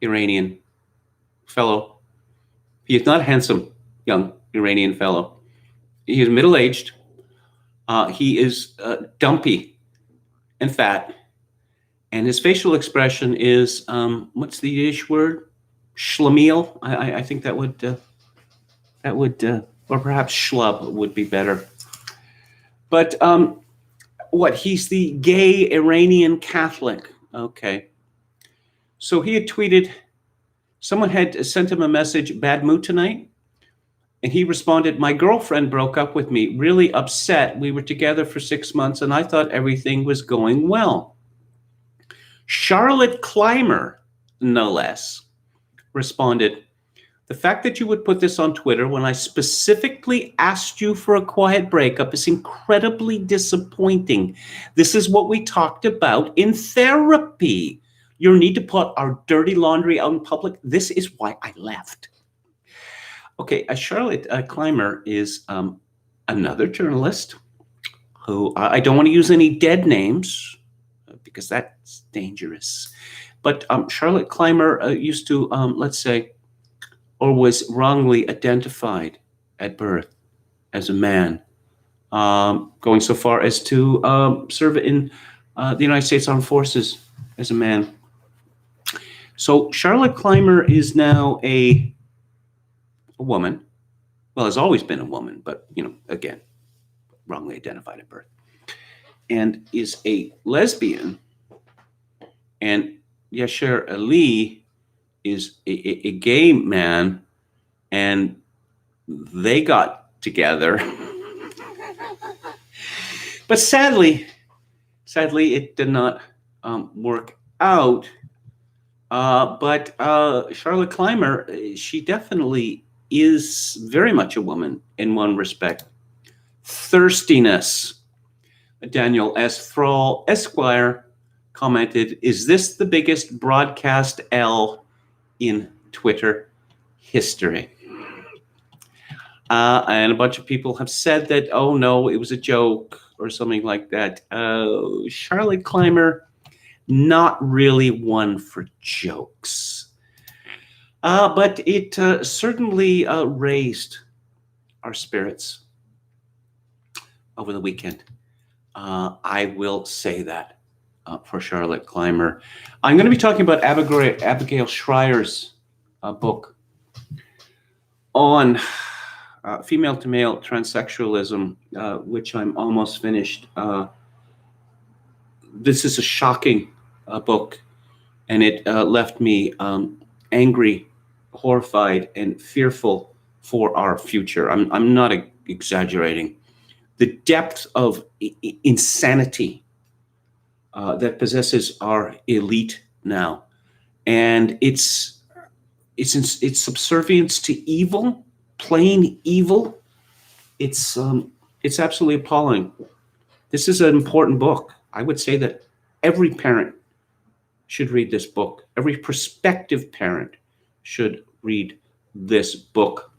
Iranian fellow. He is not a handsome young Iranian fellow. He is middle-aged. He is dumpy and fat. And his facial expression is, what's the Yiddish word? Schlemiel. I think that would, or perhaps schlub would be better. But he's the gay Iranian Catholic. Okay. So he had tweeted, someone had sent him a message, bad mood tonight? And he responded, my girlfriend broke up with me, really upset. We were together for 6 months and I thought everything was going well. Charlotte Clymer, no less, responded, the fact that you would put this on Twitter when I specifically asked you for a quiet breakup is incredibly disappointing. This is what we talked about in therapy. You need to put our dirty laundry out in public. This is why I left. Okay, Charlotte Clymer is another journalist who, I don't want to use any dead names because that's dangerous. But Charlotte Clymer used to, let's say, or was wrongly identified at birth as a man, going so far as to serve in the United States Armed Forces as a man. So Charlotte Clymer is now a woman. Well, has always been a woman, but, again, wrongly identified at birth. And is a lesbian. And Yashar Ali is a gay man, and they got together. But sadly, it did not work out. But Charlotte Clymer, she definitely is very much a woman in one respect. Thirstiness. Daniel S. Thrall, Esquire, commented, is this the biggest broadcast L in Twitter history? And a bunch of people have said that, oh no, it was a joke or something like that. Charlotte Clymer, not really one for jokes. But it certainly raised our spirits over the weekend. I will say that for Charlotte Clymer. I'm going to be talking about Abigail Schreier's book on female-to-male transsexualism, which I'm almost finished. This is a shocking book, and it left me angry, horrified, and fearful for our future. I'm not exaggerating. The depth of insanity that possesses our elite now, and its subservience to evil, plain evil. It's absolutely appalling. This is an important book. I would say that every parent should read this book. Every prospective parent should read this book.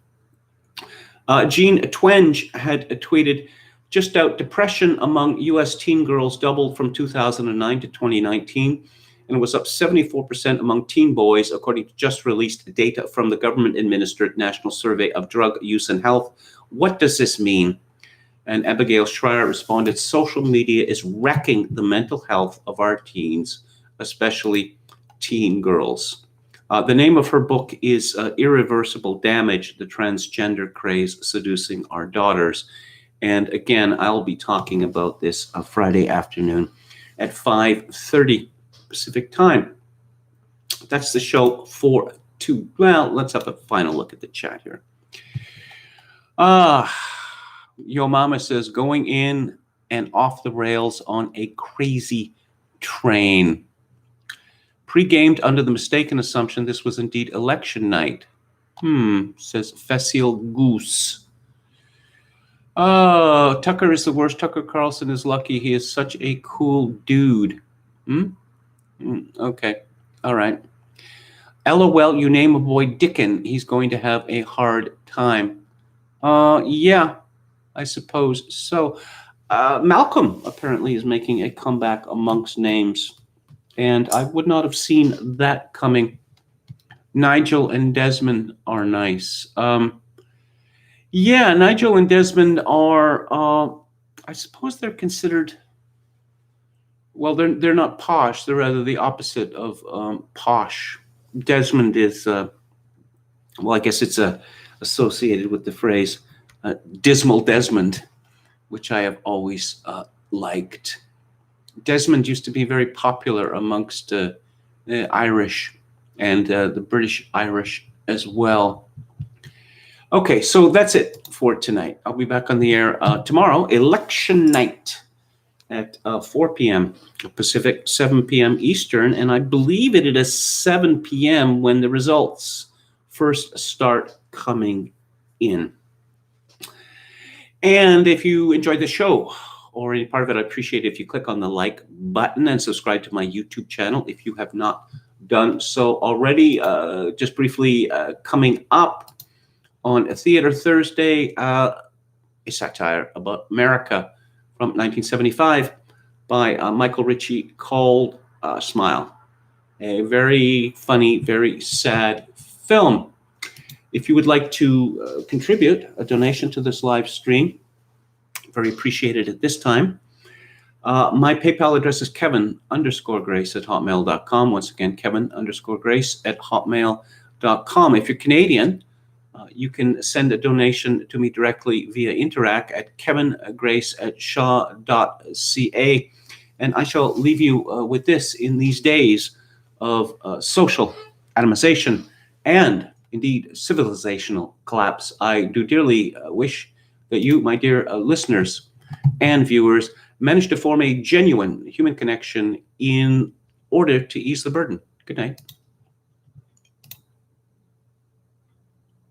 Jean Twenge had tweeted, just out, depression among U.S. teen girls doubled from 2009 to 2019, and was up 74% among teen boys, according to just released data from the government-administered National Survey of Drug Use and Health. What does this mean? And Abigail Schreier responded, social media is wrecking the mental health of our teens, especially teen girls. The name of her book is Irreversible Damage, the Transgender Craze Seducing Our Daughters. And again, I'll be talking about this Friday afternoon at 5:30 Pacific time. That's the show for well, let's have a final look at the chat here. Yo Mama says, going in and off the rails on a crazy train. Pre-gamed under the mistaken assumption this was indeed election night. Says Facile Goose. Oh, Tucker is the worst. Tucker Carlson is lucky. He is such a cool dude. Okay. All right. LOL, you name a boy Dickon, he's going to have a hard time. Yeah, I suppose so. Malcolm apparently is making a comeback amongst names, and I would not have seen that coming. Nigel and Desmond are nice. Yeah, Nigel and Desmond are, I suppose they're considered, well, they're not posh. They're rather the opposite of posh. Desmond is, well, I guess it's associated with the phrase dismal Desmond, which I have always liked. Desmond used to be very popular amongst the Irish and the British Irish as well. Okay, so that's it for tonight. I'll be back on the air tomorrow, election night at 4 p.m. Pacific, 7 p.m. Eastern, and I believe it is 7 p.m. when the results first start coming in. And if you enjoyed the show or any part of it, I appreciate it if you click on the like button and subscribe to my YouTube channel if you have not done so already. Just briefly, coming up on Theater Thursday, a satire about America from 1975 by Michael Ritchie called Smile. A very funny, very sad film. If you would like to contribute a donation to this live stream, very appreciated at this time. My PayPal address is kevin_grace@hotmail.com. Once again, kevin_grace@hotmail.com. If you're Canadian, you can send a donation to me directly via Interac at kevingrace@shaw.ca. And I shall leave you with this in these days of social atomization and indeed civilizational collapse. I do dearly wish that you, my dear listeners and viewers, manage to form a genuine human connection in order to ease the burden. Good night.